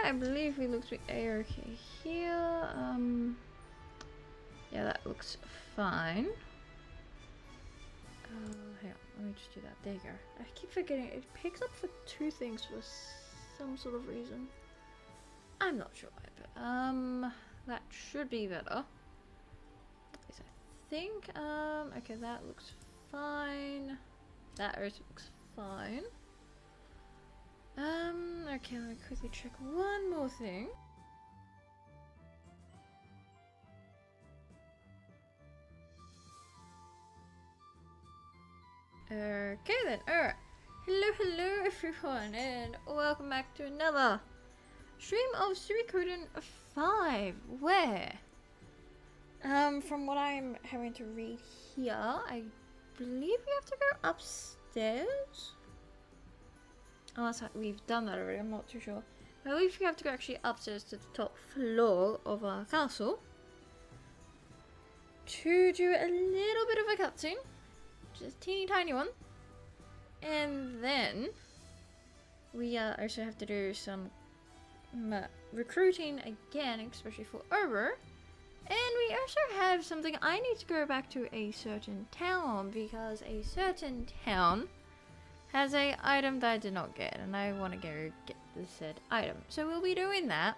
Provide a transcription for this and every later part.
I believe we looked at A-okay here. Yeah, that looks fine. Hang on, let me just do that. There you go. I keep forgetting it picks up for 2 things for some sort of reason. I'm not sure why, but that should be better. At least I think. Okay, that looks fine. That also looks fine. Okay, let me quickly check one more thing. Okay then, alright. Hello everyone, and welcome back to another stream of Suikoden 5, where, from what I'm having to read here, I believe we have to go upstairs. Unless we've done that already, I'm not too sure. I believe we have to go actually upstairs to the top floor of our castle to do a little bit of a cutscene. Just a teeny tiny one. And then we also have to do some recruiting again, especially for Oboro. And we also have something, I need to go back to a certain town because a certain town has a item that I did not get, and I want to go get the said item. So we'll be doing that,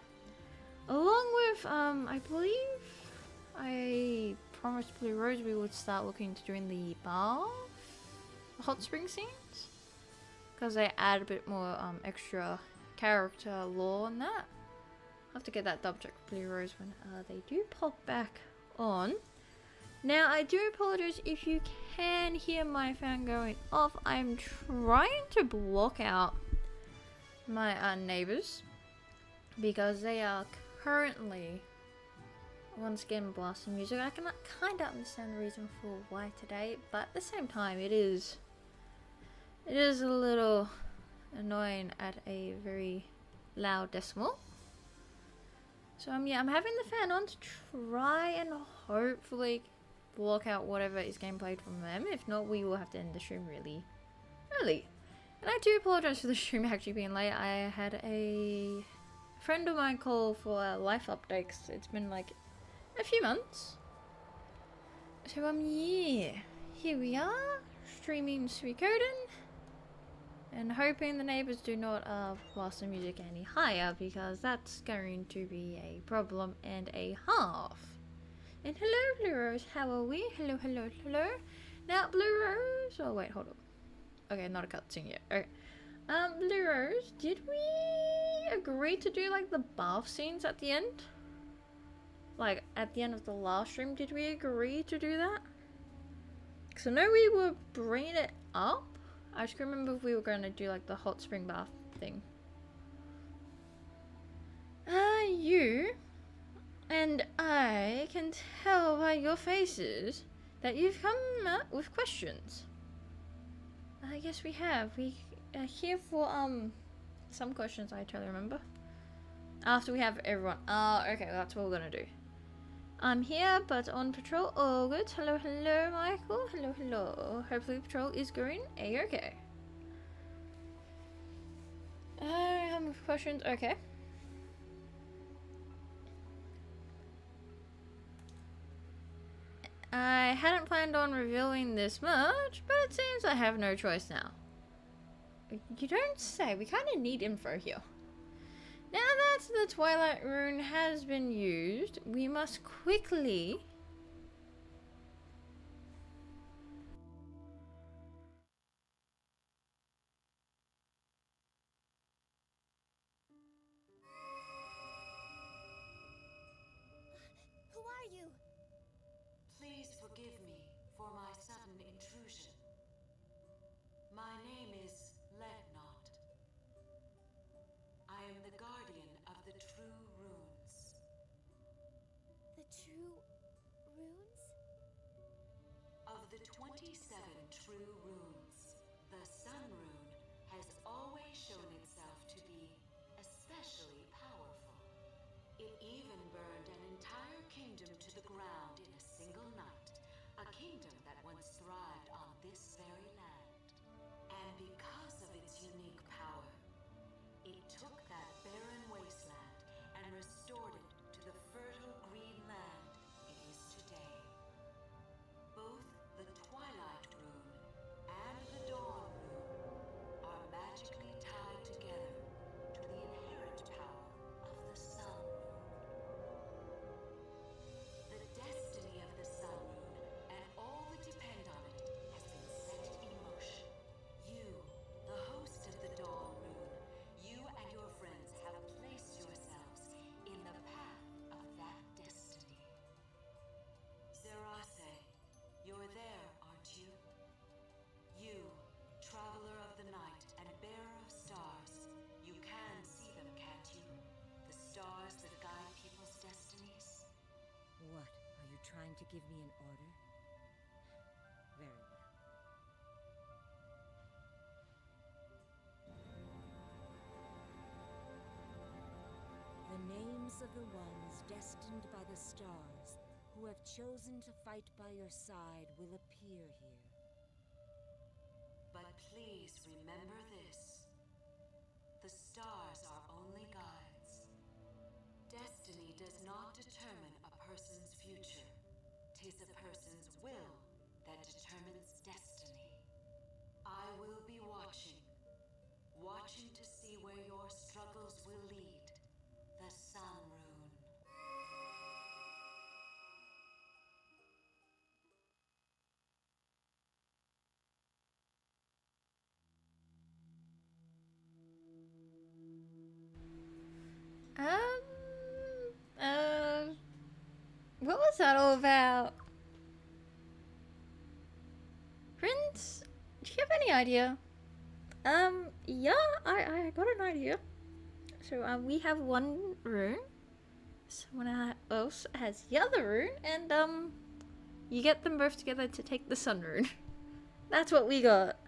along with, I believe I promised Blue Rose we would start looking to doing the bath, hot spring scenes, because they add a bit more extra character lore on that. I'll have to get that double check with Blue Rose when they do pop back on. Now, I do apologize if you can hear my fan going off. I'm trying to block out my neighbors because they are currently once again blasting music. I can kind of understand the reason for why today, but at the same time, it is a little annoying at a very loud decimal. So yeah, I'm having the fan on to try and hopefully block out whatever is game played from them. If not, we will have to end the stream really early. And I do apologize for the stream actually being late. I had a friend of mine call for life updates. It's been like a few months. So yeah, here we are streaming Suikoden and hoping the neighbors do not blast the music any higher, because that's going to be a problem and a half. And hello, Blue Rose, how are we? Hello. Now, Blue Rose... Oh, wait, hold up. Okay, not a cutscene yet. Okay. Blue Rose, did we agree to do, like, the bath scenes at the end? Like, at the end of the last stream, did we agree to do that? Because I know we were bringing it up. I just can't remember if we were going to do, like, the hot spring bath thing. You... And I can tell by your faces that you've come up with questions. Yes, we have. We are here for, some questions I totally remember. After we have everyone. Okay, that's what we're gonna do. I'm here, but on patrol. Oh, good. Hello, Michael. Hello. Hopefully patrol is going A-okay. I have questions. Okay. I hadn't planned on revealing this much, but it seems I have no choice now. You don't say. We kind of need info here. Now that the Twilight Rune has been used, we must quickly... Who are you? Please forgive me for my sudden intrusion. My name is Legnot. I am the guardian of the true runes. The true runes? Of the 27 true runes, the Sun Rune has always shown itself to be especially powerful. It even burned an entire kingdom to the ground in a single night, a kingdom that once thrived on this very land. And because of its unique power, it took that barren wasteland restored it to the fertile green land it is today. Both the Twilight Rune and the Dawn Rune are magically tied together to the inherent power of the Sun Rune. The destiny of the Sun Rune and all that depend on it has been set in motion. You, the host of the Dawn Rune, you and your friends have placed yourselves in the path of that destiny. Zerase, you're there, aren't you? You, traveler of the night and bearer of stars, you can see them, can't you? The stars that guide people's destinies? What? Are you trying to give me an order? Very well. The names of the ones destined by the stars who have chosen to fight by your side will appear here. But please remember this. The stars are only guides. Destiny does not determine a person's future. 'Tis a person's will that determines destiny. I will be watching. Watching to see where your struggles will lead. The Sun Rune. What was that all about? Prince, do you have any idea? Yeah, I got an idea. So, we have one rune, someone else has the other rune, and, you get them both together to take the Sun Rune. That's what we got.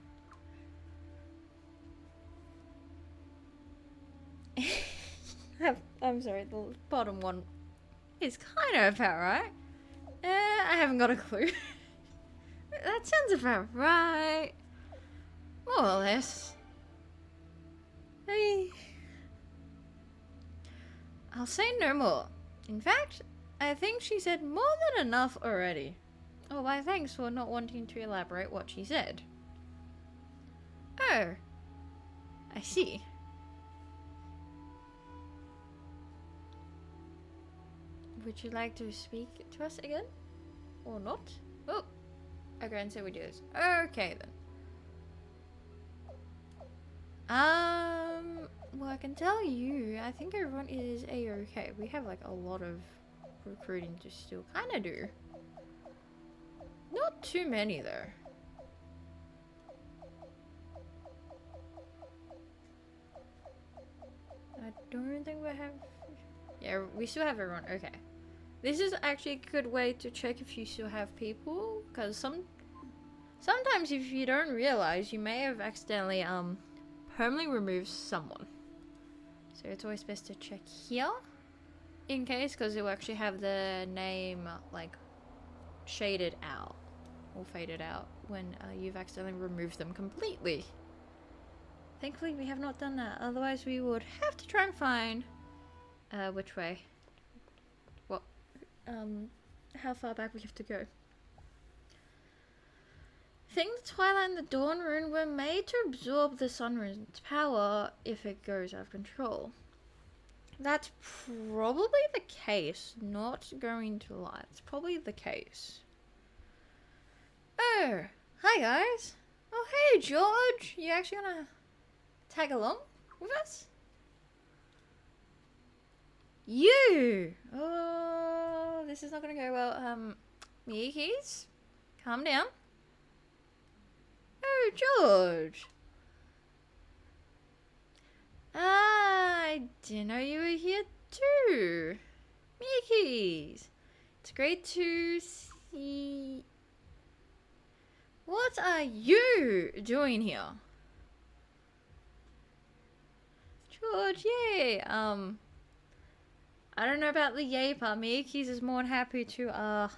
I'm sorry, the bottom one is kind of about right. I haven't got a clue. That sounds about right. More or less. I'll say no more. In fact, I think she said more than enough already. Oh, why thanks for not wanting to elaborate what she said. Oh, I see. Would you like to speak to us again? Or not? Oh, okay, and so we do this. Okay then. Well, I can tell you, I think everyone is a-okay. We have like a lot of recruiting to still kind of do. Not too many though. I don't think we have... Yeah, we still have everyone. Okay. This is actually a good way to check if you still have people, because sometimes if you don't realize, you may have accidentally permanently removed someone. So it's always best to check here in case, because it will actually have the name like shaded out or faded out when you've accidentally removed them completely. Thankfully we have not done that, otherwise we would have to try and find which way, what, how far back we have to go. I think the Twilight and the Dawn Rune were made to absorb the Sun Rune's power if it goes out of control. That's probably the case, not going to lie. It's probably the case. Oh, hi guys. Oh, hey George. You actually gonna tag along with us? You! Oh, this is not gonna go well. Miyuki's, calm down. Oh, George. I didn't know you were here too. Miyuki's. It's great to see. What are you doing here? George, yay. I don't know about the yay part. Miyuki's is more than happy to,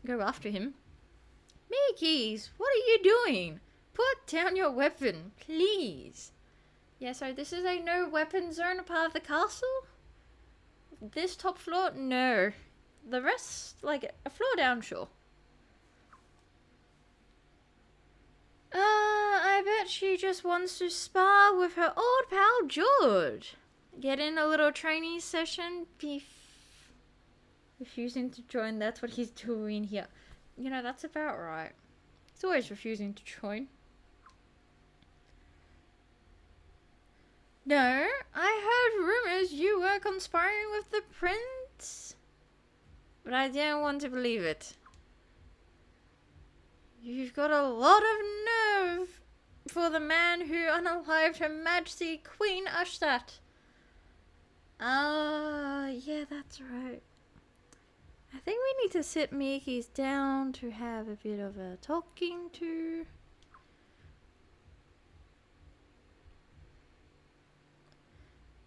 go after him. Miyuki's, what are you doing? Put down your weapon, please. Yeah, so this is a no weapon zone, a part of the castle? This top floor, no. The rest, like a floor down, sure. I bet she just wants to spar with her old pal George. Get in a little training session. Refusing to join, that's what he's doing here. You know, that's about right. He's always refusing to join. No, I heard rumors you were conspiring with the prince. But I didn't want to believe it. You've got a lot of nerve for the man who unalived Her Majesty Queen Ashtat. Yeah, that's right. I think we need to sit Miki's down to have a bit of a talking to.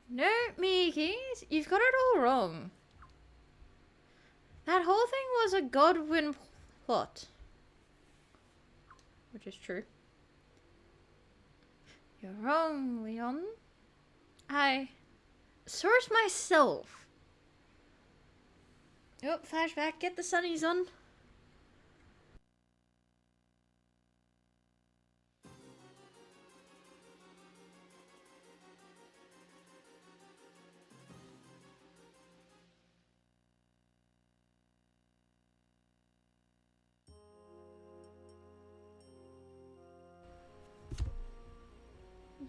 No, Miki's, you've got it all wrong. That whole thing was a Godwin plot. Which is true. You're wrong, Leon. I saw it myself. Oh, flashback. Get the sunnies on.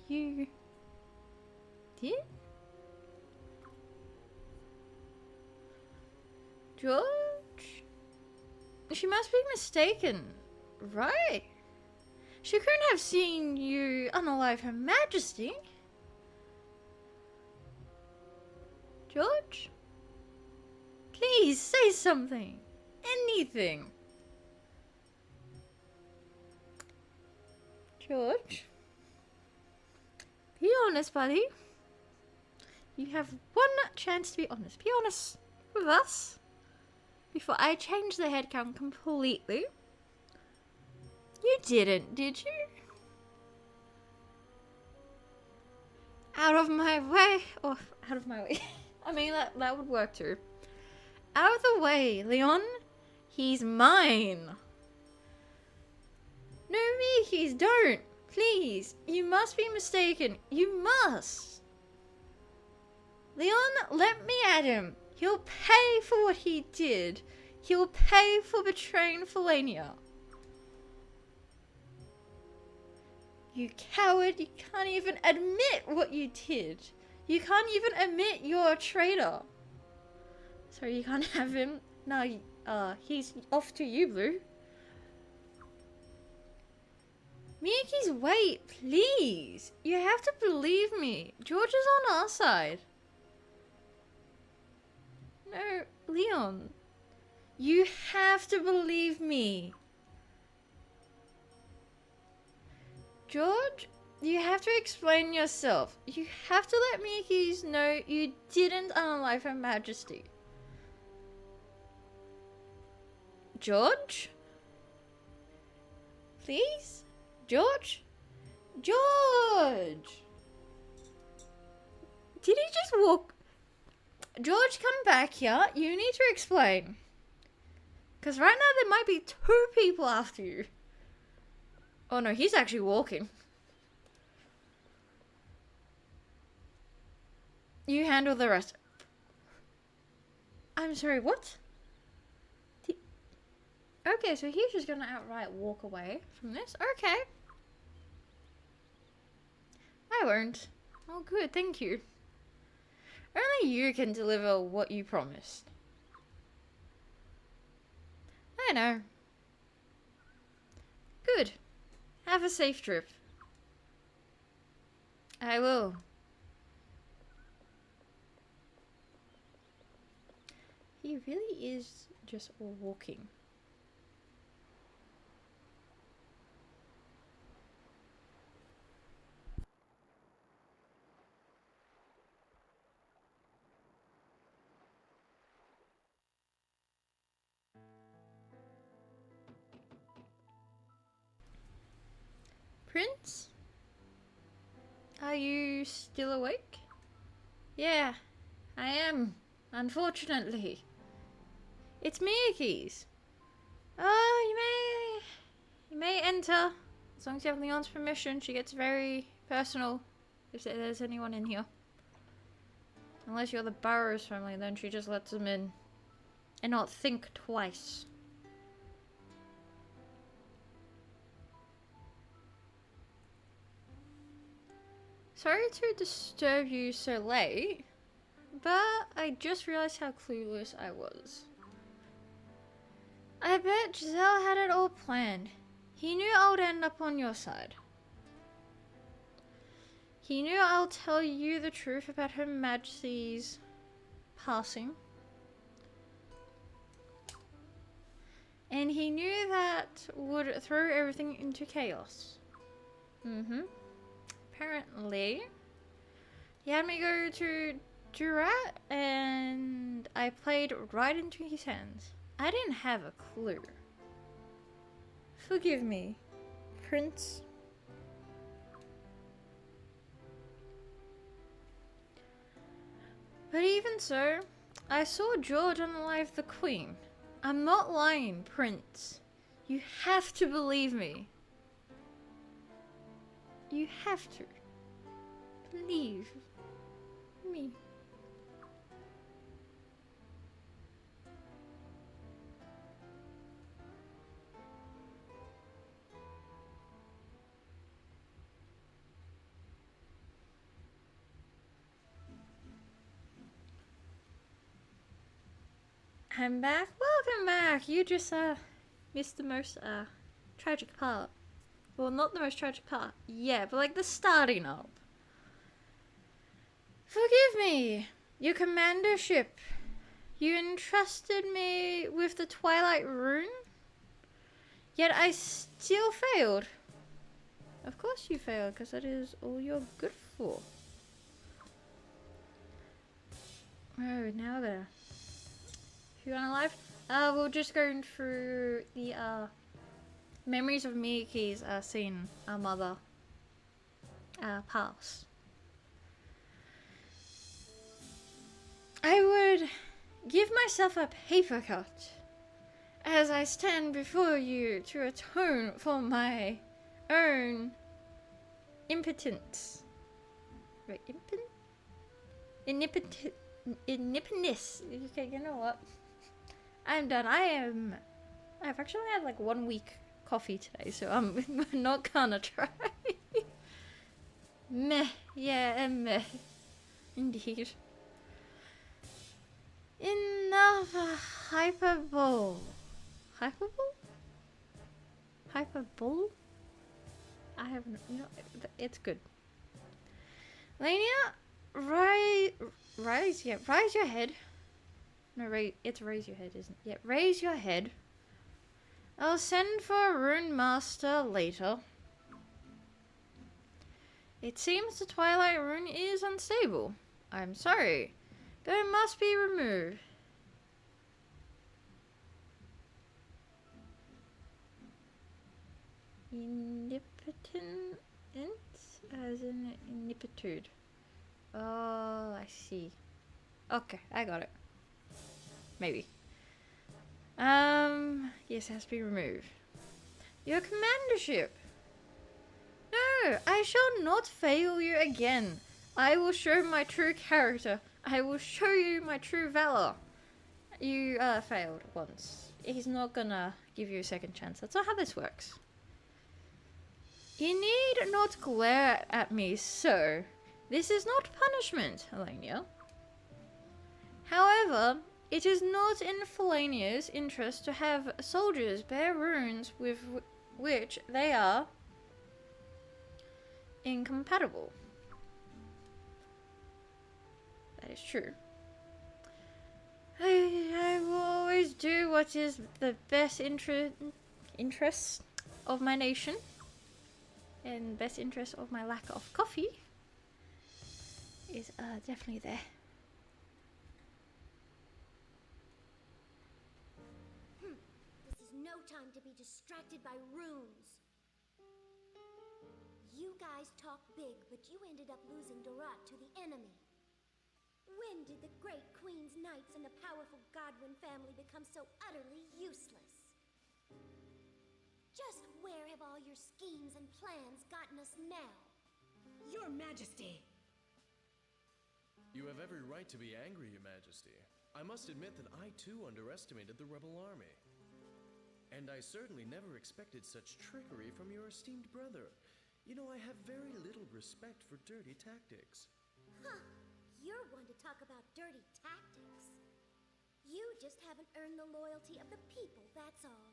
You did? George? She must be mistaken, right? She couldn't have seen you unalive Her Majesty. George? Please, say something. Anything. George? Be honest, buddy. You have one chance to be honest. Be honest with us before I change the headcount completely. You didn't, did you? Out of my way. Oh, out of my way. I mean, that would work too. Out of the way, Leon. He's mine. No, Miki's, don't. Please, you must be mistaken. You must. Leon, let me at him. He'll pay for what he did. He'll pay for betraying Felania. You coward, you can't even admit what you did. You can't even admit you're a traitor. Sorry, you can't have him. No, he's off to you, Blue. Miki's, wait, please. You have to believe me. George is on our side. No, Leon. You have to believe me. George, you have to explain yourself. You have to let Miki's know you didn't unalive Her Majesty. George? Please? George? George! Did he just walk? George, come back here. You need to explain. Because right now there might be 2 people after you. Oh no, he's actually walking. You handle the rest. I'm sorry, what? Okay, so he's just gonna outright walk away from this. Okay. I won't. Oh, good, thank you. Only you can deliver what you promised. I know. Good. Have a safe trip. I will. He really is just walking. Prince? Are you still awake? Yeah, I am. Unfortunately. It's Miyagi's. Oh, you may enter. As long as you have Leon's permission. She gets very personal if there's anyone in here. Unless you're the Burrows family, then she just lets them in. And not think twice. Sorry to disturb you so late, but I just realized how clueless I was. I bet Giselle had it all planned. He knew I would end up on your side. He knew I'll tell you the truth about Her Majesty's passing. And he knew that would throw everything into chaos. Apparently, he had me go to Durat, and I played right into his hands. I didn't have a clue. Forgive me, Prince. But even so, I saw George unalive the Queen. I'm not lying, Prince. You have to believe me. You have to. Believe me. I'm back. Welcome back. You just missed the most tragic part. Well, not the most tragic part. Yeah, but like the starting up. Forgive me. Your commandership. You entrusted me with the Twilight Rune. Yet I still failed. Of course you failed, because that is all you're good for. Oh, now I gotta... Who unalive? We'll just go through the memories of Miyagi's seeing our mother pass. I would give myself a paper cut as I stand before you to atone for my own impotence. Right, Innipness. Okay, you know what? I'm done. I've actually had like 1 week coffee today, so I'm not gonna try. Meh. Yeah, meh. Indeed. Enough hyperbole. Hyperbole? Hyperbole? I haven't, you know, it's good. Lania, raise your head. No, it's raise your head, isn't it? Yeah, raise your head. I'll send for a rune master later. It seems the Twilight Rune is unstable. I'm sorry, but it must be removed. Omnipotent, as in ineptitude. Oh, I see. Okay, I got it. Maybe. Yes, it has to be removed. Your commandership. No, I shall not fail you again. I will show my true character. I will show you my true valor. You failed once. He's not gonna give you a second chance. That's not how this works. You need not glare at me so. This is not punishment, Elenia. However, it is not in Felania's interest to have soldiers bear runes with which they are incompatible. That is true. I will always do what is the best interest of my nation and best interest of my lack of coffee is definitely there. This is no time to be distracted by runes. You guys talk big, but you ended up losing Dorat to the enemy. When did the great Queen's Knights and the powerful Godwin family become so utterly useless? Just where have all your schemes and plans gotten us now? Your Majesty! You have every right to be angry, Your Majesty. I must admit that I too underestimated the rebel army. And I certainly never expected such trickery from your esteemed brother. You know, I have very little respect for dirty tactics. Huh. You're one to talk about dirty tactics. You just haven't earned the loyalty of the people, that's all.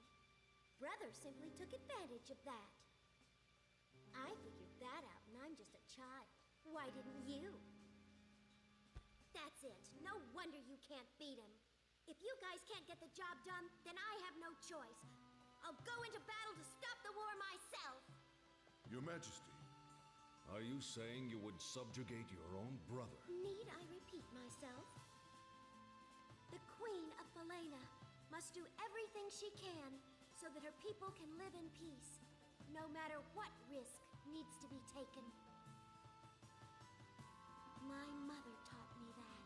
Brother simply took advantage of that. I figured that out, and I'm just a child. Why didn't you? That's it. No wonder you can't beat him. If you guys can't get the job done, then I have no choice. I'll go into battle to stop the war myself. Your Majesty, are you saying you would subjugate your own brother? Need I repeat myself? The Queen of Falena must do everything she can so that her people can live in peace, no matter what risk needs to be taken. My mother taught me that.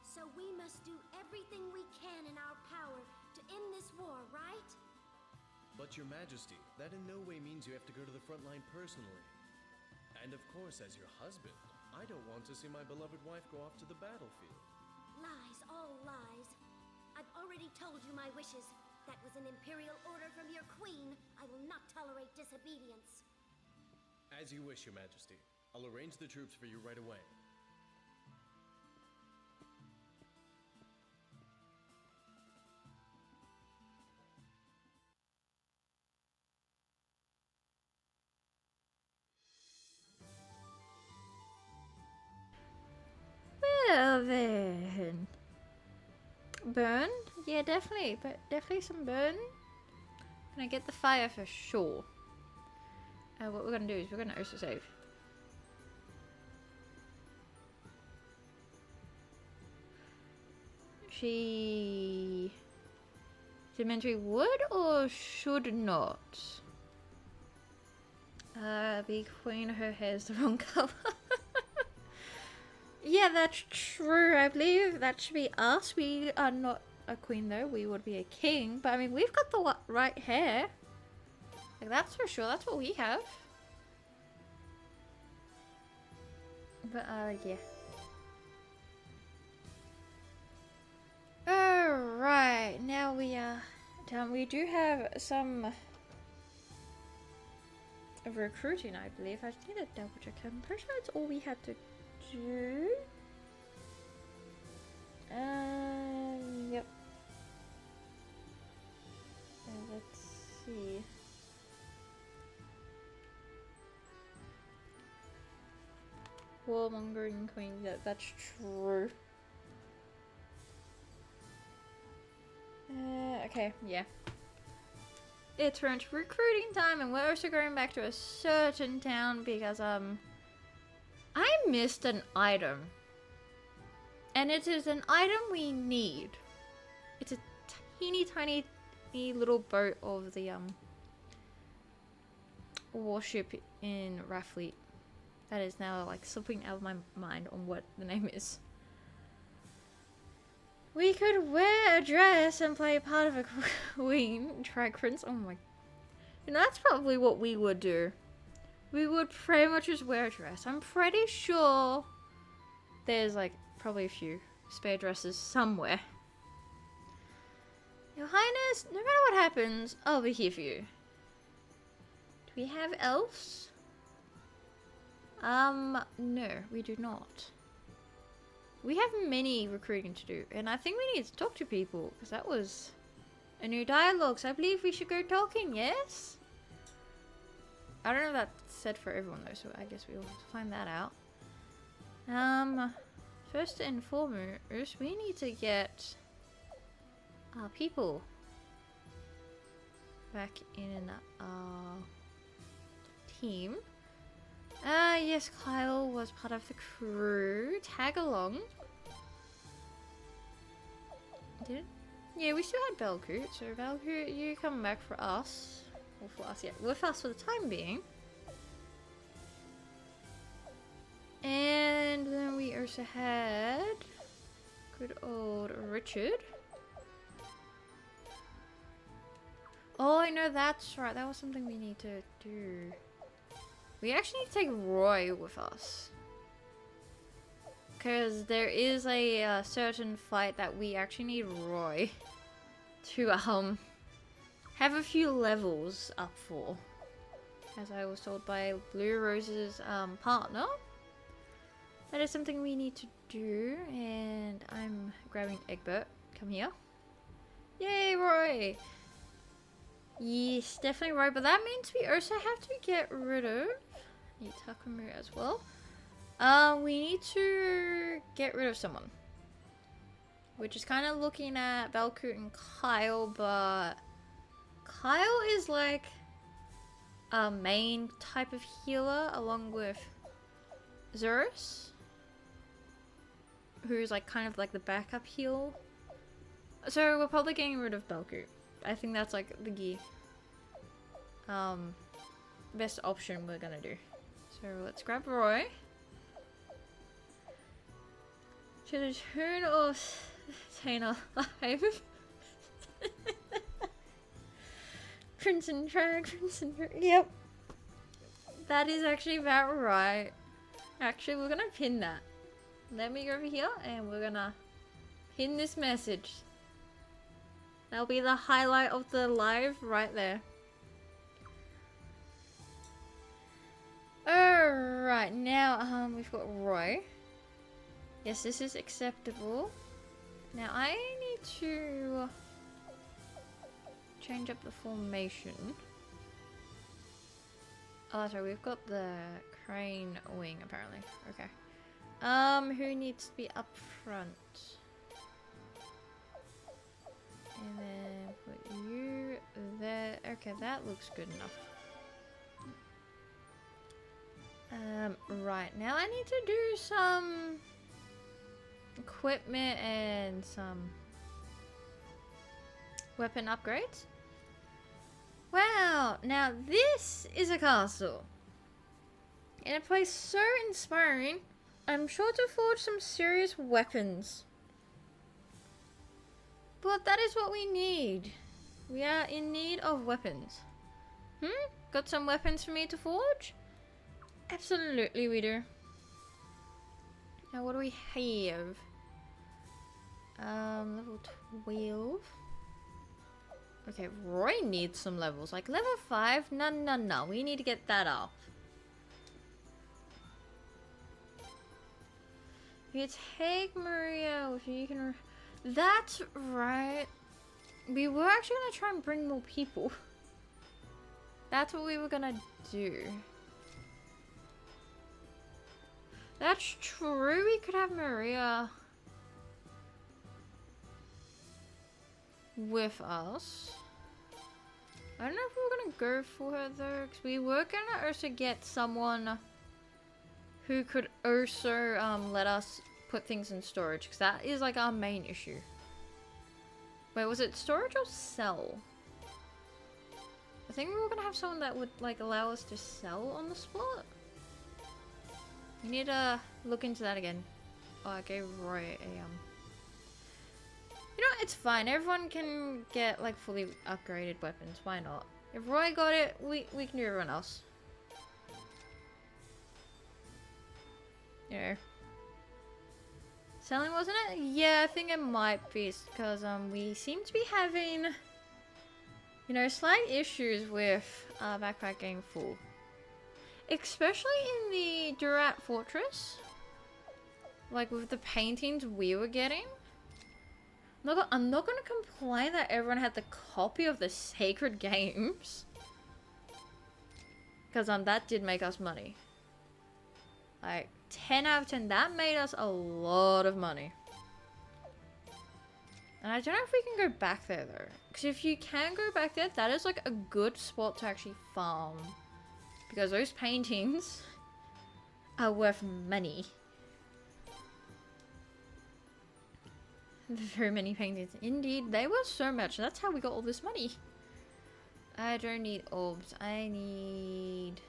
So we must do everything we can in our power to end this war, right? But Your Majesty, that in no way means you have to go to the front line personally. And of course, as your husband, I don't want to see my beloved wife go off to the battlefield. Lies, all lies. I've already told you my wishes. That was an imperial order from your queen. I will not tolerate disobedience. As you wish, Your Majesty. I'll arrange the troops for you right away. Well then. Burn? Yeah, definitely. But definitely some burn. Gonna get the fire for sure. What we're gonna do is we're gonna also save. She... Sedimentary wood or should not? The queen, her hair's the wrong color. Yeah, that's true. I believe that should be us. We are not a queen though. We would be a king. But I mean, we've got the right hair. Like, that's for sure. That's what we have. But, yeah. Alright, now we are done. We do have some recruiting, I believe. I just need to double check. I'm pretty sure that's all we had to do. Yep. Let's see. Warmongering queen, that's true. Okay, yeah. It's around recruiting time, and we're also going back to a certain town because, I missed an item. And it is an item we need. It's a teeny tiny little boat of the, warship in Raffleet. That is now, like, slipping out of my mind on what the name is. We could wear a dress and play part of a queen. Drag prince. Oh my. You know, that's probably what we would do. We would pretty much just wear a dress. I'm pretty sure there's, like, probably a few spare dresses somewhere. Your Highness, no matter what happens, I'll be here for you. Do we have elves? No, we do not. We have many recruiting to do, and I think we need to talk to people, because that was a new dialogue, so I believe we should go talking, yes? I don't know if that's said for everyone though, so I guess we'll find that out. First and foremost, we need to get our people back in our team. Yes, Kyle was part of the crew. Tag along. Did it? Yeah, we still had Belku. So Belku, you come back for us. Or for us, yeah. With us for the time being. And then we also had good old Richard. Oh, I know, that's right. That was something we need to do. We actually need to take Roy with us. Because there is a certain fight that we actually need Roy to have a few levels up for. As I was told by Blue Rose's partner. That is something we need to do. And I'm grabbing Egbert. Come here. Yay, Roy! Yes, definitely Roy. But that means we also have to get rid of Takumi as well. We need to get rid of someone. Which is kind of looking at Valkut and Kyle, but Kyle is like a main type of healer along with Zerus, who's like kind of like the backup heal. So we're probably getting rid of Valkut. I think that's like the best option we're gonna do. So let's grab Roy. To the tune of Staying Alive. Crimson Drag, Crimson Drag. Yep. That is actually about right. Actually, we're gonna pin that. Let me go over here and we're gonna pin this message. That'll be the highlight of the live right there. Alright, now we've got Roy. Yes, this is acceptable. Now I need to change up the formation. Oh, sorry, we've got the crane wing apparently. Okay. Who needs to be up front? And then put you there. Okay, that looks good enough. Right, now I need to do some equipment and some weapon upgrades. Wow, now this is a castle. And a place so inspiring. I'm sure to forge some serious weapons. But that is what we need. We are in need of weapons. Got some weapons for me to forge? Absolutely we do. Now what do we have? Level 12. Okay, Roy needs some levels. Like level 5? No. We need to get that up. You take Maria with you, can... That's right. We were actually gonna try and bring more people. That's what we were gonna do. That's true, we could have Maria with us. I don't know if we were gonna go for her though, because we were gonna also get someone who could also let us put things in storage, because that is like our main issue. Wait, was it storage or sell? I think we were gonna have someone that would like allow us to sell on the spot. We need to look into that again. Oh, I gave Roy a You know what? It's fine. Everyone can get like fully upgraded weapons. Why not? If Roy got it, we can do everyone else. You know. Selling, wasn't it? Yeah, I think it might be because we seem to be having, you know, slight issues with backpack getting full. Especially in the Durat Fortress. Like with the paintings we were getting. I'm not gonna complain that everyone had the copy of the Sacred Games. Because that did make us money. Like 10 out of 10, that made us a lot of money. And I don't know if we can go back there though. Because if you can go back there, that is like a good spot to actually farm. Because those paintings are worth money. Very many paintings. Indeed, they were so much. That's how we got all this money. I don't need orbs. I need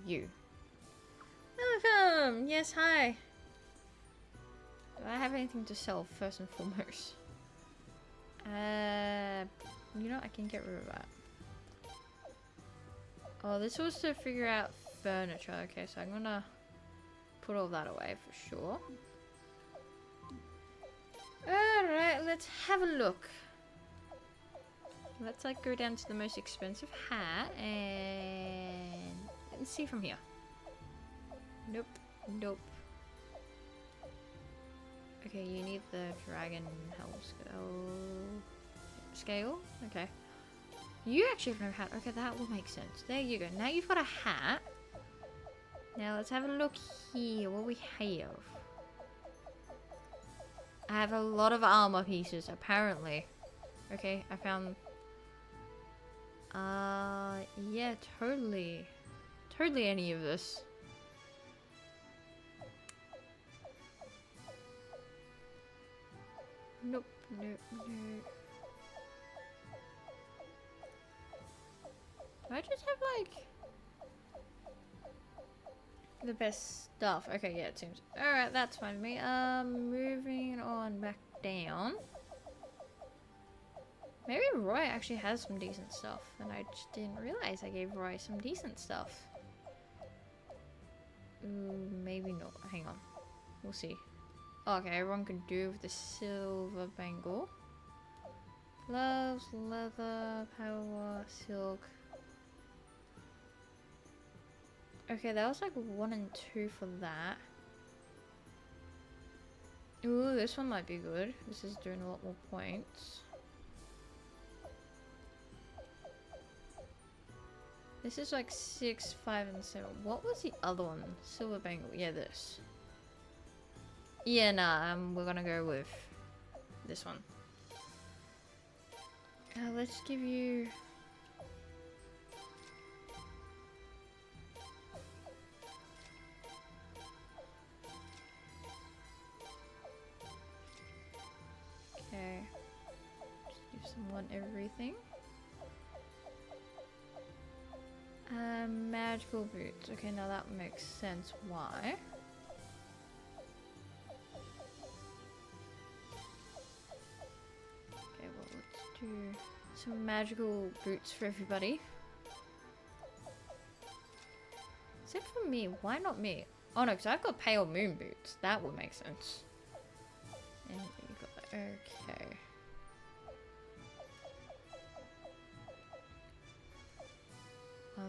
you. Welcome! Yes, hi. Do I have anything to sell first and foremost? You know, I can get rid of that. Oh, this was to figure out furniture. Okay, so I'm gonna put all that away for sure. Alright, let's have a look. Let's like go down to the most expensive hat and see from here. Nope, nope. Okay, you need the dragon hell scale. Okay. You actually have no hat. Okay, that will make sense. There you go. Now you've got a hat. Now let's have a look here. What we have. I have a lot of armor pieces, apparently. Okay, I found... yeah, totally. Totally any of this. Nope, nope, nope. Do I just have, like... the best stuff? Okay, yeah, it seems. Alright, that's fine with me. Moving on back down. Maybe Roy actually has some decent stuff, and I just didn't realize I gave Roy some decent stuff. Ooh, maybe not. Hang on. We'll see. Okay, everyone can do with the silver bangle. Gloves, leather, power, silk. Okay, that was like 1 and 2 for that. Ooh, this one might be good. This is doing a lot more points. This is like 6, 5, and 7. What was the other one? Silver bangle. Yeah, this. Yeah, nah, we're gonna go with this one. Let's give you... Okay. Just give someone everything. Magical boots. Okay, now that makes sense. Why? Okay, well, let's do some magical boots for everybody. Except for me. Why not me? Oh no, because I've got pale moon boots. That would make sense. And you got that. Okay.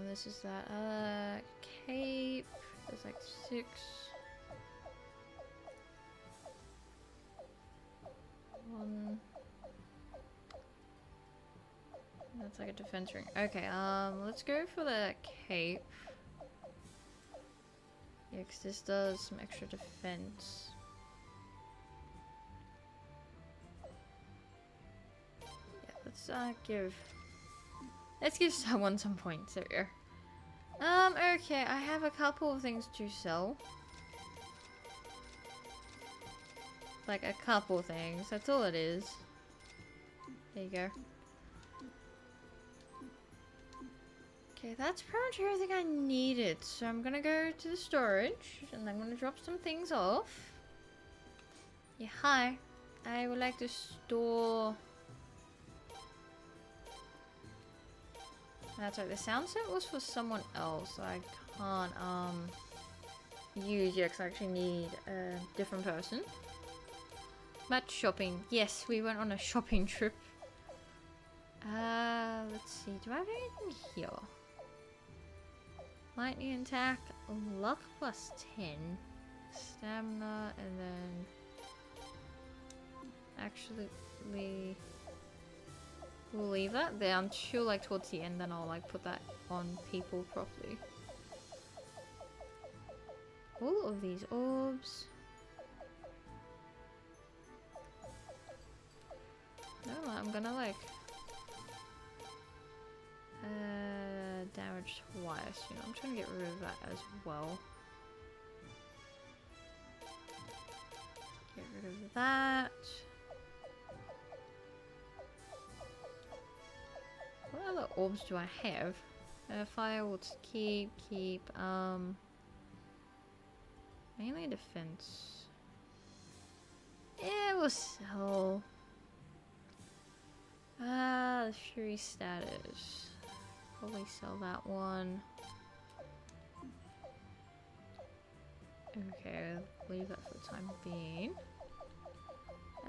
This is that cape. There's like 6. One. That's like a defense ring. Okay, let's go for the cape. Yeah, because this does some extra defense. Yeah, let's give someone some points there. Okay, I have a couple of things to sell. Like a couple things, that's all it is. There you go. Okay, that's pretty much everything I needed. So I'm gonna go to the storage and I'm gonna drop some things off. Yeah, hi. I would like to store... That's right, the sound set was for someone else. I can't use it because I actually need a different person. Much shopping. Yes, we went on a shopping trip. Let's see. Do I have anything here? Lightning attack, luck plus 10, stamina, and then actually we'll leave that there until like towards the end, then I'll like put that on people properly. All of these orbs. No, I'm gonna like damage twice, you know, I'm trying to get rid of that as well. Get rid of that. What other orbs do I have? Fire will keep, Mainly defense. Yeah, we'll sell. The Fury status. Probably sell that one. Okay, leave that for the time being.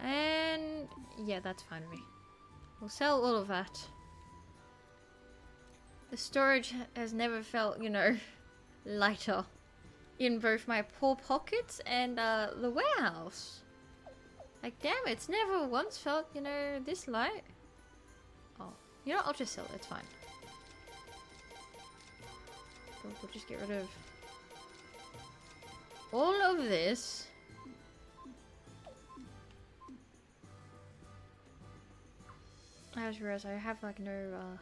And yeah, that's fine with me. We'll sell all of that. The storage has never felt, you know, lighter in both my poor pockets and the warehouse. Like, damn, it's never once felt, you know, this light. Oh, you know, I'll just sell it. It's fine. We'll just get rid of all of this. I just realized I have like no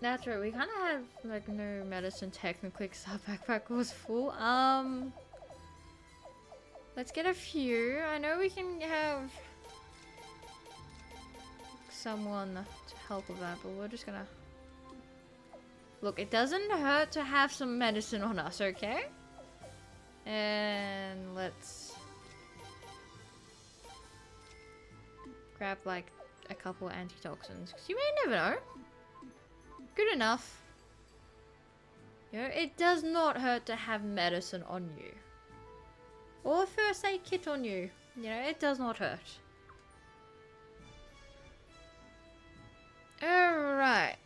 that's right, we kind of have like no medicine technically because our backpack was full. Let's get a few. I know we can have someone to help with that, but we're just gonna... Look, it doesn't hurt to have some medicine on us, okay? And let's grab like a couple antitoxins, because you may never know. Good enough. You know, it does not hurt to have medicine on you. Or a first aid kit on you. You know, it does not hurt. Alright.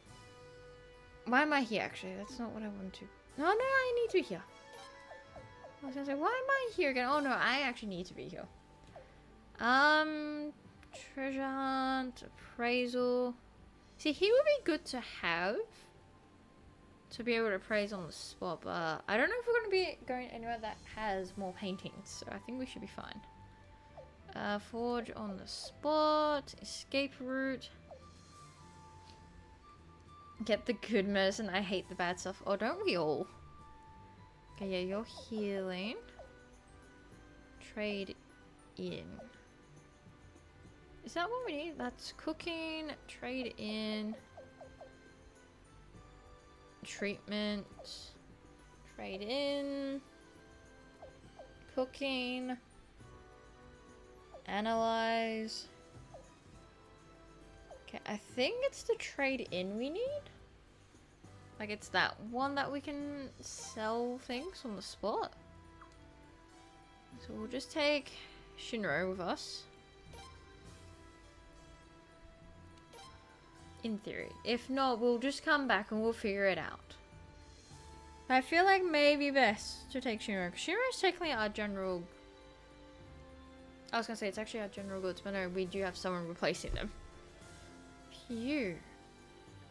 Why am I here, actually? That's not what I want to... No, I need to be here. I was gonna say, why am I here again? Oh, no, I actually need to be here. Treasure hunt, appraisal. See, he would be good to have. To be able to appraise on the spot, but I don't know if we're going to be going anywhere that has more paintings, so I think we should be fine. Forge on the spot, escape route. Get the good medicine, I hate the bad stuff. Oh, don't we all? Okay, yeah, you're healing. Trade in. Is that what we need? That's cooking, trade in. Treatment, trade in, cooking, analyze. Okay, I think it's the trade in we need. Like it's that one that we can sell things on the spot. So we'll just take Shinro with us. In theory. If not, we'll just come back and we'll figure it out. I feel like maybe best to take Shinro. Shinro is technically our general... I was gonna say it's actually our general goods, but no, we do have someone replacing them. Phew.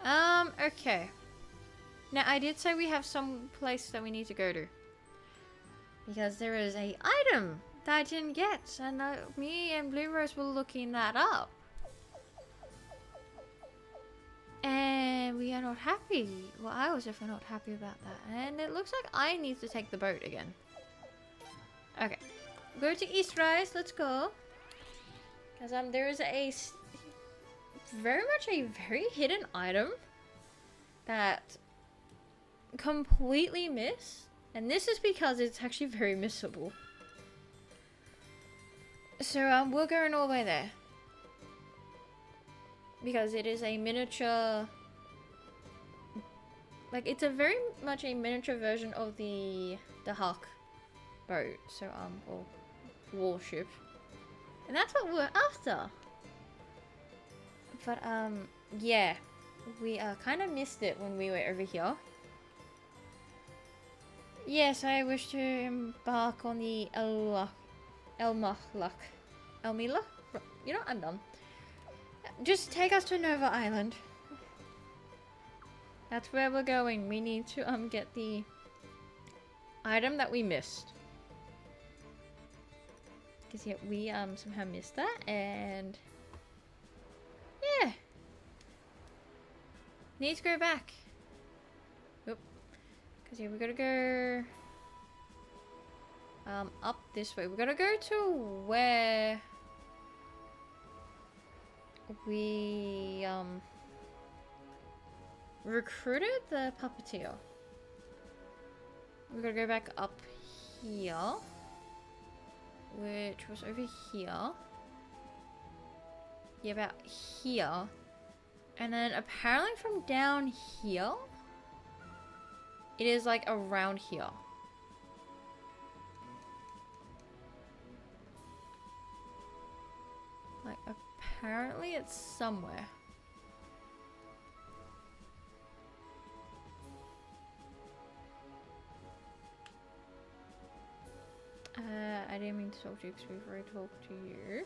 Okay. Now, I did say we have some place that we need to go to. Because there is a item that I didn't get, and me and Blue Rose were looking that up. And we are not happy. Well, I was definitely not happy about that. And it looks like I need to take the boat again. Okay. Go to East Rise. Let's go. Because there is a... very much a very hidden item that completely missed. And this is because it's actually very missable. So, we're going all the way there. Because it is a miniature... like, it's a very much a miniature version of the Huck boat. So, or warship. And that's what we're after. But, yeah. We, kind of missed it when we were over here. Yes, I wish to embark on the Elmila? You know, I'm done. Just take us to Nova Island. That's where we're going. We need to get the item that we missed. Because yeah, we somehow missed that, and yeah. Need to go back. Oop. Because yeah, we gotta go up this way. We gotta go to where we recruited the puppeteer. we gotta go back up here, which was over here. Yeah, about here. And then apparently from down here, it is like around here. Like apparently it's somewhere. I didn't mean to talk to you before I talk to you.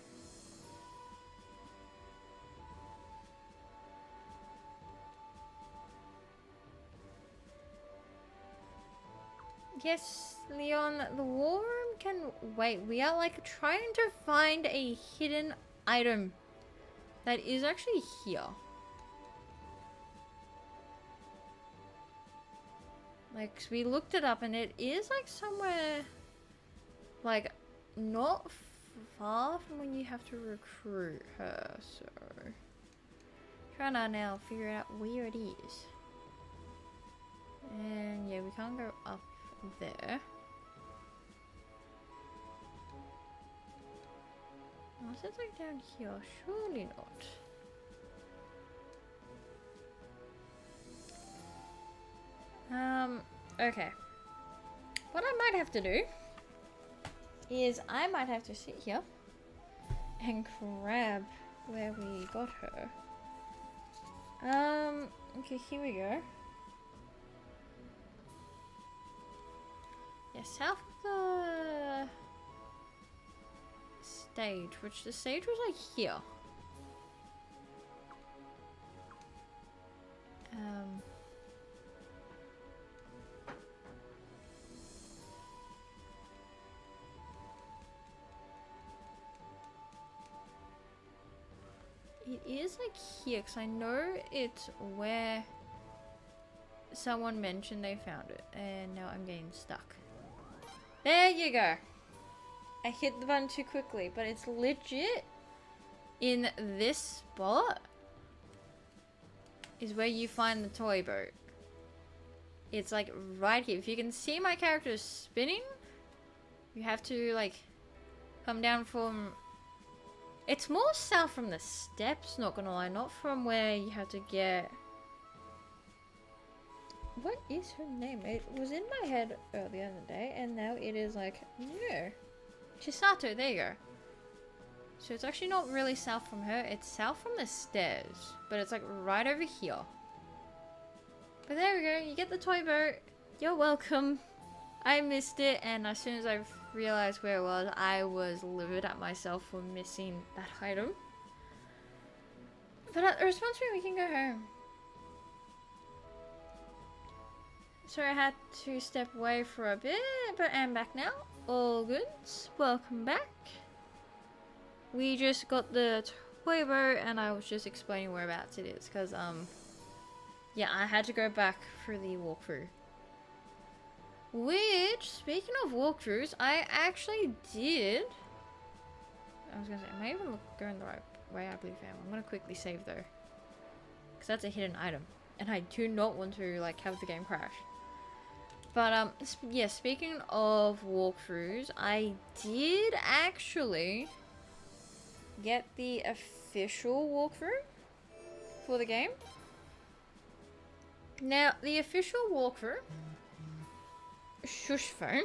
Yes, Leon, the war room can wait. We are like trying to find a hidden item that is actually here. Like, we looked it up and it is like somewhere, like, not far from when you have to recruit her, so trying to now figure out where it is. And yeah, we can't go up there. Unless it's like down here, surely not. Okay. What I might have to do is I might have to sit here and grab where we got her. Okay, here we go. Yeah, south of the stage, which the stage was like here. It is like here, because I know it's where someone mentioned they found it, and now I'm getting stuck. There you go. I hit the button too quickly, but it's legit in this spot is where you find the toy boat. It's like right here. If you can see my character spinning, you have to like come down from... It's more south from the steps, not gonna lie, not from where you have to get... What is her name? It was in my head earlier in the day, and now it is like, no. Chisato, there you go. So it's actually not really south from her, it's south from the stairs. But it's like right over here. But there we go, you get the toy boat. You're welcome. I missed it, and as soon as I realized where it was, I was livid at myself for missing that item. But at the response room, we can go home. So I had to step away for a bit, but I'm back now. All good. Welcome back. We just got the toy boat, and I was just explaining whereabouts it is, because, yeah, I had to go back for the walkthrough. Which, speaking of walkthroughs, I actually did. I was gonna say, am I even going the right way? I believe I am. I'm gonna quickly save though, because that's a hidden item, and I do not want to like have the game crash. But yeah, speaking of walkthroughs, I did actually get the official walkthrough for the game. Now, the official walkthrough. Shush phone.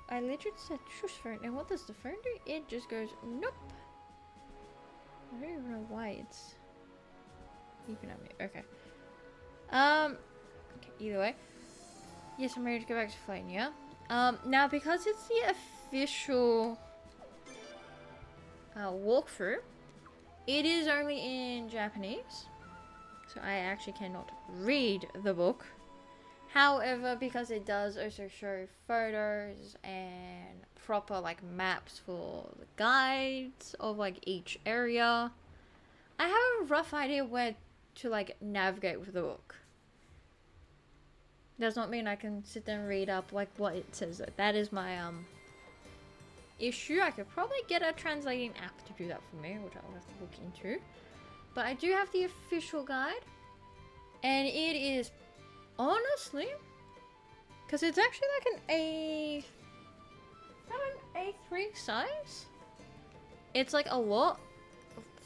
I literally said shush phone, and what does the phone do? It just goes nope. I don't even know why it's beeping at me. Okay. Okay, either way. Yes, I'm ready to go back to flight, yeah? Now because it's the official walkthrough, it is only in Japanese. So I actually cannot read the book. However, because it does also show photos and proper like maps for the guides of like each area, I have a rough idea where to like navigate with the book. Does not mean I can sit there and read up like what it says though. That is my issue. I could probably get a translating app to do that for me, which I'll have to look into. But I do have the official guide, and it is honestly, because it's actually like an A3 size. It's like a lot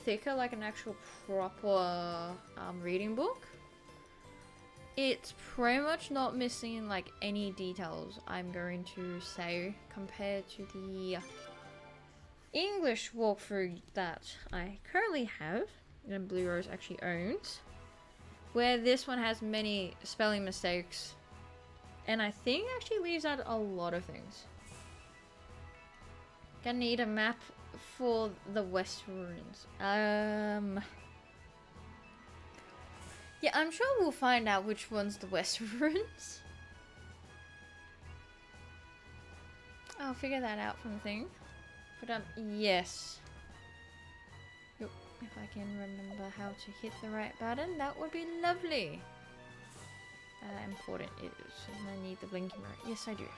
thicker, like an actual proper reading book. It's pretty much not missing like any details, I'm going to say, compared to the English walkthrough that I currently have, and Blue Rose actually owns, where this one has many spelling mistakes, and I think actually leaves out a lot of things. Gonna need a map for the West Ruins. Yeah, I'm sure we'll find out which one's the West Ruins. I'll figure that out from the thing. But yes. Yep, if I can remember how to hit the right button, that would be lovely. Important it is. And I need the blinking mirror. Yes, I do.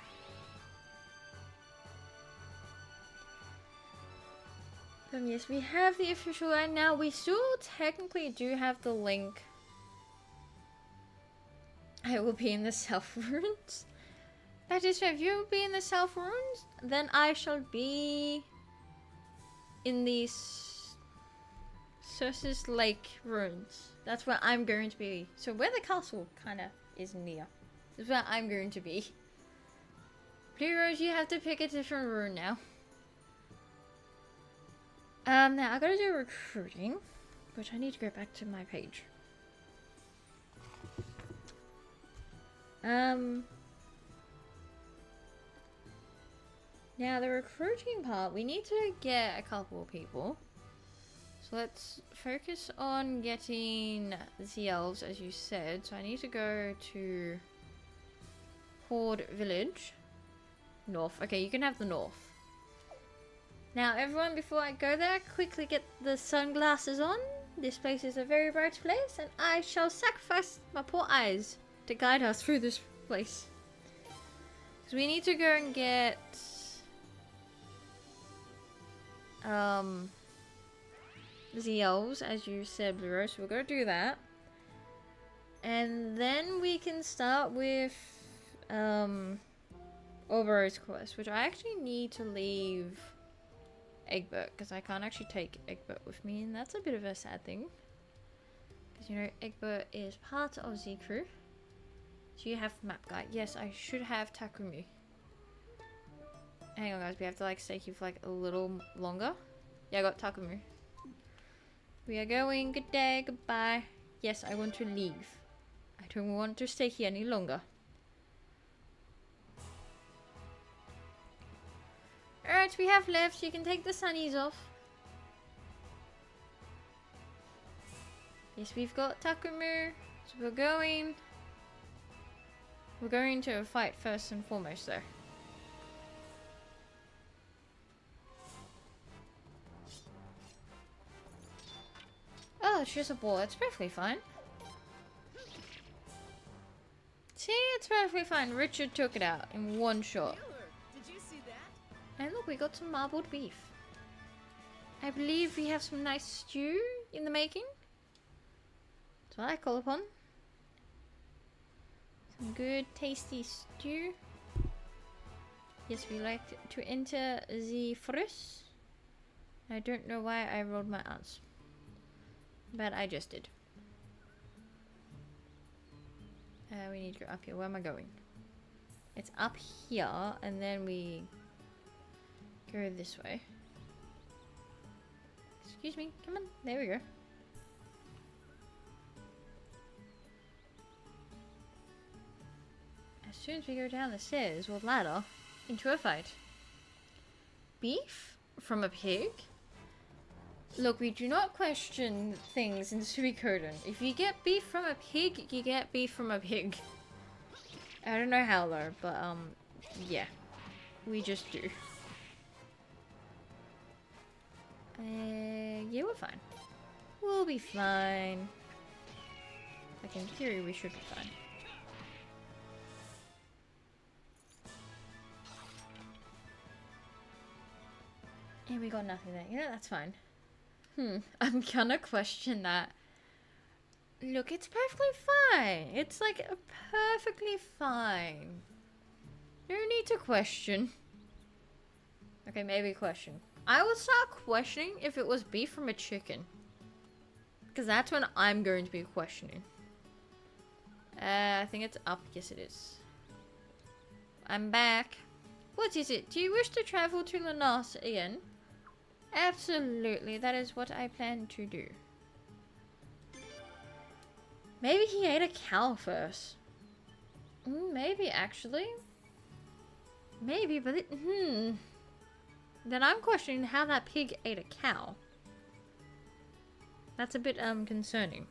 Yes, we have the official line now. We still technically do have the link. I will be in the South Ruins. That is right. If you will be in the South Ruins, then I shall be in the Circe's Lake Ruins. That's where I'm going to be. So where the castle kind of is near is where I'm going to be. Blue Rose, you have to pick a different rune now. Now I gotta do recruiting, which I need to go back to my page. Now the recruiting part, we need to get a couple of people. So let's focus on getting the elves, as you said. So I need to go to Horde Village. North. Okay, you can have the north. Now everyone, before I go there, quickly get the sunglasses on. This place is a very bright place, and I shall sacrifice my poor eyes to guide us through this place. So we need to go and get the elves, as you said, Blue Rose. So we're gonna do that, and then we can start with Oboro's quest, which I actually need to leave Egbert, because I can't actually take Egbert with me, and that's a bit of a sad thing, because you know Egbert is part of the crew. So you have map guide. Yes, I should have Takumi. Hang on guys, we have to like stay here for like a little longer. Yeah, I got Takumi. We are going. Good day, goodbye. Yes, I want to leave. I don't want to stay here any longer. Alright, we have left. You can take the sunnies off. Yes, we've got Takumi. So we're going to a fight first and foremost though. Oh, it's just a ball. It's perfectly fine. See, it's perfectly fine. Richard took it out in one shot. Did you see that? And look, we got some marbled beef. I believe we have some nice stew in the making. That's what I call upon. Some good tasty stew. Yes, we like to enter the forest. I don't know why I rolled my R's, but I just did. We need to go up here. Where am I going? It's up here, and then we go this way. Excuse me. Come on. There we go. As soon as we go down the stairs or ladder into a fight. Beef from a pig? Look, we do not question things in Suikoden. If you get beef from a pig, you get beef from a pig. I don't know how though, but yeah. We just do. Yeah, we're fine. We'll be fine. Like in theory, we should be fine. And we got nothing there. Yeah, that's fine. I'm gonna question that. Look, it's perfectly fine. It's like perfectly fine. No need to question. Okay, maybe question. I will start questioning if it was beef from a chicken. Because that's when I'm going to be questioning. I think it's up. Yes, it is. I'm back. What is it? Do you wish to travel to Lanas again? Absolutely. That is what I plan to do. Maybe he ate a cow first. Maybe, actually. Maybe, but it... Then I'm questioning how that pig ate a cow. That's a bit, concerning.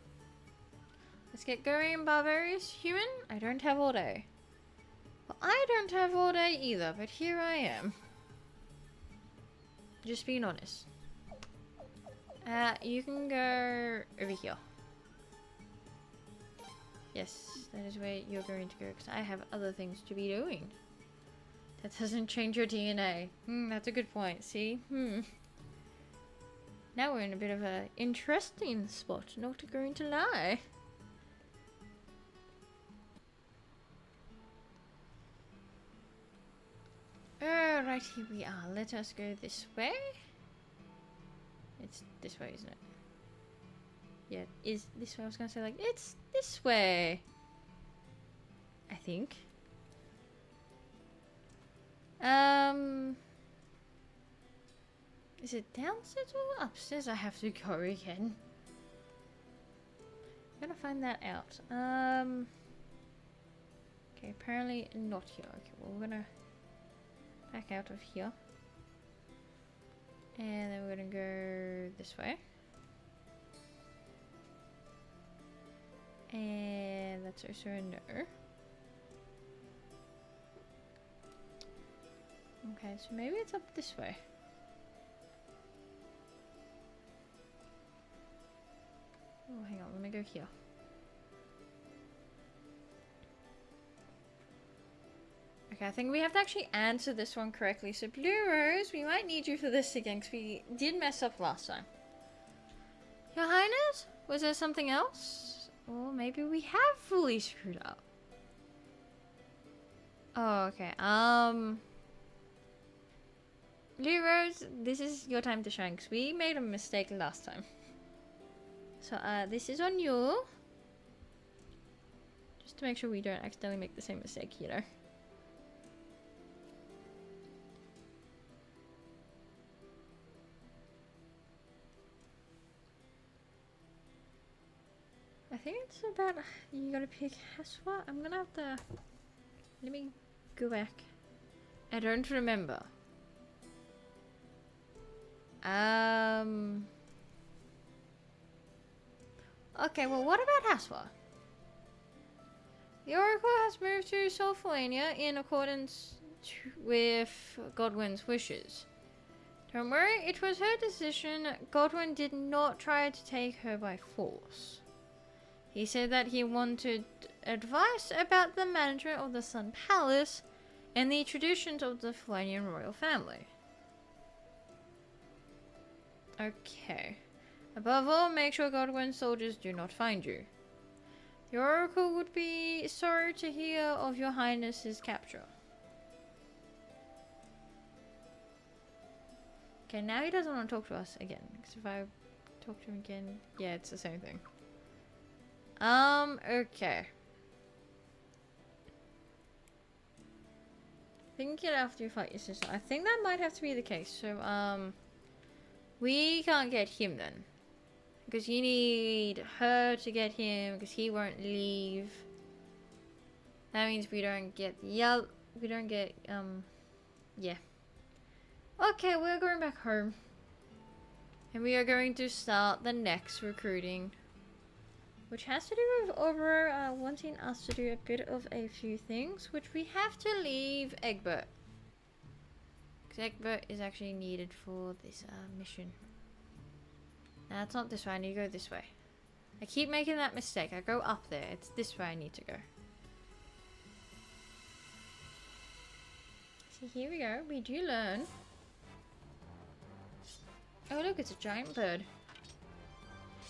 Let's get going, Barbarious Human. I don't have all day. Well, I don't have all day either, but here I am. Just being honest. You can go over here. Yes, that is where you're going to go, because I have other things to be doing. That doesn't change your DNA. That's a good point, see? Now we're in a bit of an interesting spot, not going to lie. Alright, here we are. Let us go this way. It's this way, isn't it? Yeah, is this way? I was gonna say, like, it's this way. I think. Is it downstairs or upstairs? I have to go again. I'm gonna find that out. Okay, apparently not here. Okay, well, we're gonna back out of here. And then we're gonna go this way. And that's also a no. Okay, so maybe it's up this way. Oh, hang on, let me go here. Okay, I think we have to actually answer this one correctly. So, Blue Rose, we might need you for this again, because we did mess up last time. Your Highness? Was there something else? Or maybe we have fully screwed up. Oh, okay. Blue Rose, this is your time to shine, because we made a mistake last time. So, this is on you. Just to make sure we don't accidentally make the same mistake, you know. I think it's about... You gotta pick Haswa. I'm gonna have to... Let me go back. I don't remember. Okay, well, what about Haswa? The Oracle has moved to Solfalania in accordance with Godwin's wishes. Don't worry, it was her decision. Godwin did not try to take her by force. He said that he wanted advice about the management of the Sun Palace and the traditions of the Falanian royal family. Okay. Above all, make sure Godwin's soldiers do not find you. The Oracle would be sorry to hear of your Highness's capture. Okay, now he doesn't want to talk to us again. Because if I talk to him again, yeah, it's the same thing. Okay. Think it after you fight your sister. I think that might have to be the case. So, we can't get him then. Because you need her to get him, because he won't leave. That means we don't get yeah. Okay, we're going back home. And we are going to start the next recruiting. Which has to do with Oboro wanting us to do a bit of a few things. Which we have to leave Egbert. Because Egbert is actually needed for this mission. Nah, it's not this way. I need to go this way. I keep making that mistake. I go up there. It's this way I need to go. So here we go. We do learn. Oh, look. It's a giant bird.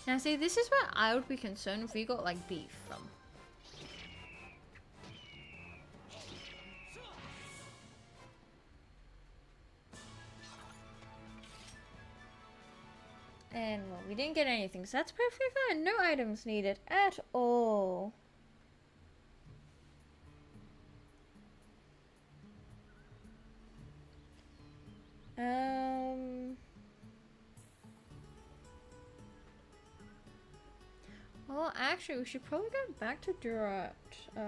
Now see, this is where I would be concerned if we got like beef from. And well, we didn't get anything, so that's perfectly fine. No items needed at all. Well, actually, we should probably go back to Durat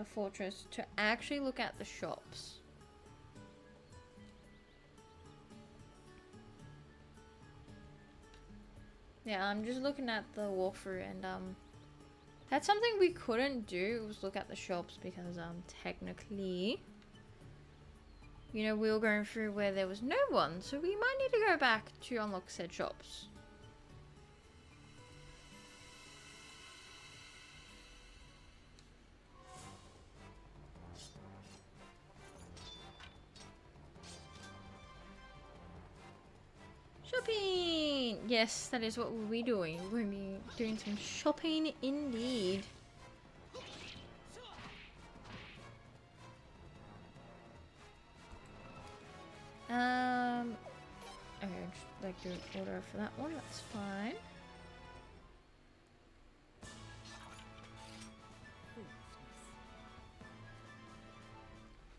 Fortress to actually look at the shops. Yeah, I'm just looking at the walkthrough, and that's something we couldn't do, was look at the shops, because technically, you know, we were going through where there was no one, so we might need to go back to unlock said shops. Shopping! Yes, that is what we'll be doing. We'll be doing some shopping indeed. Okay, I'd just like to order for that one, that's fine.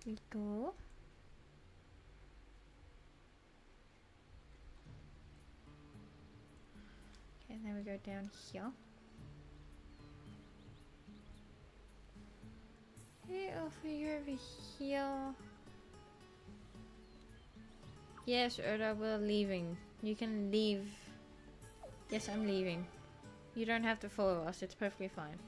We go. Okay, then we go down here. Okay, over here, over here. Yes, Oda, we're leaving. You can leave. Yes, I'm leaving. You don't have to follow us, it's perfectly fine.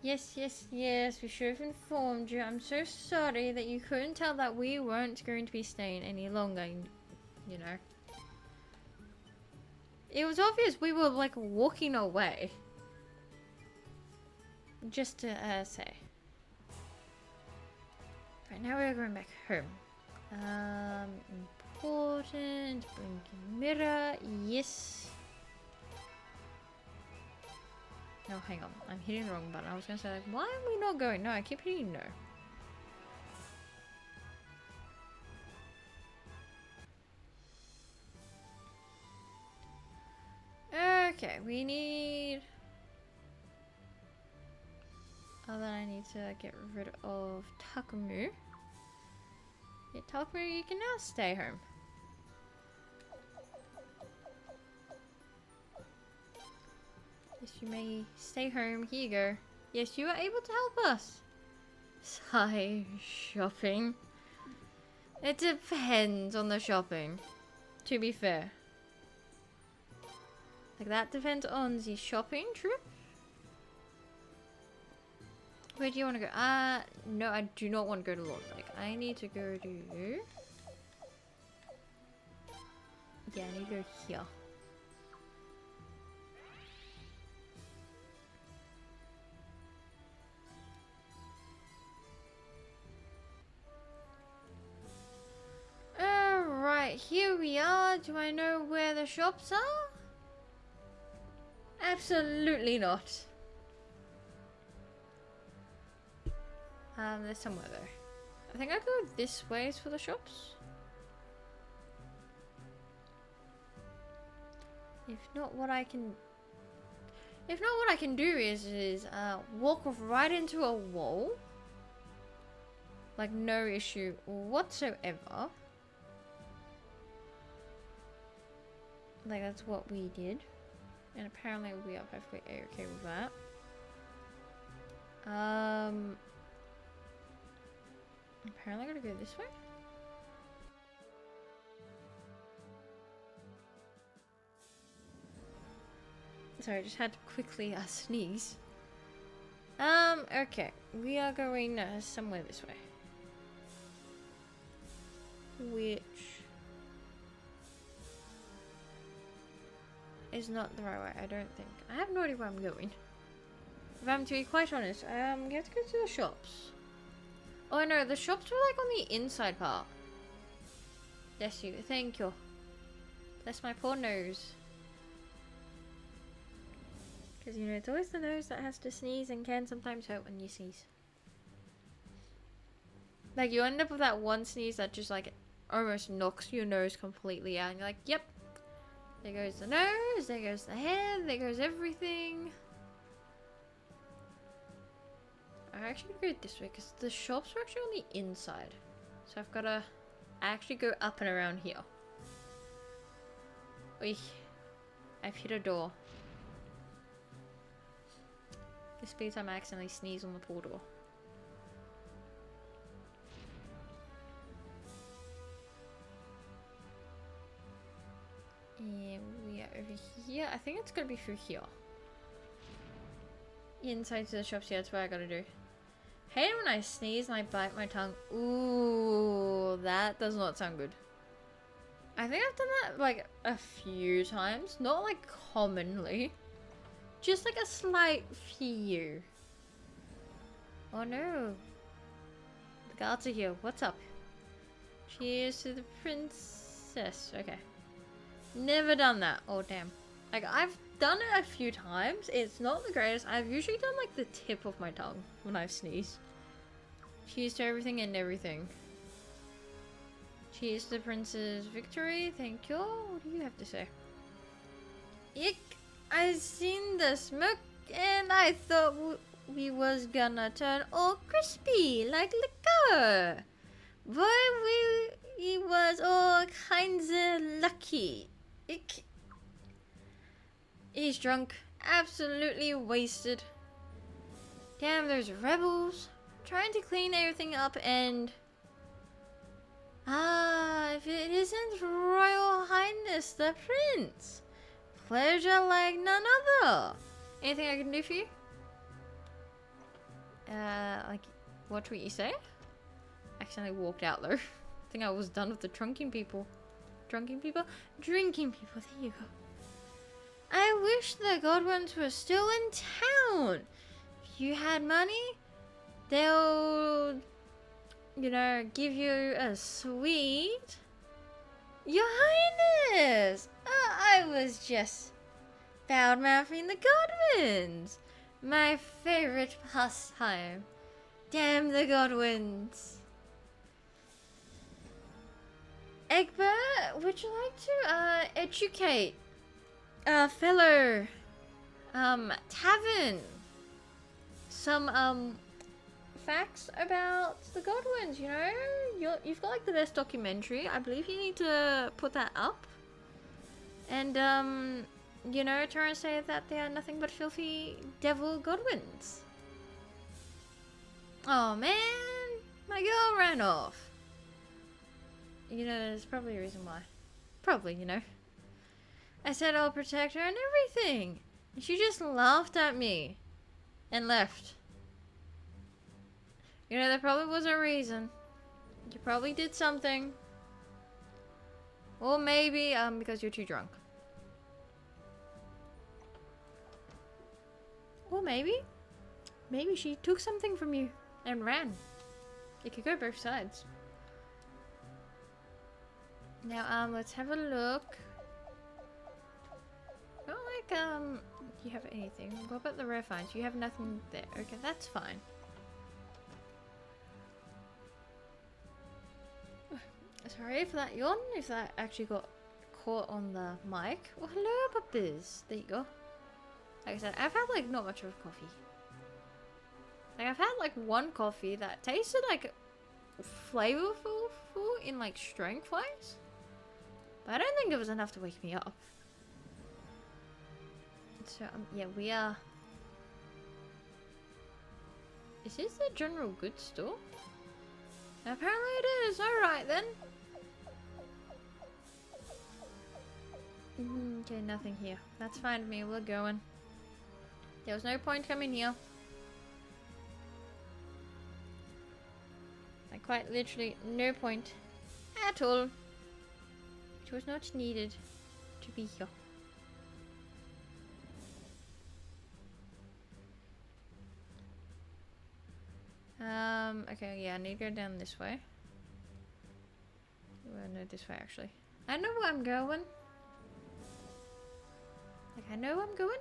Yes, yes, yes, we should have informed you. I'm so sorry that you couldn't tell that we weren't going to be staying any longer, you know. It was obvious we were like walking away. Just to say. Right, now we're going back home. Important. Blinking mirror. Yes. No, hang on. I'm hitting the wrong button. I was gonna say, like, why are we not going? No, I keep hitting no. Okay, we need... Oh, then I need to get rid of Takumu. Yeah, Takumu, you can now stay home. Yes, you may stay home. Here you go. Yes, you are able to help us. Sigh, shopping. It depends on the shopping, to be fair. Like, that depends on the shopping trip. Where do you want to go? No, I do not want to go to Lord. Like, I need to go to... Yeah, I need to go here. Alright, here we are. Do I know where the shops are? Absolutely not. There's somewhere there. I think I go this way for the shops. If not, what I can do is walk right into a wall. Like, no issue whatsoever. Like, that's what we did. And apparently we are perfectly okay with that. Apparently I gotta go this way. Sorry, I just had to quickly sneeze. Okay. We are going somewhere this way. Which is not the right way, I don't think. I have no idea where I'm going. If I'm to be quite honest, you have to go to the shops. Oh no, the shops were like on the inside part. Bless you, thank you. Bless my poor nose. Because, you know, it's always the nose that has to sneeze and can sometimes hurt when you sneeze. Like, you end up with that one sneeze that just, like, almost knocks your nose completely out. And you're like, yep. There goes the nose, there goes the head, there goes everything. I'm actually gonna go this way because the shops are actually on the inside. So I've gotta actually go up and around here. Oy. I've hit a door. This speed time I accidentally sneeze on the pool door. And we are over here. I think it's gonna be through here. Inside to the shops, yeah, that's what I gotta do. Hate it when I sneeze and I bite my tongue. Ooh, that does not sound good. I think I've done that like a few times. Not like commonly. Just like a slight few. Oh no. The guards are here. What's up? Cheers to the princess. Okay. Never done that. Oh damn. Like I've done it a few times. It's not the greatest. I've usually done like the tip of my tongue when I've sneezed. Cheers to everything and everything. Cheers to the prince's victory. Thank you. What do you have to say? Ick. I seen the smoke and I thought we was gonna turn all crispy like liquor. Boy, we was all kinds of lucky. Ick. He's drunk. Absolutely wasted. Damn, those rebels. Trying to clean everything up and... Ah, if it isn't Royal Highness the Prince. Pleasure like none other. Anything I can do for you? Like, watch what you say? Accidentally walked out though. I think I was done with the drunken people. Drunken people? Drinking people, there you go. I wish the Godwins were still in town. If you had money, they'll, you know, give you a sweet. Your Highness! I was just foul-mouthing the Godwins. My favorite pastime. Damn the Godwins. Egbert, would you like to educate a fellow tavern some facts about the Godwins? You know, you've got like the best documentary. I believe you need to put that up and you know, try and say that they are nothing but filthy devil Godwins. Oh man, my girl ran off. You know, there's probably a reason why. Probably, you know. I said I'll protect her and everything. And she just laughed at me. And left. You know, there probably was a reason. You probably did something. Or maybe, because you're too drunk. Or maybe she took something from you and ran. It could go both sides. Now, let's have a look. Not like, do you have anything? What about the rare finds? You have nothing there. Okay, that's fine. Sorry for that yawn, if that actually got caught on the mic. Oh, hello, puppies. There you go. Like I said, I've had, like, not much of coffee. Like, I've had, like, one coffee that tasted, like, flavorful in, like, strength-wise. But I don't think it was enough to wake me up. So, yeah, we are... Is this the general goods store? Apparently it is. Alright, then. Okay, nothing here. That's fine with me. We're going. There was no point coming here. Like, quite literally, no point at all. It was not needed to be here. Okay, yeah, I need to go down this way. Well, no, this way, actually. I know where I'm going. Like, I know I'm going.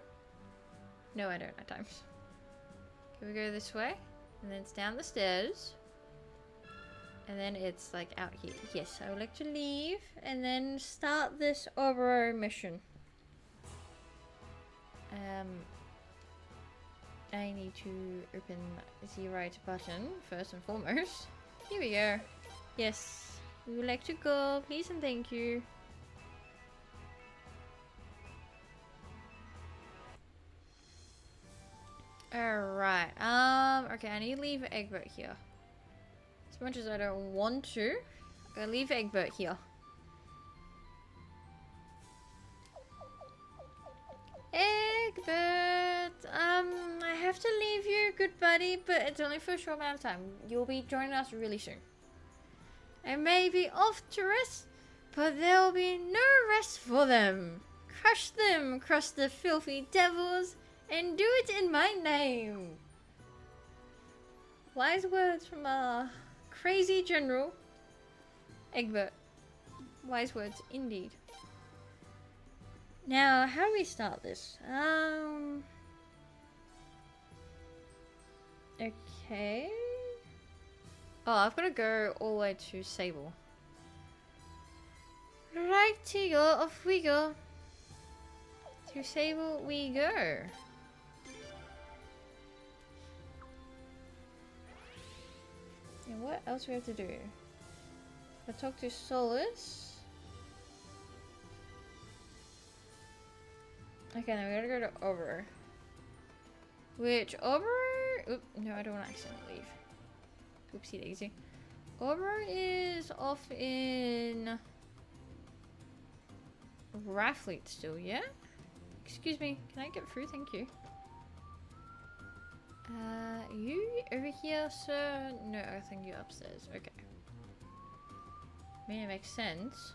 No, I don't at times. Can we go this way? And then it's down the stairs. And then it's like out here. Yes, I would like to leave and then start this Oboro mission. I need to open the right button first and foremost. Here we go. Yes, we would like to go, please and thank you. Alright, okay, I need to leave Egbert here. As much as I don't want to, I'm gonna leave Egbert here. Egbert, I have to leave you, good buddy, but it's only for a short amount of time. You'll be joining us really soon. I may be off to rest, but there'll be no rest for them. Crush them, crush the filthy devils, and do it in my name. Wise words from our crazy general, Egbert. Wise words indeed. Now, how do we start this? Okay. Oh, I've got to go all the way to Sable. Right, Tigo, off we go. To Sable we go. And what else do we have to do? Let's talk to Solus. Okay, now we gotta go to Oboro. Which, Oboro... Oop, no, I don't want to accidentally leave. Oopsie daisy. Oboro is off in... Rathfleet still, yeah? Excuse me, can I get through? Thank you. You over here, sir? No, I think you're upstairs. Okay. I mean, it makes sense.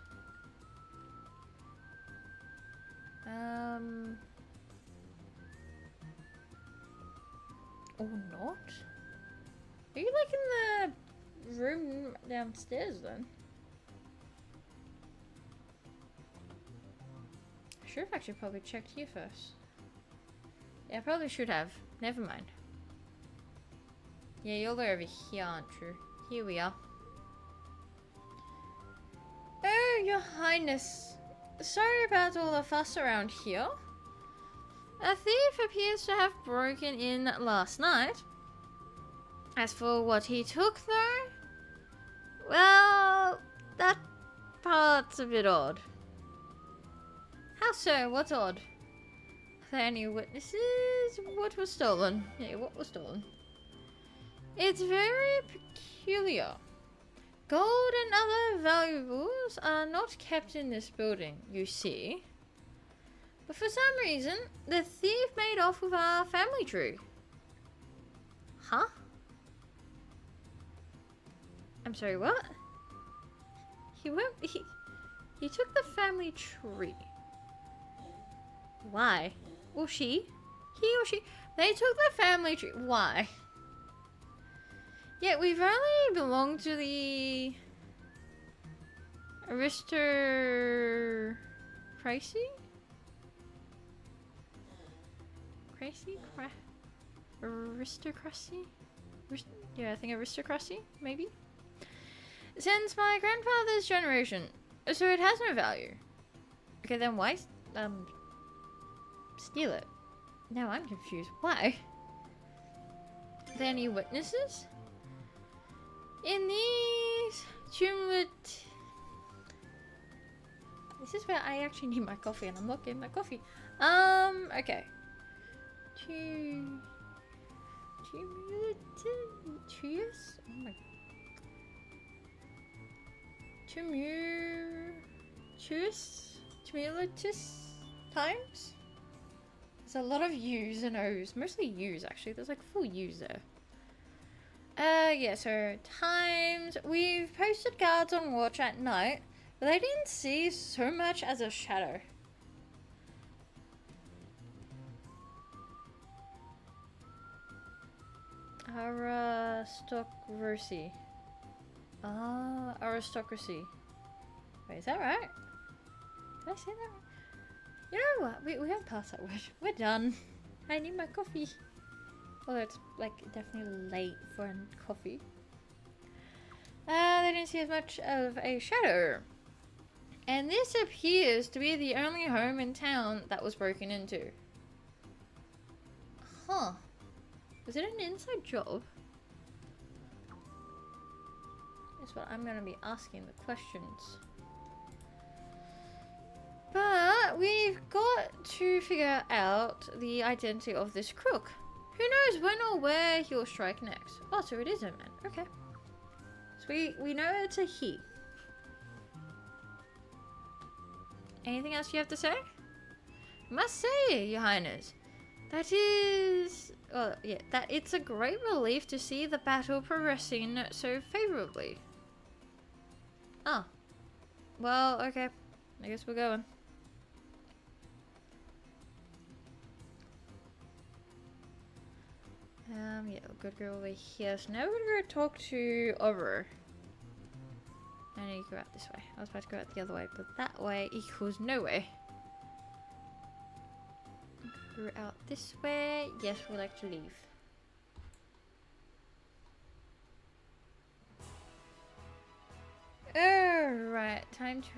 Or not? Are you like in the room downstairs then? I should have actually probably checked here first. Yeah, I probably should have. Never mind. Yeah, you're over here, aren't you? Here we are. Oh, your highness. Sorry about all the fuss around here. A thief appears to have broken in last night. As for what he took, though, well, that part's a bit odd. How so? What's odd? Are there any witnesses? What was stolen? Yeah, what was stolen? It's very peculiar. Gold and other valuables are not kept in this building, you see. But for some reason, the thief made off with our family tree. Huh? I'm sorry, what? He took the family tree. Why? Well, he or she, they took the family tree. Why? Yeah, we've only belonged to the aristocracy? Aristocracy? Yeah, I think aristocracy, maybe? Since my grandfather's generation, so it has no value. Okay, then why, steal it? Now I'm confused. Why? Are there any witnesses? In these this is where I actually need my coffee and I'm not getting my coffee. Okay. Tumultuous? Oh my. Tumultuous times? There's a lot of U's and O's. Mostly U's actually. There's like 4 U's there. Yeah, so times. We've posted guards on watch at night, but they didn't see so much as a shadow. Aristocracy. Ah, aristocracy. Wait, is that right? Did I say that right? You know what? We haven't passed that word. We're done. I need my coffee. Although it's like definitely late for a coffee. They didn't see as much of a shadow. And this appears to be the only home in town that was broken into. Huh. Was it an inside job? That's what I'm gonna be asking the questions. But we've got to figure out the identity of this crook. Who knows when or where he'll strike next. Oh, so it is a man. Okay. So we know it's a he. Anything else you have to say? I must say, Your Highness, that it's a great relief to see the battle progressing so favorably. Ah. Well, okay. I guess we're going. Yeah, we're gonna go over here. So now we're gonna go talk to Oboro. I know you go out this way. I was about to go out the other way, but that way equals nowhere. Go out this way. Yes, we'd like to leave. Alright, time to,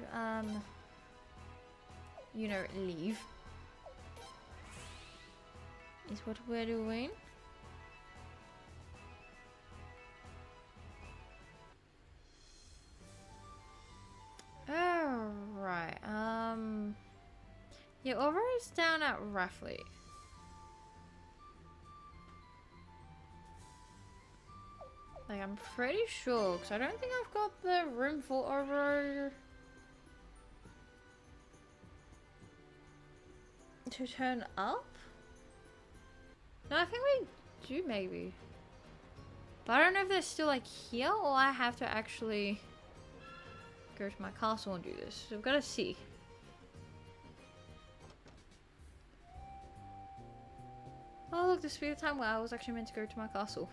you know, leave. Is what we're doing. Alright, yeah, Oboro is down at roughly. Like, I'm pretty sure, because I don't think I've got the room for Oboro to turn up. No, I think we do maybe. But I don't know if they're still like here or I have to actually go to my castle and do this. So we've got to see. Oh look, this will be the time where I was actually meant to go to my castle.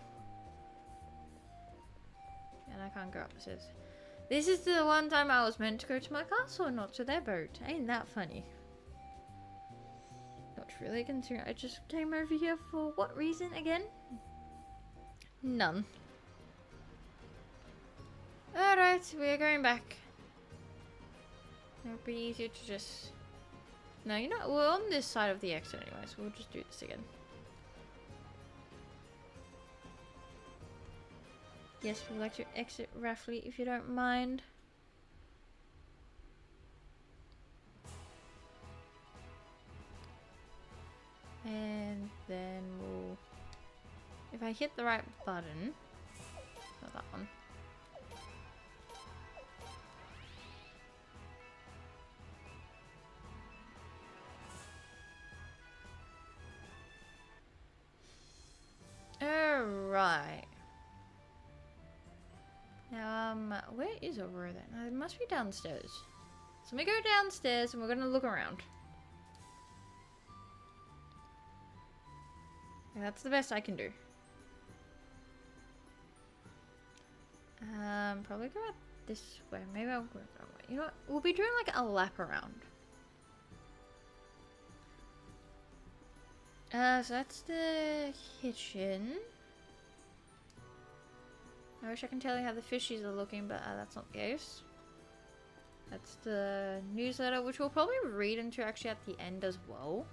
And I can't go up the stairs. This is the one time I was meant to go to my castle and not to their boat. Ain't that funny? Not really concerned. I just came over here for what reason again? None. Alright, we're going back. It would be easier to just... No, you know, we're on this side of the exit anyway, so we'll just do this again. Yes, we'd like to exit roughly if you don't mind. And then we'll... If I hit the right button... Not that one. Alright. Now, where is Oboro then? It must be downstairs. So we go downstairs and we're gonna look around. Yeah, that's the best I can do. Probably go out this way. Maybe I'll go that way. You know what? We'll be doing like a lap around. So that's the kitchen. I wish I can tell you how the fishies are looking, but that's not the case. That's the newsletter, which we'll probably read into actually at the end as well.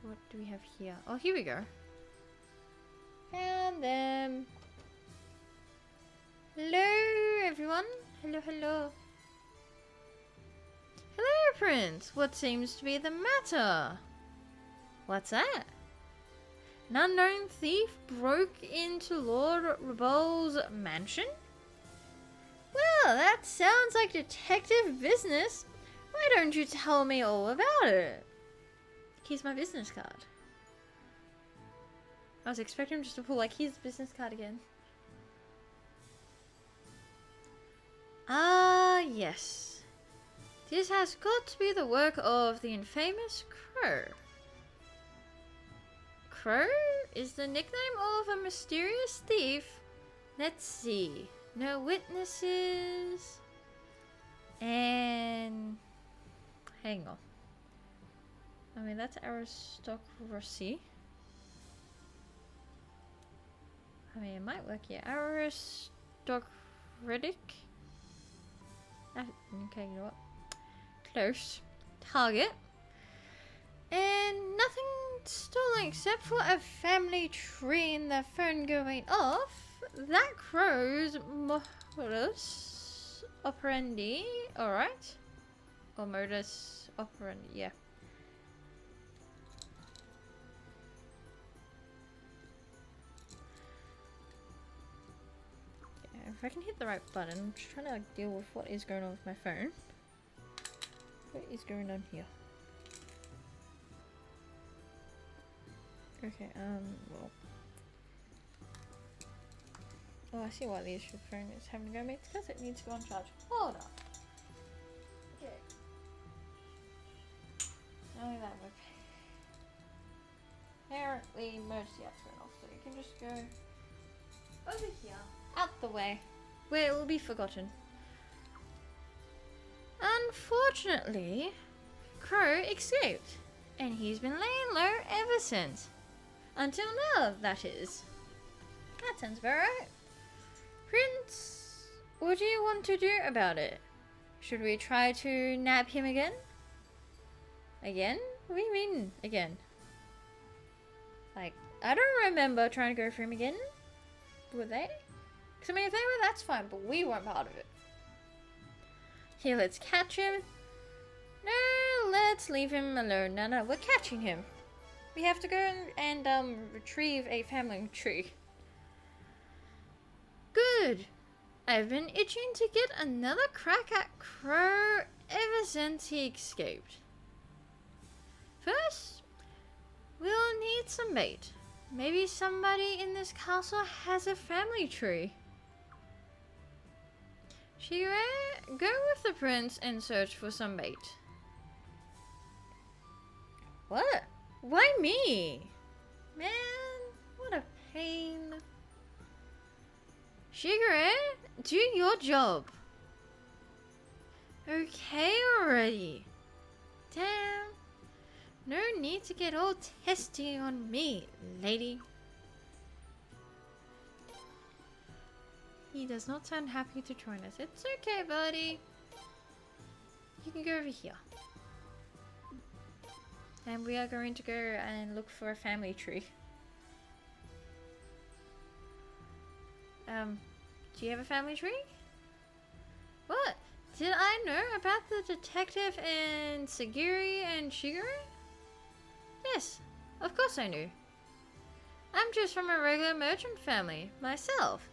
What do we have here? Oh, here we go. And then... Hello, everyone. Hello, hello. Hello, Prince. What seems to be the matter? What's that? An unknown thief broke into Lord Rebel's mansion? Well, that sounds like detective business. Why don't you tell me all about it? Here's my business card. I was expecting him just to pull like, here's the business card again. Ah, yes. This has got to be the work of the infamous Crow. Crow is the nickname of a mysterious thief. Let's see. No witnesses. And... hang on. I mean, that's aristocracy. I mean, it might work, yeah. Aristocratic. Okay, you know what? Close. Target. And nothing stolen except for a family tree and the phone going off. That crow's modus operandi. Alright. Or modus operandi, yeah. If I can hit the right button, I'm just trying to like deal with what is going on with my phone. What is going on here? Okay, well. Oh, I see why the issue with the phone is having to go, mate. It's because it needs to go on charge. Hold on. Okay. Only that work. Apparently, emergency apps went off, so you can just go over here. Out the way, where it will be forgotten. Unfortunately, Crow escaped, and he's been laying low ever since. Until now, that is. That sounds about right. Prince, what do you want to do about it? Should we try to nab him again? Again? What do you mean, again? Like, I don't remember trying to go for him again. Were they? Because, I mean, if they were, that's fine, but we weren't part of it. Here, let's catch him. No, let's leave him alone. No, we're catching him. We have to go and retrieve a family tree. Good. I've been itching to get another crack at Crow ever since he escaped. First, we'll need some bait. Maybe somebody in this castle has a family tree. Shigure, go with the prince and search for some bait. What? Why me? Man, what a pain. Shigure, do your job. Okay already. Damn. No need to get all testy on me, lady. He does not sound happy to join us. It's okay, buddy. You can go over here. And we are going to go and look for a family tree. Do you have a family tree? What? Did I know about the detective and Sagiri and Shigure? Yes, of course I knew. I'm just from a regular merchant family, myself.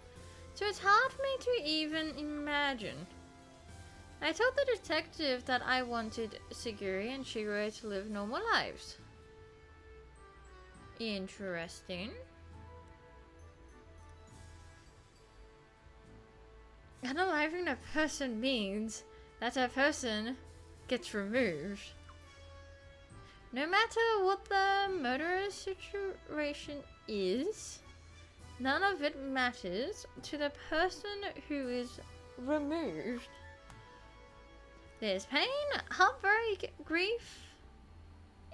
So it's hard for me to even imagine. I told the detective that I wanted Sagiri and Shigure to live normal lives. Interesting. Unaliving a person means that a person gets removed. No matter what the murderous situation is, none of it matters to the person who is removed. There's pain, heartbreak, grief.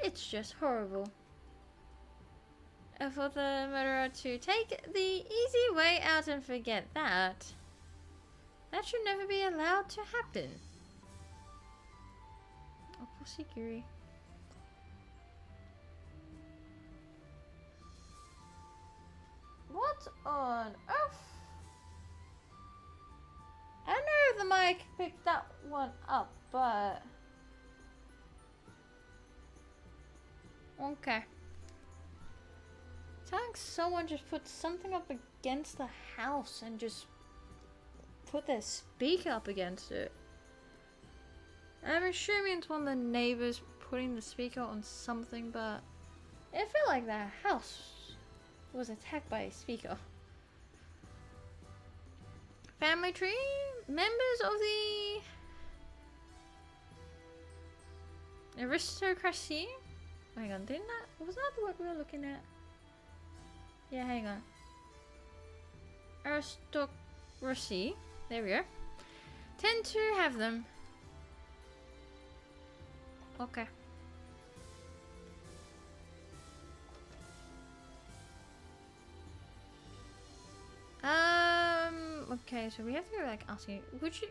It's just horrible. For the murderer to take the easy way out and forget that should never be allowed to happen. Oh, poor Sagiri. What on earth? I know the mic picked that one up, but okay. It's like someone just put something up against the house and just put their speaker up against it. I'm assuming it's one of the neighbors putting the speaker on something, but it felt like the house was attacked by a speaker. Family tree? Members of the aristocracy? Hang on, wasn't that the word we were looking at? Yeah, hang on. Aristocracy. There we go. Tend to have them. Okay. Okay, so we have to go like asking. Would you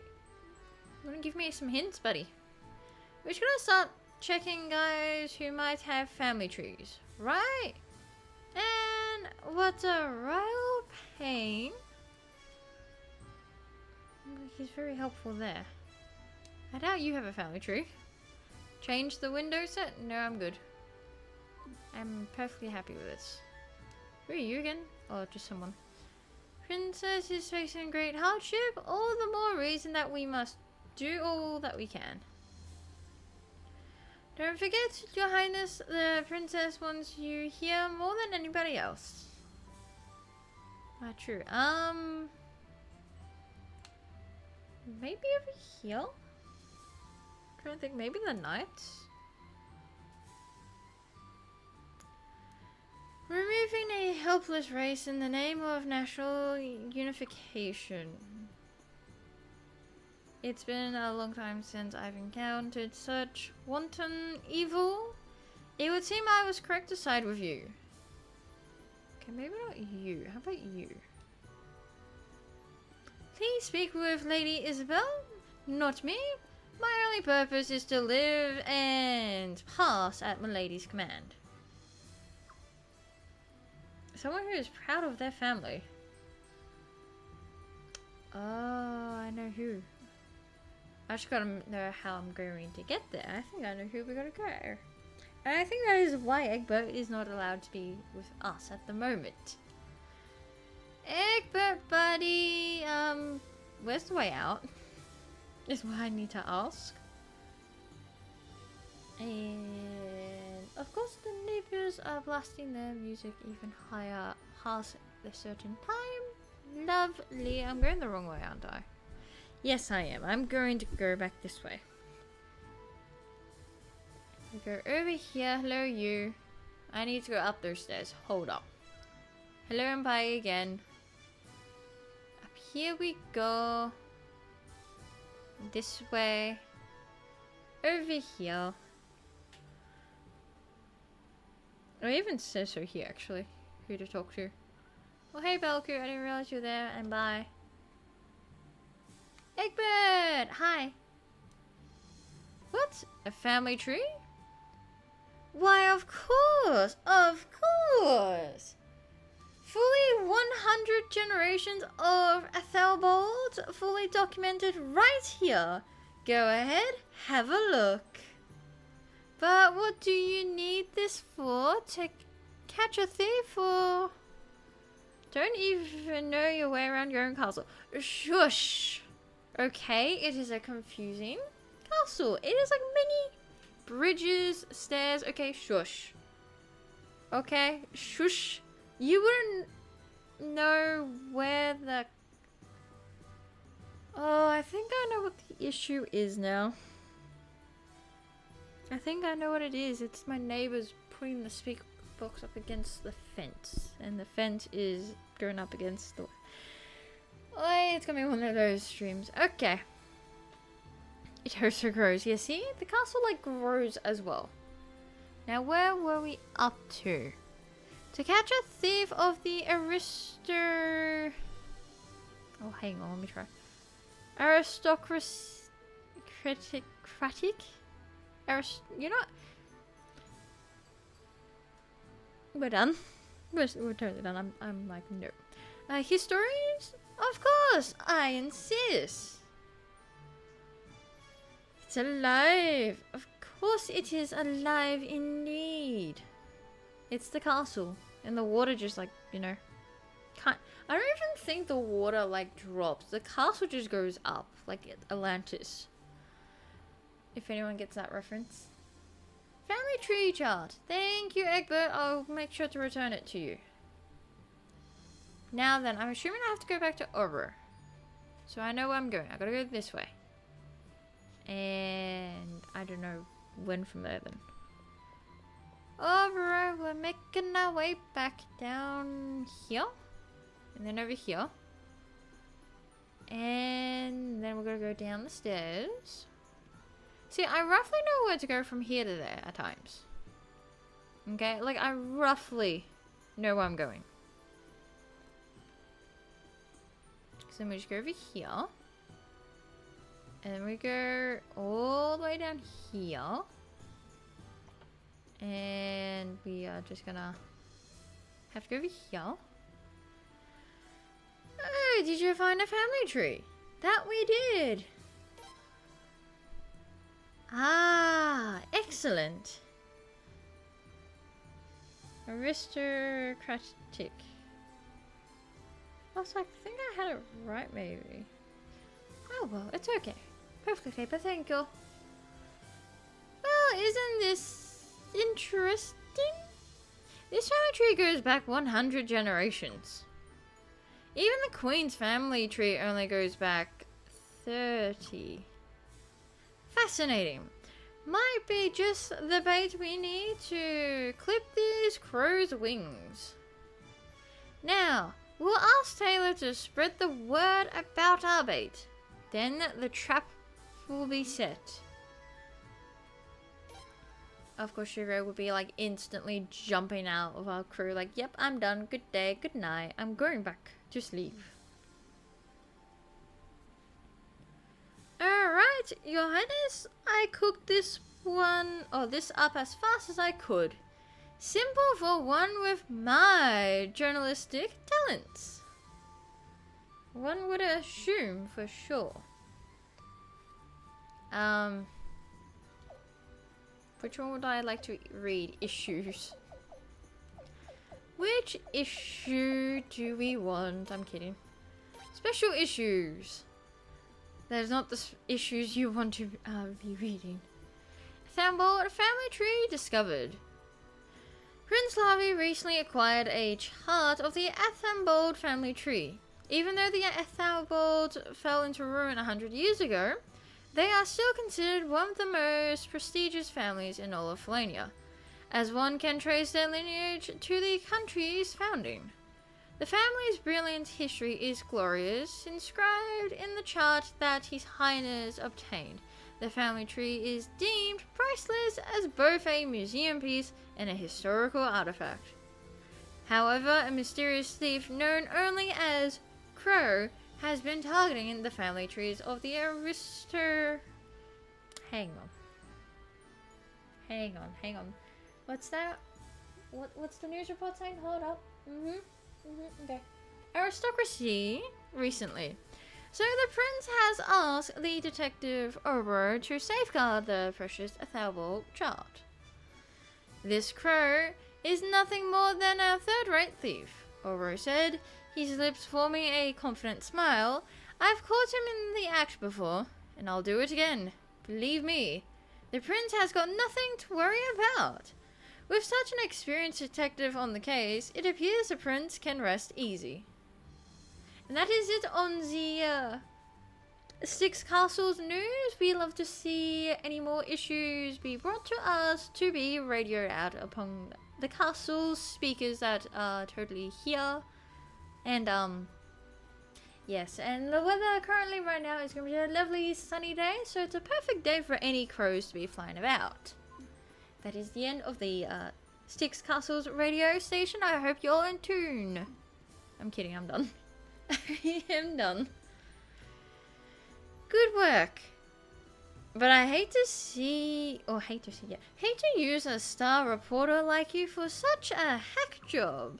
want to give me some hints, buddy? We're just gonna start checking guys who might have family trees, right? And what's a royal pain? He's very helpful there. I doubt you have a family tree. Change the window set? No, I'm good. I'm perfectly happy with this. Who are you again? Oh, just someone. Princess is facing great hardship. All the more reason that we must do all that we can. Don't forget, Your Highness, the princess wants you here more than anybody else. Ah, true. Maybe over here? Trying to think, maybe the knights? Removing a helpless race in the name of national unification. It's been a long time since I've encountered such wanton evil. It would seem I was correct to side with you. Okay, maybe not you. How about you? Please speak with Lady Isabel, not me. My only purpose is to live and pass at my lady's command. Someone who is proud of their family. Oh, I know who. I just gotta know how I'm going to get there. I think I know who we're gonna go. And I think that is why Egbert is not allowed to be with us at the moment. Egbert, buddy, where's the way out? Is what I need to ask. And of course the neighbors are blasting their music even higher past a certain time. Lovely. I'm going the wrong way, aren't I? Yes, I am. I'm going to go back this way. We go over here. Hello, you. I need to go up those stairs. Hold up. Hello and bye again. Up here we go. This way. Over here. Oh, it even says so here, actually. Who to talk to. Well, hey, Belku. I didn't realize you were there. And bye. Egbert! Hi. What? A family tree? Why, of course! Of course! Fully 100 generations of Ethelbald, fully documented right here. Go ahead, have a look. But what do you need this for? To catch a thief or... Don't even know your way around your own castle. Shush! Okay, it is a confusing castle. It is like many bridges, stairs. Okay, shush. Okay, shush. You wouldn't know where the... Oh, I think I know what the issue is now. I think I know what it is. It's my neighbors putting the speaker box up against the fence. And the fence is going up against the... Oh, it's gonna be one of those streams. Okay. It also grows. Yeah, see? The castle, like, grows as well. Now, where were we up to? To catch a thief of the aristo... Oh, hang on. Let me try. Aristocratic? You're not... We're done. We're totally done. I'm like, no. Historians? Of course, I insist. It's alive. Of course it is alive indeed. It's the castle. And the water just like, you know. I don't even think the water like drops. The castle just goes up. Like Atlantis. If anyone gets that reference. Family tree chart. Thank you, Egbert. I'll make sure to return it to you. Now then, I'm assuming I have to go back to Oboro. So I know where I'm going. I gotta go this way. And I don't know when from there then. Oboro, we're making our way back down here. And then over here. And then we're gonna go down the stairs. See, I roughly know where to go from here to there at times. Okay, like I roughly know where I'm going. So then we just go over here. And then we go all the way down here. And we are just gonna have to go over here. Oh, did you find a family tree? That we did. Ah, excellent. Aristocratic. I think I had it right, maybe. Oh well, it's okay. Perfectly okay, but thank you. Well, isn't this interesting? This family tree goes back 100 generations. Even the Queen's family tree only goes back 30. Fascinating. Might be just the bait we need to clip these crows' wings. Now, we'll ask Taylor to spread the word about our bait. Then the trap will be set. Of course, Shiro will be like instantly jumping out of our crew like, yep, I'm done. Good day, good night. I'm going back. Just leave. Alright, Your Highness, I cooked this up as fast as I could. Simple for one with my journalistic talents. One would assume for sure. Which one would I like to read? Issues. Which issue do we want? I'm kidding. Special issues. That is not the issues you want to be reading. Thambold family tree discovered. Prince Lavi recently acquired a chart of the Athambold family tree. Even though the Athambold fell into ruin 100 years ago, they are still considered one of the most prestigious families in all of Falania, as one can trace their lineage to the country's founding. The family's brilliant history is glorious, inscribed in the chart that His Highness obtained. The family tree is deemed priceless as both a museum piece and a historical artifact. However, a mysterious thief known only as Crow has been targeting the family trees of the Hang on. What's that? What's the news report saying? Hold up. Okay. Aristocracy recently. So the prince has asked the detective Oboro to safeguard the precious Athalbal chart. This crow is nothing more than a third-rate thief, Oboro said, his lips forming a confident smile. I've caught him in the act before, and I'll do it again. Believe me, the prince has got nothing to worry about. With such an experienced detective on the case, it appears the prince can rest easy. And that is it on the Six Castles news. We love to see any more issues be brought to us to be radioed out upon the castle speakers that are totally here. And yes, and the weather currently right now is going to be a lovely sunny day, so it's a perfect day for any crows to be flying about. That is the end of the Six Castles radio station. I hope you're in tune. I'm kidding, I'm done. I am done. Good work. But I hate to use a star reporter like you for such a hack job.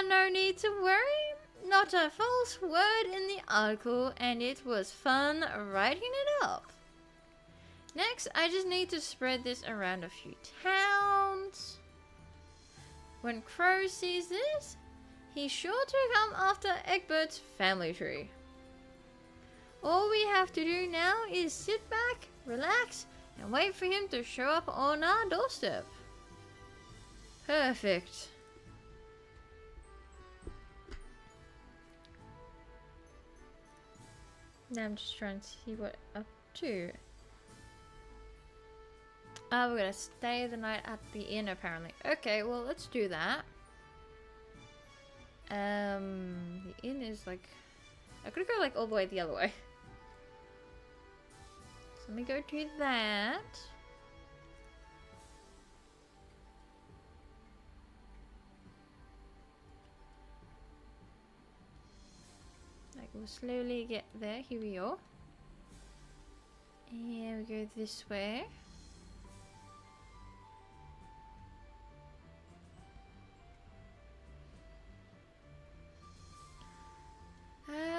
No need to worry. Not a false word in the article, and it was fun writing it up. Next, I just need to spread this around a few towns. When Crow sees this, he's sure to come after Egbert's family tree. All we have to do now is sit back, relax, and wait for him to show up on our doorstep. Perfect. Now I'm just trying to see what up to. We're gonna stay the night at the inn apparently. Okay, well let's do that. The inn is like, I could go like all the way the other way. So let me go to that. We'll slowly get there. Here we are. And we go this way.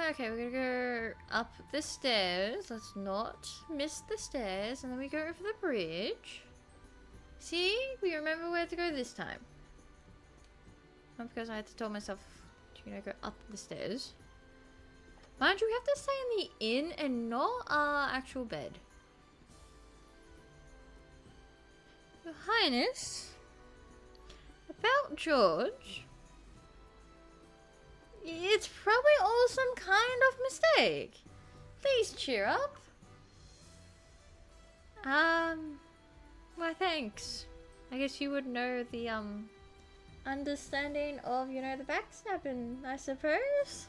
Okay, we're gonna go up the stairs. Let's not miss the stairs. And then we go over the bridge. See? We remember where to go this time. Not because I had to tell myself to, go up the stairs. Mind you, we have to stay in the inn and not our actual bed. Your Highness, about George, it's probably all some kind of mistake. Please cheer up. Why thanks. I guess you would know the, understanding of, the backstabbing, I suppose.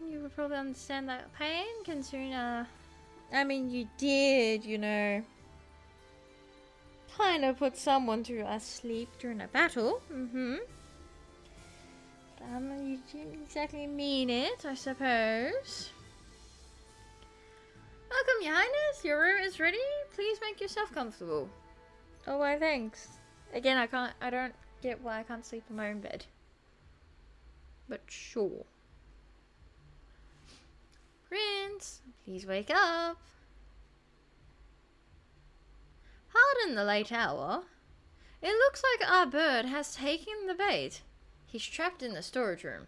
You would probably understand that pain, considering, I mean, you did, kind of put someone to sleep during a battle. You didn't exactly mean it, I suppose. Welcome, Your Highness. Your room is ready. Please make yourself comfortable. Oh, why thanks. Again, I don't get why I can't sleep in my own bed. But sure. Prince, please wake up. Pardon the late hour. It looks like our bird has taken the bait. He's trapped in the storage room.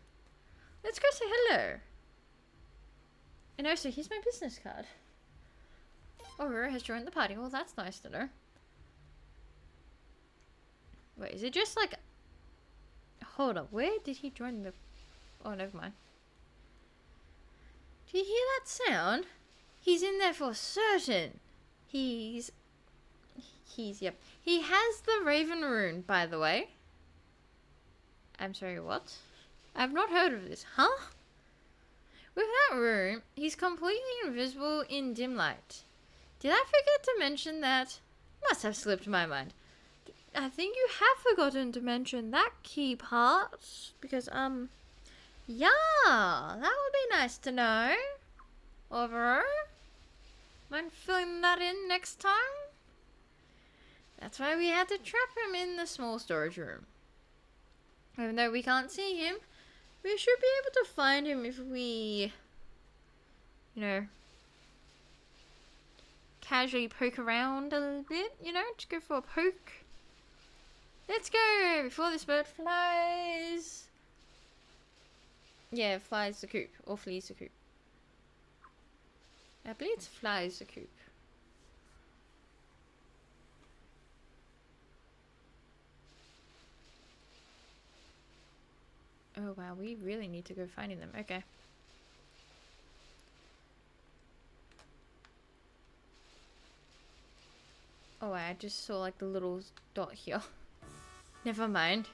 Let's go say hello. And also, here's my business card. Oboro has joined the party. Well, that's nice to know. Wait, is it just like... Hold up, where did he join the... Oh, never mind. Do you hear that sound? He's in there for certain. Yep. He has the Raven Rune, by the way. I'm sorry, what? I've not heard of this, huh? With that rune, he's completely invisible in dim light. Did I forget to mention that? Must have slipped my mind. I think you have forgotten to mention that key part. Because, yeah, that would be nice to know. Oboro? Mind filling that in next time? That's why we had to trap him in the small storage room. Even though we can't see him, we should be able to find him if we, casually poke around a little bit, just go for a poke. Let's go before this bird flies. Yeah, flies the coop, or flees the coop. I believe it's flies the coop. Oh wow, we really need to go finding them. Okay. Oh, I just saw like the little dot here. Never mind.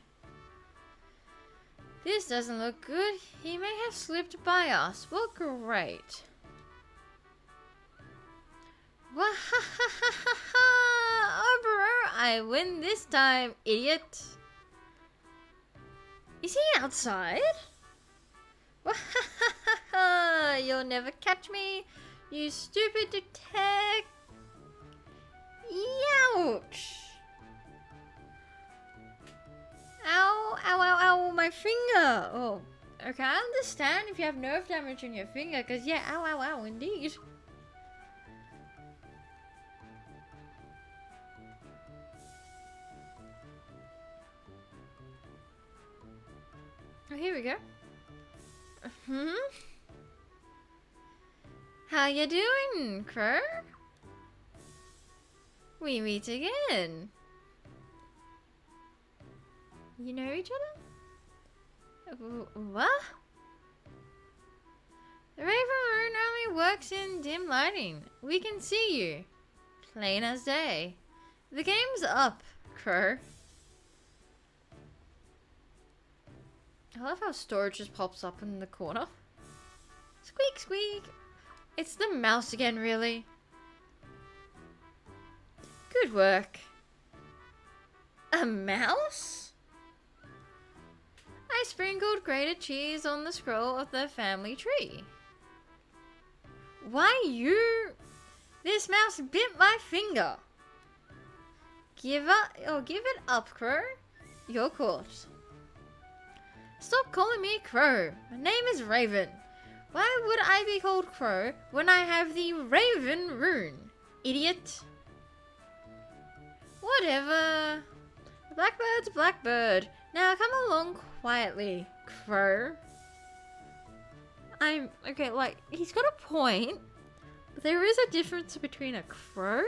This doesn't look good. He may have slipped by us. Well, great. Wahahaha! Oboro, I win this time, idiot. Is he outside? Wahahaha! You'll never catch me, you stupid detective. Ouch! Ow, ow, ow, ow, my finger! Oh, okay, I understand if you have nerve damage in your finger, because yeah, ow, ow, ow, indeed. Oh, here we go. How you doing, Crow? We meet again. You know each other? What? The Raven Rune only works in dim lighting. We can see you. Plain as day. The game's up, Crow. I love how storage just pops up in the corner. Squeak, squeak. It's the mouse again, really. Good work. A mouse? I sprinkled grated cheese on the scroll of the family tree. Why you? This mouse bit my finger. Give it up, Crow. You're caught. Stop calling me Crow. My name is Raven. Why would I be called Crow when I have the Raven rune? Idiot. Whatever. Blackbird's a blackbird. Now come along quietly, Crow. Okay, like, he's got a point. But there is a difference between a crow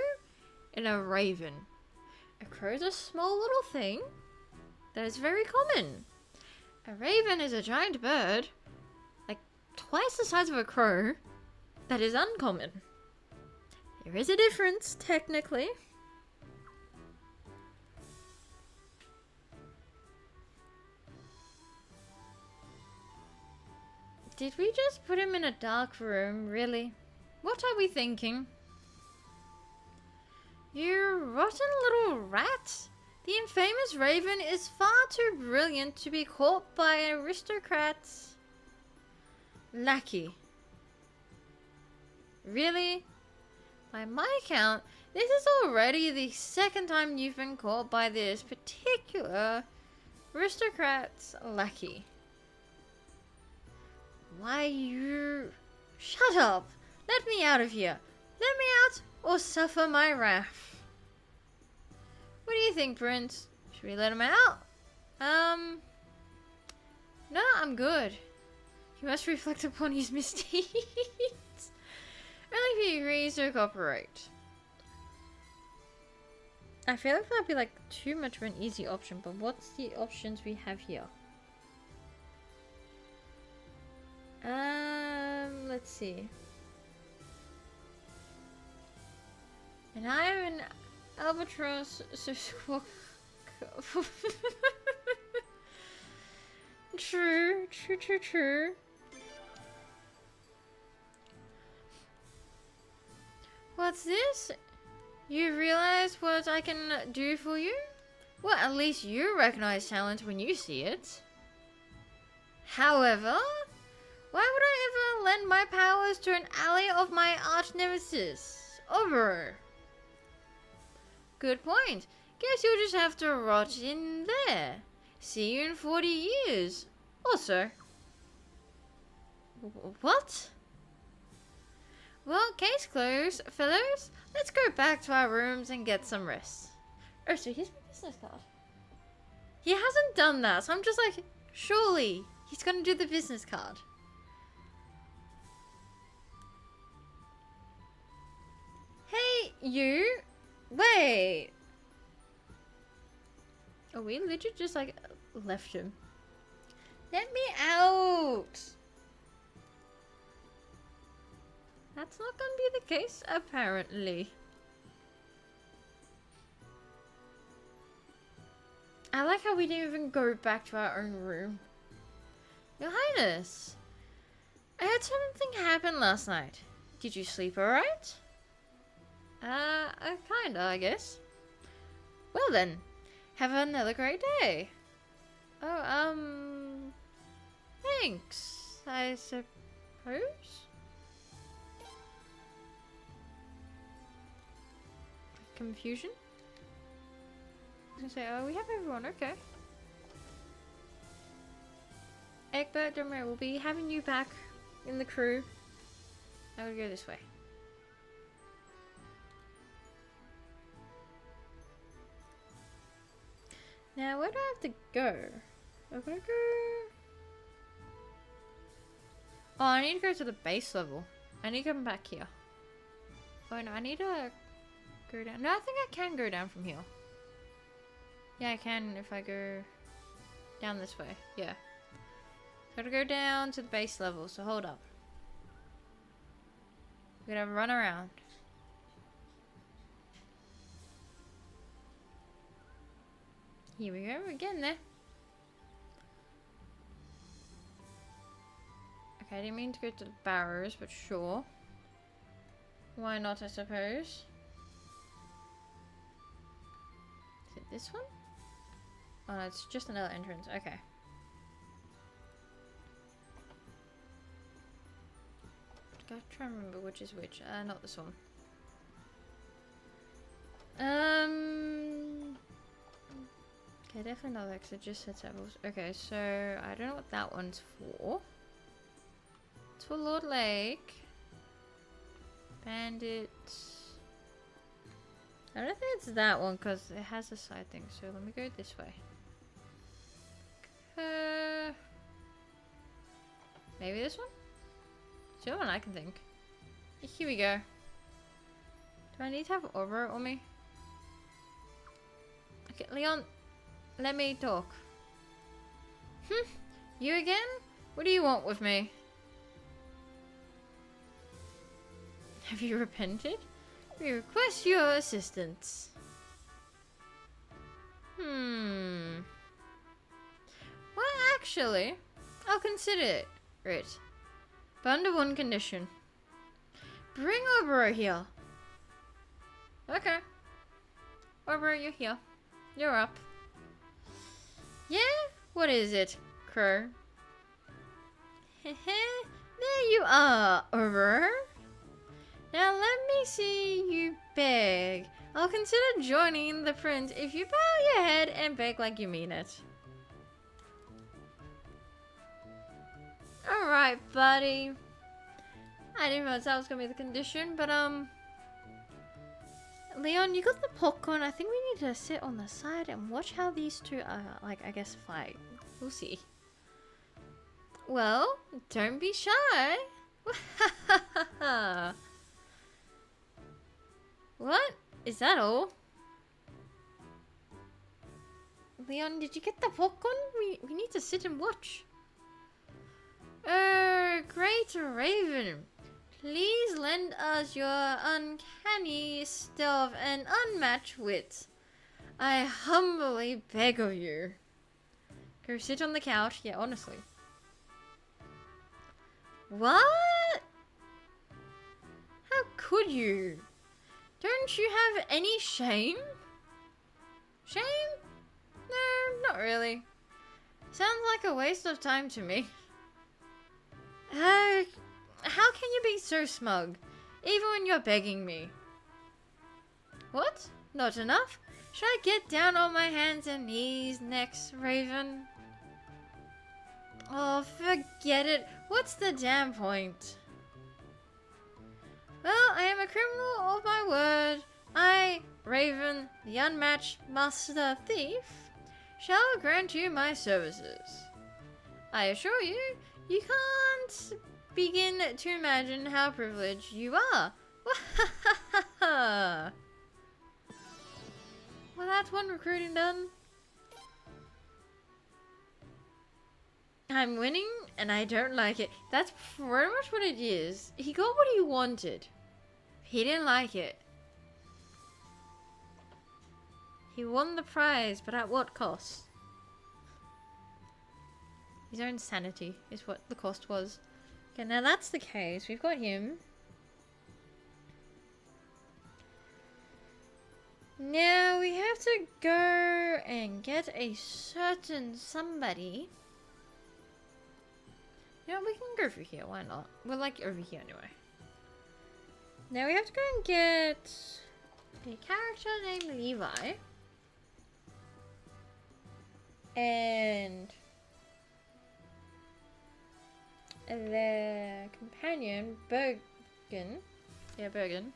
and a raven. A crow's a small little thing that is very common. A raven is a giant bird, like twice the size of a crow, that is uncommon. There is a difference, technically. Did we just put him in a dark room, really? What are we thinking? You rotten little rat! The infamous Raven is far too brilliant to be caught by an aristocrat's lackey. Really? By my count, this is already the second time you've been caught by this particular aristocrat's lackey. Why you... Shut up! Let me out of here! Let me out or suffer my wrath. What do you think, Prince? Should we let him out? No, I'm good. He must reflect upon his misdeeds. Only if he agrees to cooperate. I feel like that'd be like too much of an easy option, but what's the options we have here? Let's see. And I am an albatross. True. What's this? You realize what I can do for you? Well, at least you recognize talent when you see it. However, why would I ever lend my powers to an ally of my arch nemesis, Oboro? Good point. Guess you'll just have to rot in there. See you in 40 years. Or so. What? Well, case closed, fellows. Let's go back to our rooms and get some rest. Oh, so here's my business card. He hasn't done that, so I'm just like, surely he's gonna do the business card. Hey, you. Wait. Oh, we literally just like left him. Let me out. That's not gonna be the case, apparently. I like how we didn't even go back to our own room. Your Highness, I heard something happen last night. Did you sleep alright? Kinda, I guess. Well then, have another great day. Oh, thanks, I suppose? Confusion? I was gonna say, oh, we have everyone, okay. Egbert, don't worry, we'll be having you back in the crew. I will go this way. Now, where do I have to go? I'm gonna go... Oh, I need to go to the base level. I need to come back here. Oh no, I need to go down. No, I think I can go down from here. Yeah, I can if I go down this way. Yeah. Gotta go down to the base level, so hold up. We're gonna run around. Here we go, we're getting there. Okay, I didn't mean to go to the barrows, but sure. Why not, I suppose. Is it this one? Oh no, it's just another entrance. Okay. I'm trying to remember which is which. Not this one. Okay, definitely not that because it just said samples. Okay, so I don't know what that one's for. It's for Lord Lake. Bandit. I don't think it's that one because it has a side thing. So let me go this way. Maybe this one? It's the only one I can think. Here we go. Do I need to have Oboro on me? Okay, Leon, let me talk. You again? What do you want with me? Have you repented? We request your assistance. Well, actually, I'll consider it. But under one condition. Bring Oboro here. Okay. Oboro, you're here. You're up. Yeah? What is it, Crow? There you are, Oboro. Now let me see you beg. I'll consider joining the prince if you bow your head and beg like you mean it. Alright, buddy. I didn't realize that was gonna be the condition, but Leon, you got the popcorn. I think we need to sit on the side and watch how these two like, I guess, fight. We'll see. Well, don't be shy. What? Is that all? Leon, did you get the popcorn? We need to sit and watch. Great Raven. Please lend us your uncanny stealth and unmatched wit. I humbly beg of you. Go sit on the couch. Yeah, honestly. What? How could you? Don't you have any shame? Shame? No, not really. Sounds like a waste of time to me. How can you be so smug, even when you're begging me? What? Not enough? Should I get down on my hands and knees next, Raven? Oh, forget it. What's the damn point? Well, I am a criminal of my word. I, Raven, the unmatched master thief, shall grant you my services. I assure you, you can't begin to imagine how privileged you are. Well, that's one recruiting done. I'm winning, and I don't like it. That's pretty much what it is. He got what he wanted. He didn't like it. He won the prize, but at what cost? His own sanity is what the cost was. Okay, now that's the case. We've got him. Now we have to go and get a certain somebody. You know, we can go over here. Why not? We're like over here anyway. Now we have to go and get a character named Levi. And the companion, Bergen. Yeah, Bergen.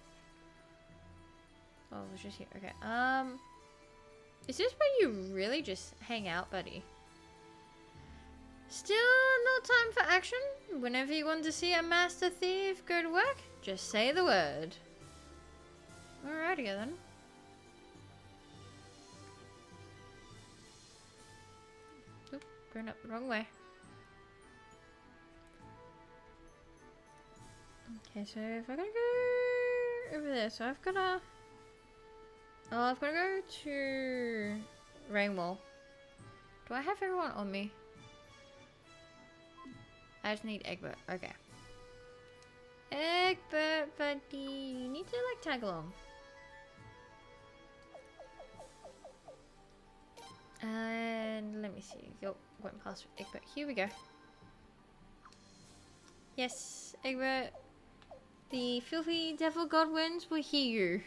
Oh, it was just here. Okay. Is this where you really just hang out, buddy? Still no time for action? Whenever you want to see a master thief go to work, just say the word. Alrighty then. Oop, going up the wrong way. Okay, so if I gotta go over there, so I've gotta... Oh, I've gotta go to Rainwall. Do I have everyone on me? I just need Egbert. Okay. Egbert, buddy, you need to like tag along. And let me see. Yo, went past Egbert. Here we go. Yes, Egbert. The filthy devil godwins will hear you.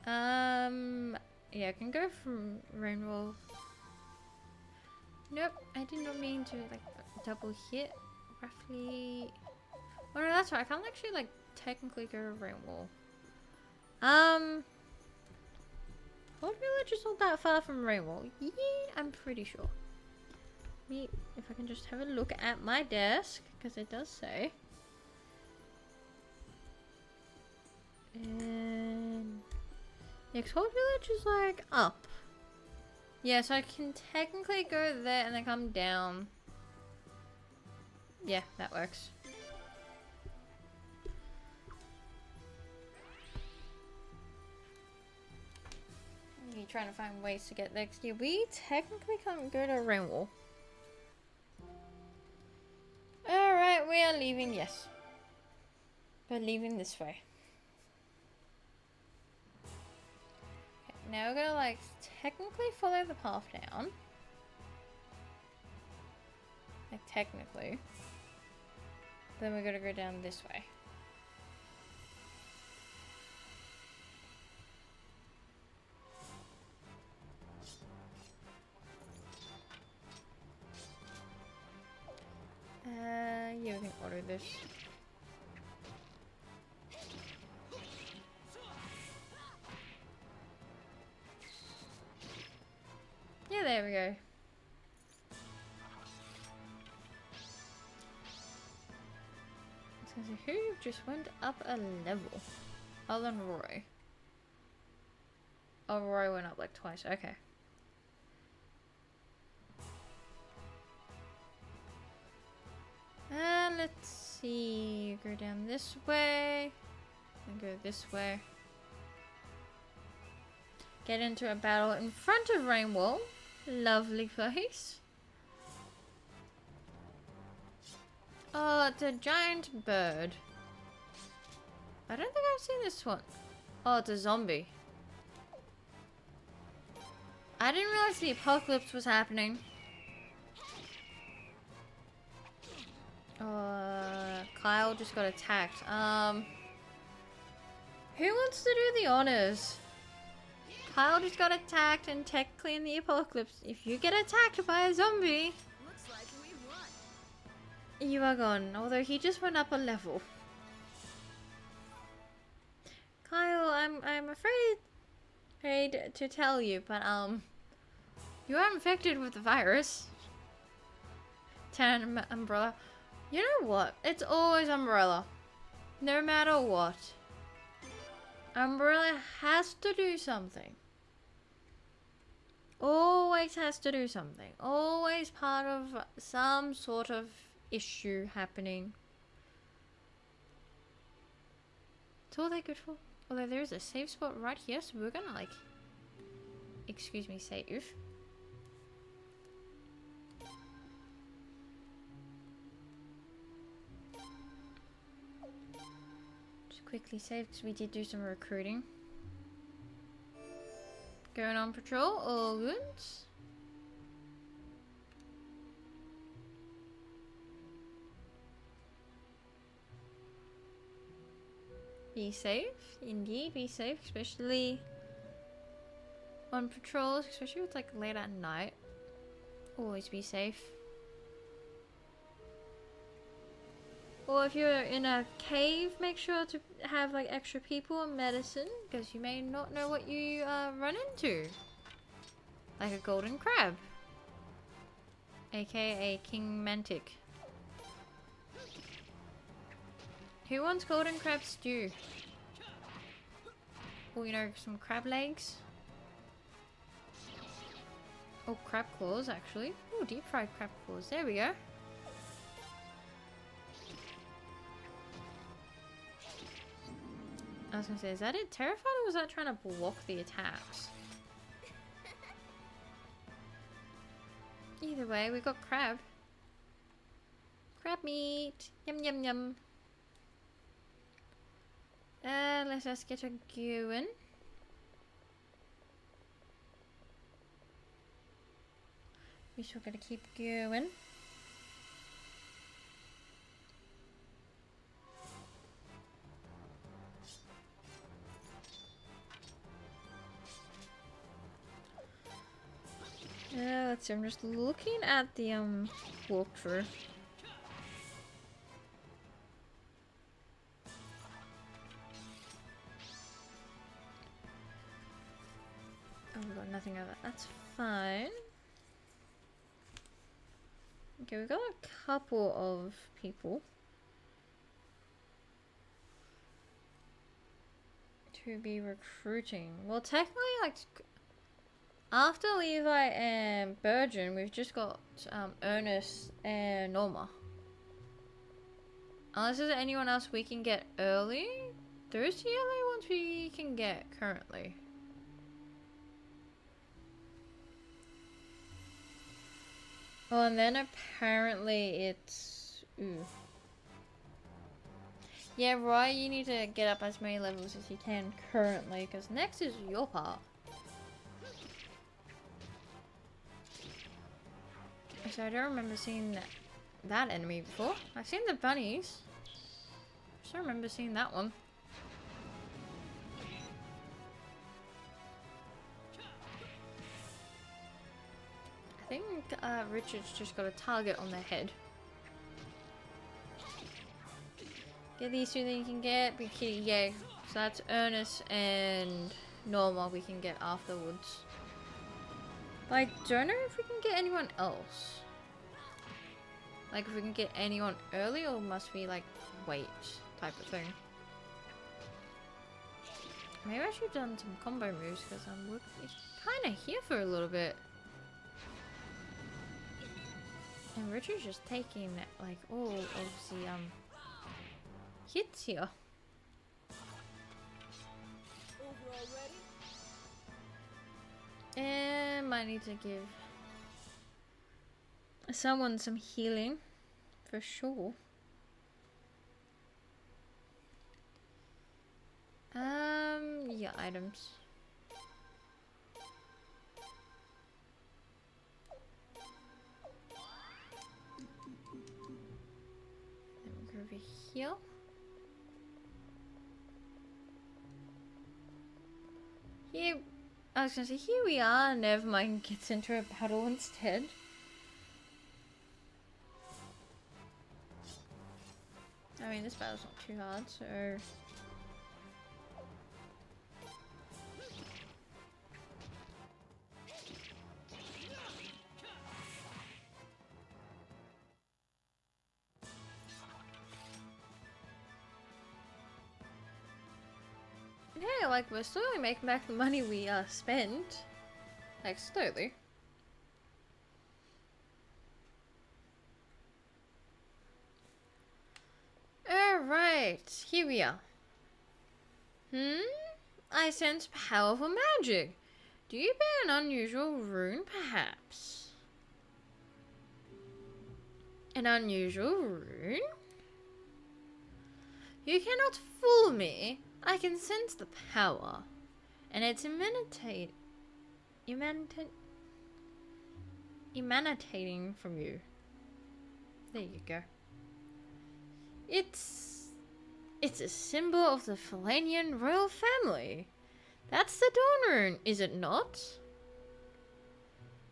Yeah, I can go from Rainwall. Nope, I did not mean to like double hit. Roughly. Oh no, that's right. I can't actually like technically go Rainwall. Old Village is not that far from Rainwall. Yeah, I'm pretty sure. Me, if I can just have a look at my desk, because it does say. And yeah, Old Village is like up. Yeah, so I can technically go there and then come down. Yeah, that works. You're trying to find ways to get there. Yeah, we technically can't go to Rainwall. Alright, we are leaving, yes. We're leaving this way. Okay, now we're gonna like technically follow the path down. Like technically. Then we're gonna go down this way. Yeah, we can order this. Yeah, there we go. So who just went up a level? Other than Roy. Oh, Roy went up like twice. Okay. Let's see. Go down this way. And go this way. Get into a battle in front of Rainwall. Lovely place. Oh, it's a giant bird. I don't think I've seen this one. Oh, it's a zombie. I didn't realize the apocalypse was happening. Kyle just got attacked. Who wants to do the honors? Kyle just got attacked, and technically in the apocalypse, if you get attacked by a zombie, Looks like we won. you are gone. Although he just went up a level. Kyle, I'm afraid to tell you, but you are infected with the virus. Turn Umbrella. You know what? It's always Umbrella. No matter what. Umbrella has to do something. Always has to do something. Always part of some sort of issue happening. It's all they're good for. Although there is a safe spot right here, so we're gonna like... Excuse me, save. Quickly save because we did do some recruiting. Going on patrol, all good. Be safe, indeed, be safe, especially on patrols, especially if it's like late at night. Always be safe. Or if you're in a cave, make sure to have like extra people and medicine, because you may not know what you run into. Like a golden crab. AKA King Mantic. Who wants golden crab stew? Or you know, some crab legs? Oh, crab claws actually. Oh, deep fried crab claws. There we go. I was gonna say, is that it terrified or was that trying to block the attacks? Either way, we got crab. Crab meat. Yum yum yum. Let's just get a going. We still gotta keep going. Let's see, I'm just looking at the walkthrough. Oh, we've got nothing of it. That's fine. Okay, we've got a couple of people to be recruiting. Well, technically, like, after Levi and Burgeon, we've just got Ernest and Norma. Unless there's anyone else we can get early. Those the only ones we can get currently. Oh, and then apparently it's... Ooh. Yeah, Roy, you need to get up as many levels as you can currently, because next is your part. So I don't remember seeing that enemy before. I've seen the bunnies. I just don't remember seeing that one. I think Richard's just got a target on their head. Get these two that you can get. Big Kitty, yay. So that's Ernest and Norma we can get afterwards. But I don't know if we can get anyone else. Like if we can get anyone early or must we like wait type of thing. Maybe I should have done some combo moves because I'm kind of here for a little bit. And Richard's just taking like all of the hits here. And might need to give someone some healing for sure. Yeah, items. Then we go over here. Here, I was gonna say, here we are. Nevermind gets into a battle instead. I mean, this battle's not too hard, so... Yeah, like, we're slowly making back the money we spent. Like, slowly. Alright, here we are. I sense powerful magic. Do you bear an unusual rune, perhaps? An unusual rune? You cannot fool me. I can sense the power. And it's emanating from you. There you go. It's a symbol of the Falanian royal family. That's the Dawn Rune, is it not?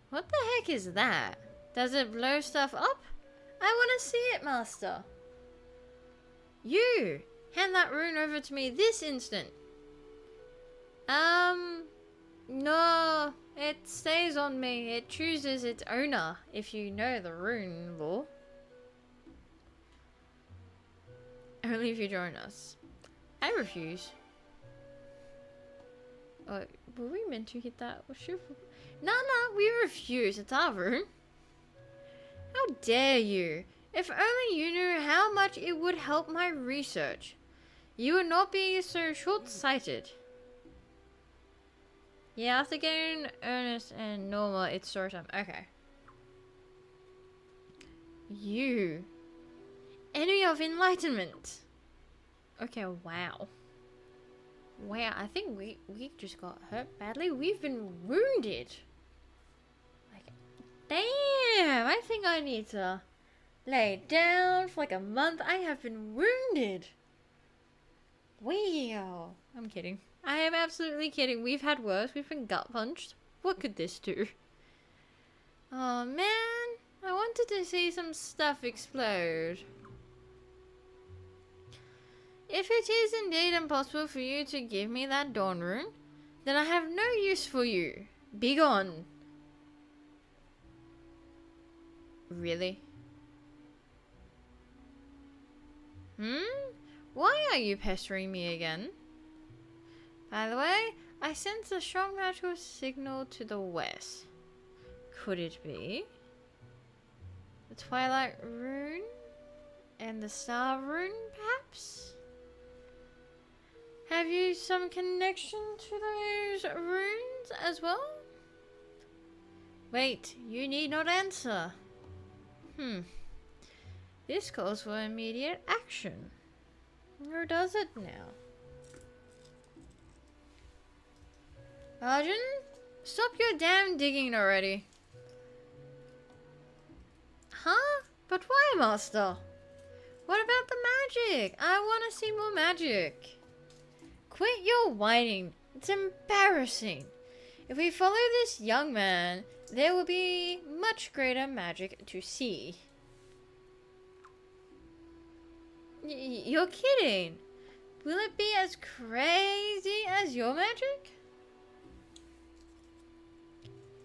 What the heck is that? Does it blow stuff up? I want to see it, Master. You! Hand that rune over to me this instant. No. It stays on me. It chooses its owner, if you know the rune lore. Only if you join us. I refuse. Oh, were we meant to hit that? No, we refuse. It's our rune. How dare you? If only you knew how much it would help my research. You would not be so short-sighted. Yeah, after getting Ernest and Norma, it's story time. Okay. You. Enemy of enlightenment. Okay, wow. Wow, I think we just got hurt badly. We've been wounded. Like, damn, I think I need to lay down for like a month. I have been wounded. Wow. I'm kidding. I am absolutely kidding. We've had worse. We've been gut punched. What could this do? Oh man, I wanted to see some stuff explode. If it is indeed impossible for you to give me that dawn rune, then I have no use for you. Begone. Really? Why are you pestering me again? By the way, I sense a strong magical signal to the west. Could it be the Twilight Rune and the Star Rune, perhaps? Have you some connection to those runes as well? Wait, you need not answer. This calls for immediate action. Or does it now? Arjun, stop your damn digging already. Huh? But why, Master? What about the magic? I want to see more magic. Quit your whining. It's embarrassing. If we follow this young man, there will be much greater magic to see. You're kidding. Will it be as crazy as your magic?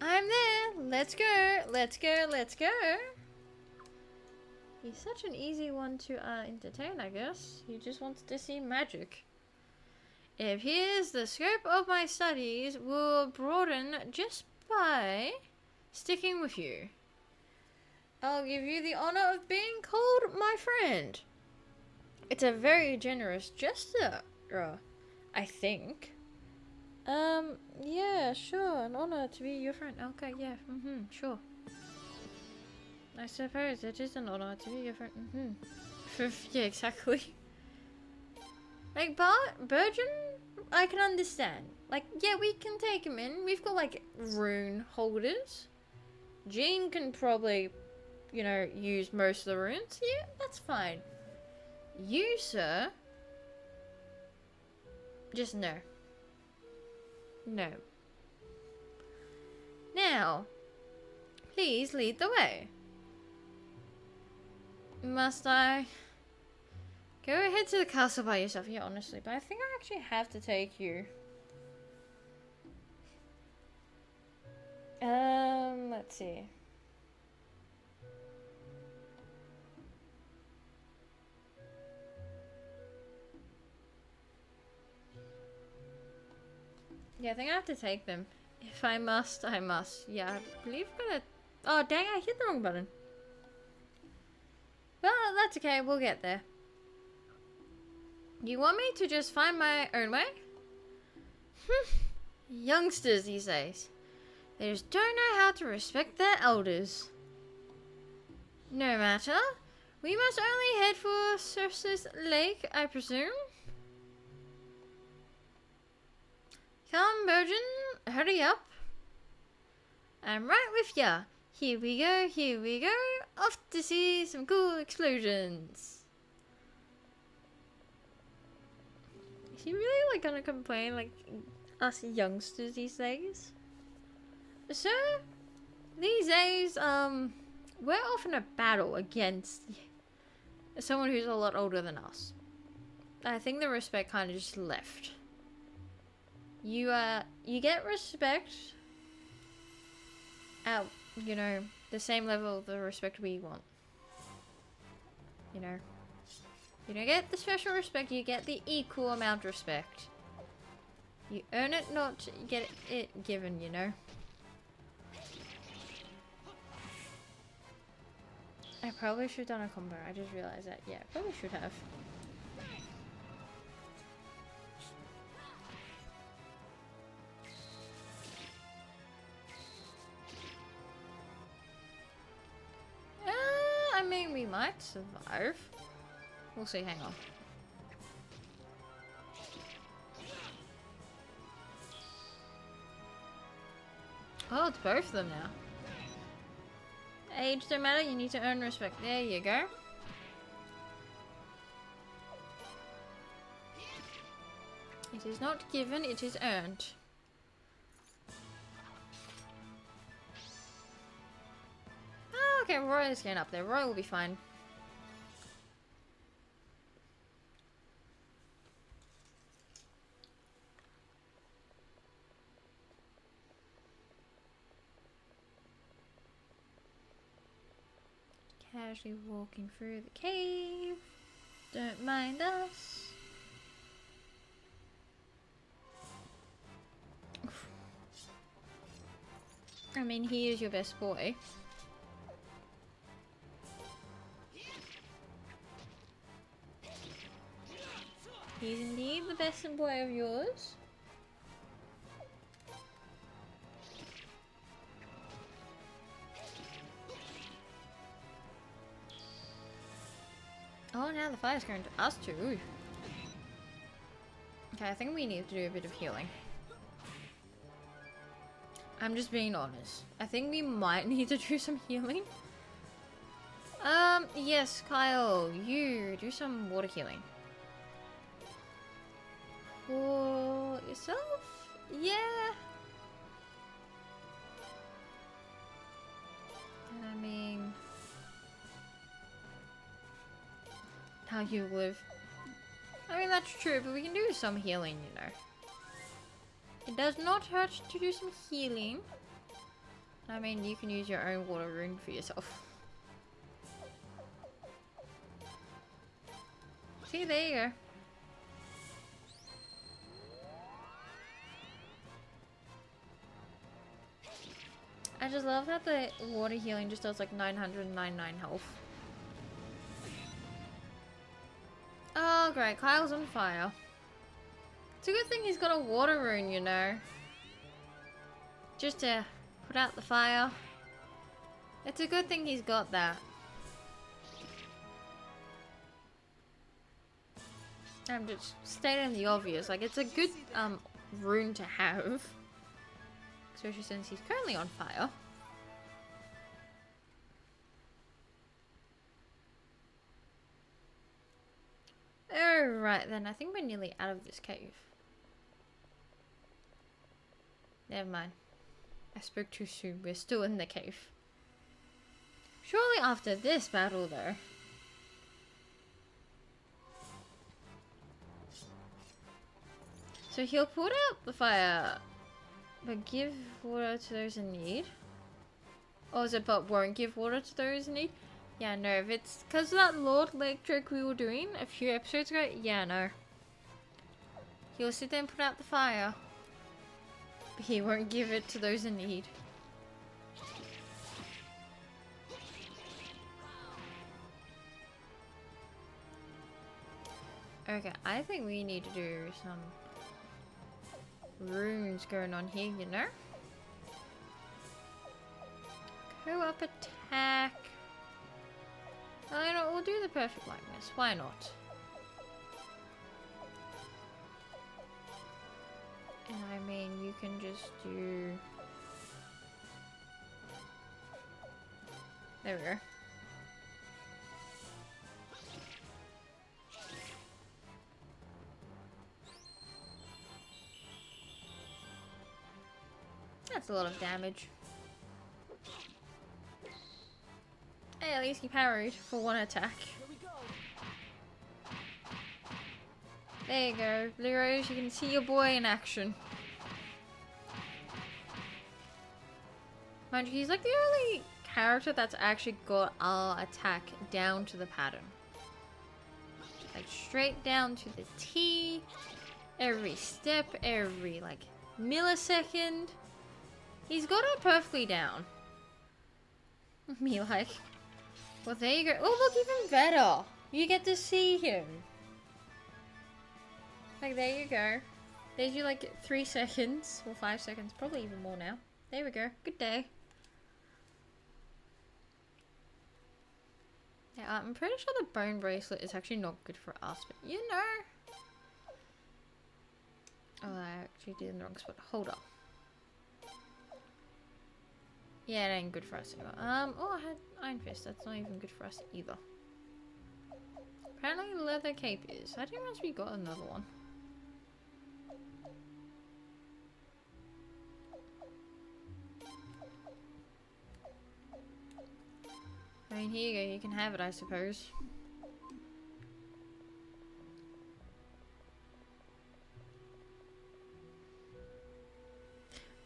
I'm there. Let's go. Let's go. Let's go. He's such an easy one to entertain, I guess. He just wants to see magic. It appears the scope of my studies will broaden just by sticking with you. I'll give you the honor of being called my friend. It's a very generous gesture, I think. Yeah, sure, an honor to be your friend. Okay, yeah, sure. I suppose it is an honor to be your friend. Yeah, exactly. Like, Virgin, I can understand. Like, yeah, we can take him in. We've got, like, rune holders. Jean can probably, you know, use most of the runes. Yeah, that's fine. You, sir, just no. No. Now, please lead the way. Must I? Go ahead to the castle by yourself. Yeah, honestly, but I think I actually have to take you. Let's see. Yeah, I think I have to take them. If I must, I must. Yeah, I believe I'm gonna... Oh, dang, I hit the wrong button. Well, that's okay. We'll get there. You want me to just find my own way? Youngsters these days. They just don't know how to respect their elders. No matter. We must only head for Circe's Lake, I presume. Come, Virgin. Hurry up. I'm right with ya. Here we go, here we go. Off to see some cool explosions. Is he really like gonna complain like us youngsters these days? Sir, these days, we're off in a battle against someone who's a lot older than us. I think the respect kind of just left. You get respect at, you know, the same level of the respect we want. You know? You don't get the special respect, you get the equal amount of respect. You earn it, not get it given, you know? I probably should have done a combo, I just realized that. Yeah, I probably should have. I mean, we might survive. We'll see, hang on. Oh, it's both of them now. Age don't matter, you need to earn respect. There you go. It is not given, it is earned. Roy's getting up there. Roy will be fine. Casually walking through the cave. Don't mind us. I mean, he is your best boy. He's indeed the best boy of yours. Oh, now the fire's going to us too. Ooh. Okay, I think we need to do a bit of healing. I'm just being honest. I think we might need to do some healing. Yes, Kyle, you do some water healing. For yourself? Yeah. I mean, how you live. I mean, that's true, but we can do some healing, you know. It does not hurt to do some healing. I mean, you can use your own water rune for yourself. See, there you go. I just love how the water healing just does like 999 health. Oh great, Kyle's on fire. It's a good thing he's got a water rune, you know. Just to put out the fire. It's a good thing he's got that. I'm just stating the obvious, like it's a good rune to have. Especially since he's currently on fire. Alright then, I think we're nearly out of this cave. Never mind. I spoke too soon, we're still in the cave. Surely after this battle though. So he'll put out the fire, but give water to those in need. Or is it but won't give water to those in need? Yeah, no, if it's because of that Lord Lake trick we were doing a few episodes ago, yeah, no. He'll sit there and put out the fire, but he won't give it to those in need. Okay, I think we need to do some runes going on here, you know? Co-op attack. Oh, you know, we'll do the perfect likeness. Why not? And I mean, you can just do... There we go. That's a lot of damage. Hey, at least he parried for one attack. There you go, Leroy, you can see your boy in action. Mind you, he's like the only character that's actually got our attack down to the pattern. Like straight down to the T. Every step, every like millisecond. He's got it perfectly down. Me like, well there you go. Oh look, even better. You get to see him. Like there you go. There's you like 3 seconds or 5 seconds, probably even more now. There we go. Good day. Yeah, I'm pretty sure the bone bracelet is actually not good for us, but you know. Oh, I actually did in the wrong spot. Hold up. Yeah, it ain't good for us either. Oh, I had Iron Fist. That's not even good for us either. Apparently leather cape is. I didn't realize we got another one. mean, here you go, you can have it, I suppose.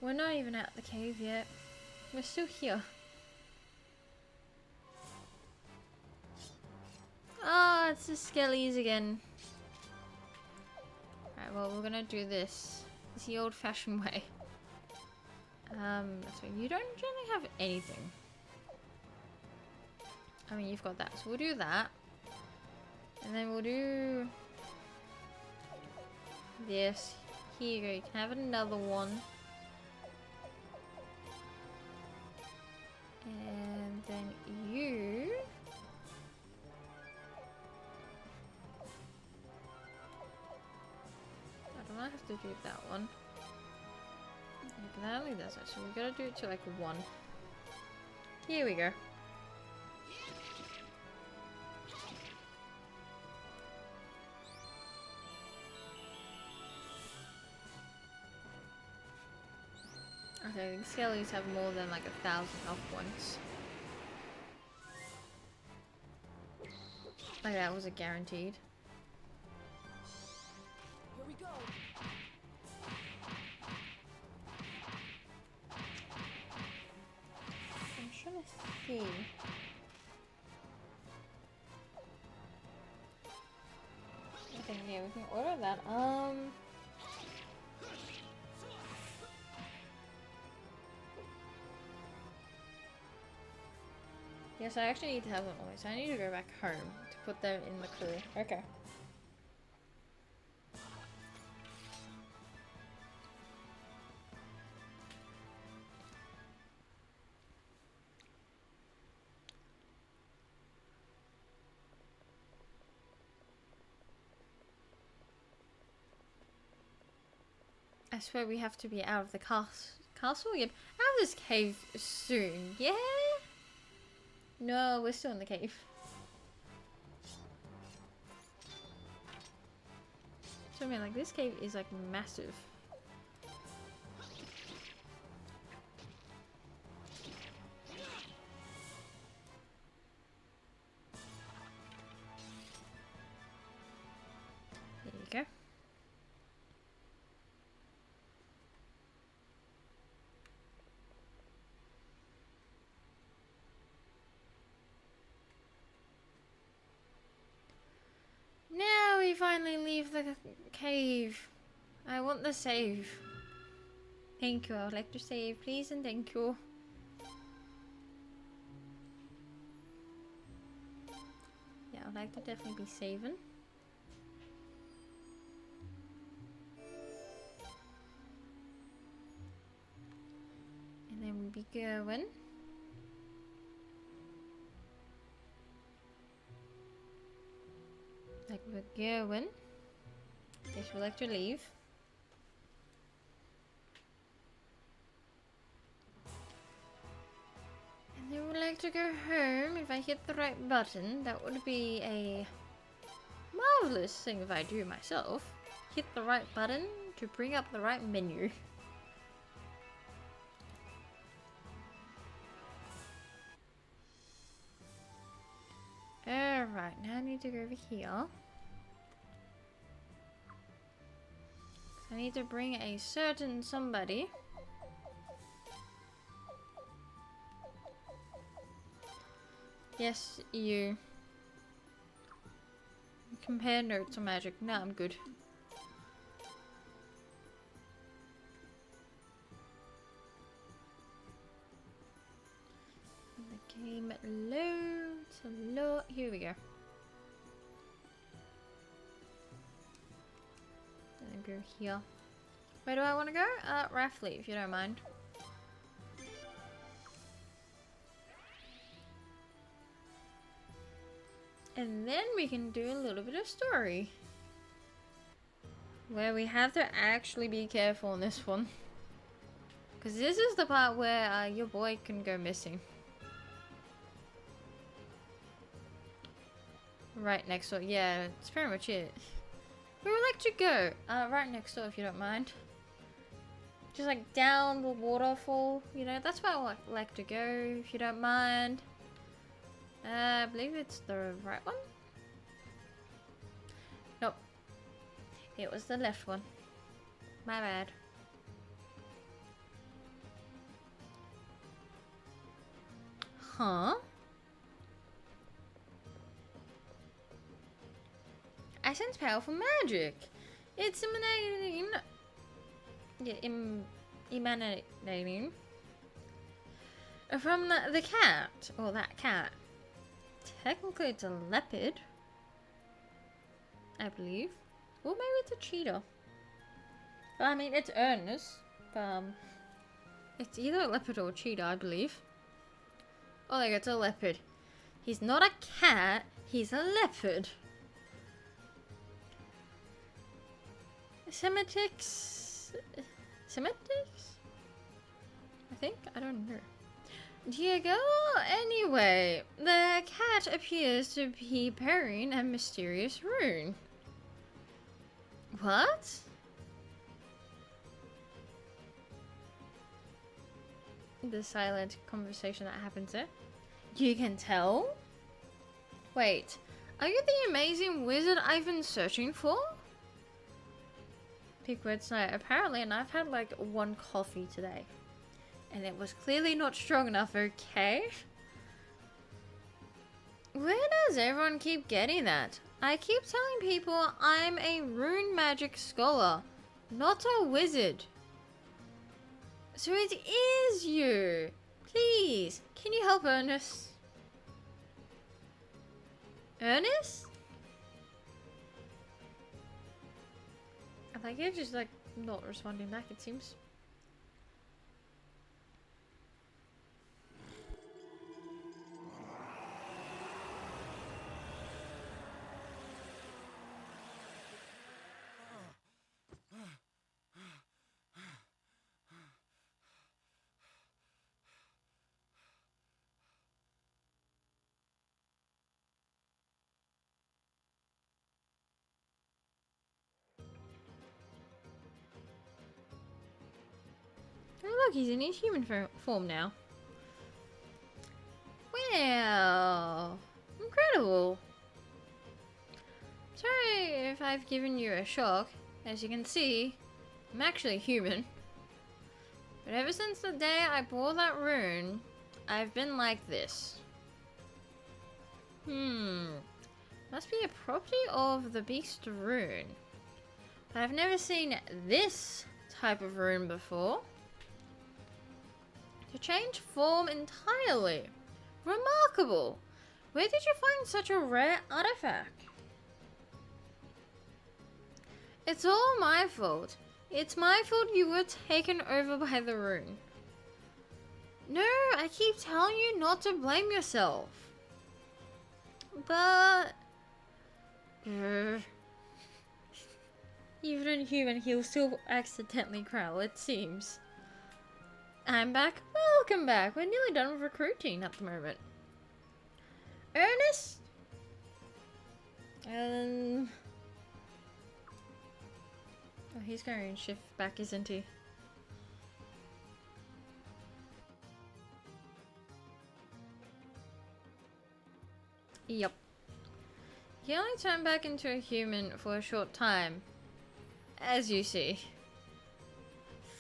We're not even out the cave yet. We're still here. Ah, it's the skellies again. Alright, well, we're gonna do this. It's the old-fashioned way. So you don't generally have anything. I mean, you've got that. So we'll do that. And then we'll do this. Here you go. You can have another one. And then you... I don't have to do that one. That only does it, so we gotta do it to like 1. Here we go. Okay, the skellies have more than like 1,000 health points. Like that was a guaranteed. Here we go. I'm trying to see. Okay, yeah, we can order that. Yes, I actually need to have them always. So I need to go back home to put them in the crew. Okay. I swear we have to be out of the castle. Yep. Out of this cave soon. Yeah? No, we're still in the cave. So I mean, like, this cave is like massive. There you go. Now we finally leave the cave. I want the save. Thank you. I would like to save, please, and thank you. Yeah, I'd like to definitely be saving. And then we'll be going. Like we're going. Yes, we'd like to leave. And then we'd like to go home. If I hit the right button, that would be a marvelous thing if I do myself. Hit the right button to bring up the right menu. Alright, now I need to go over here. I need to bring a certain somebody. Yes, you. Compare notes on magic. No, I'm good. The game loads a lot. Here we go. And go here. Where do I want to go? Raffley, if you don't mind. And then we can do a little bit of story. Where we have to actually be careful on this one. Because this is the part where your boy can go missing. Right next door. Yeah, that's pretty much it. Where would like to go? Right next door if you don't mind. Just like down the waterfall, you know, that's where I like to go if you don't mind. I believe it's the right one. Nope. It was the left one. My bad. Huh? I sense powerful magic. It's emanating. Yeah, emanating from the cat, or that cat. Technically, it's a leopard, I believe, or maybe it's a cheetah. Well, I mean, it's Ernest, but it's either a leopard or a cheetah, I believe. Oh, like it's a leopard. He's not a cat. He's a leopard. Semitics? I think? I don't know. Diego? Anyway, the cat appears to be bearing a mysterious rune. What? The silent conversation that happens there. You can tell? Wait, are you the amazing wizard I've been searching for? Big words tonight. Apparently, and I've had like one coffee today. And it was clearly not strong enough, okay? Where does everyone keep getting that? I keep telling people I'm a rune magic scholar, not a wizard. So it is you. Please, can you help Ernest? Ernest? I like you're just like not responding back, it seems. Oh look, he's in his human form now. Wow, incredible. Sorry if I've given you a shock. As you can see, I'm actually human. But ever since the day I bore that rune, I've been like this. Must be a property of the beast rune. But I've never seen this type of rune before. To change form entirely. Remarkable. Where did you find such a rare artifact? It's all my fault. It's my fault you were taken over by the rune. No, I keep telling you not to blame yourself. But... even in human, he'll still accidentally growl, it seems. I'm back. Welcome back. We're nearly done with recruiting at the moment. Ernest? Oh, he's going to shift back, isn't he? Yep. He only turned back into a human for a short time. As you see.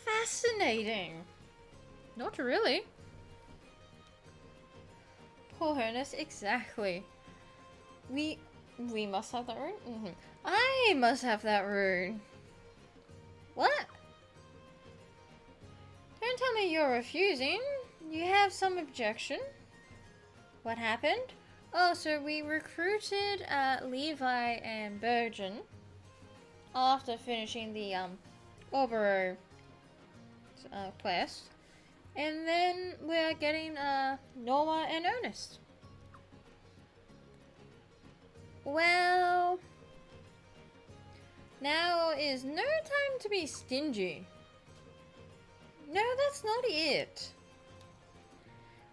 Fascinating. Not really. Poor Ernest, exactly. We must have that rune? I must have that rune. What? Don't tell me you're refusing. You have some objection. What happened? Oh, so we recruited Levi and Burgeon after finishing the Oboro quest. And then we're getting Norma and Ernest. Well, now is no time to be stingy. No, that's not it.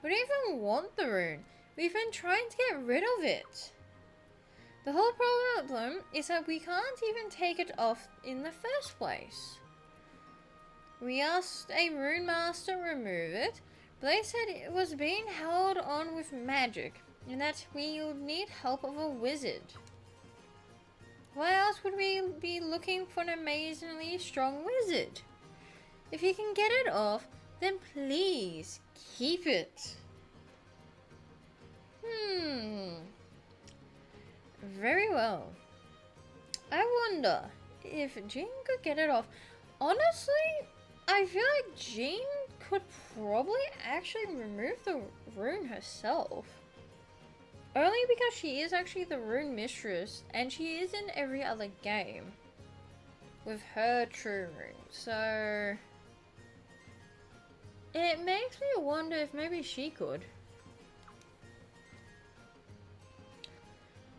We don't even want the rune. We've been trying to get rid of it. The whole problem is that we can't even take it off in the first place. We asked a rune master to remove it, but they said it was being held on with magic. and that we'll need help of a wizard. Why else would we be looking for an amazingly strong wizard? If you can get it off, then please keep it. Very well. I wonder if Jean could get it off. Honestly, I feel like Jean could probably actually remove the rune herself. Only because she is actually the rune mistress, and she is in every other game with her true rune. So it makes me wonder if maybe she could.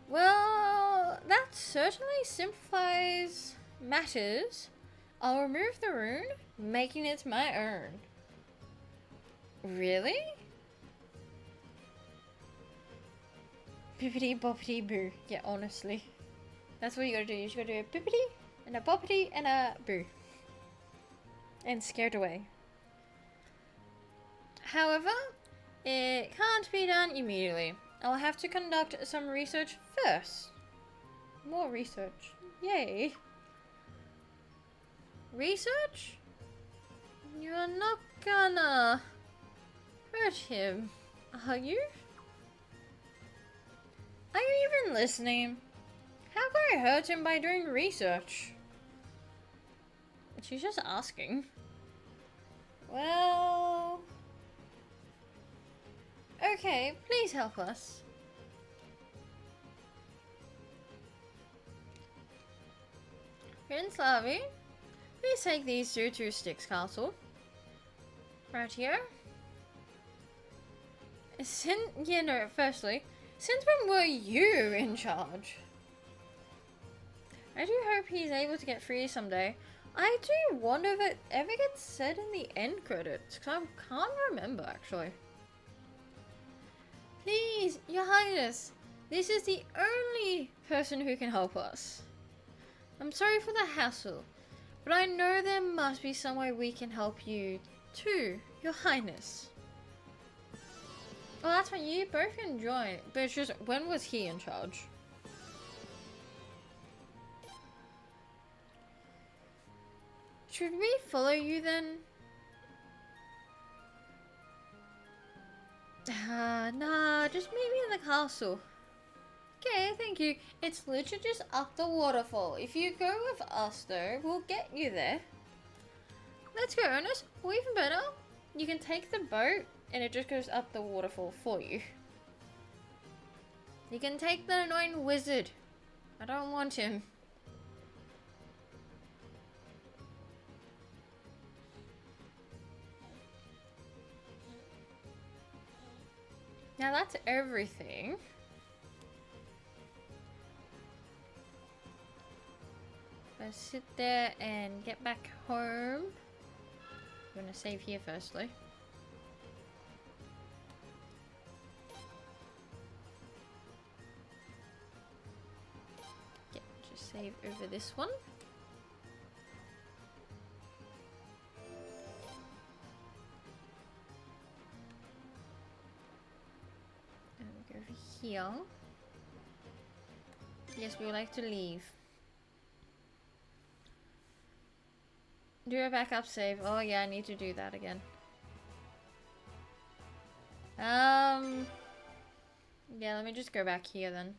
Well, that certainly simplifies matters. I'll remove the rune, making it my own. Really? Bippity boppity boo. Yeah, honestly. That's what you gotta do. You just gotta do a bippity and a boppity and a boo. And scared away. However, it can't be done immediately. I'll have to conduct some research first. More research. Yay. Research? You're not gonna hurt him, are you? Are you even listening? How can I hurt him by doing research? She's just asking. Well... okay, please help us. Prince Lavi, please take these to Styx Castle. Right here. Firstly, since when were you in charge? I do hope he's able to get free someday. I do wonder if it ever gets said in the end credits, because I can't remember actually. Please, Your Highness, this is the only person who can help us. I'm sorry for the hassle, but I know there must be some way we can help you too, Your Highness. Well, that's fine, you both can join, but it's just, when was he in charge? Should we follow you then? Nah, just meet me in the castle. Okay, thank you. It's literally just up the waterfall. If you go with us though, we'll get you there. Let's go, Ernest. Or even better, you can take the boat and it just goes up the waterfall for you. You can take the annoying wizard. I don't want him. Now that's everything. Let's sit there and get back home. I'm gonna save here firstly. Yeah, just save over this one. Over here. Yes, we would like to leave. Do a backup save. Oh yeah, I need to do that again. Yeah, let me just go back here then.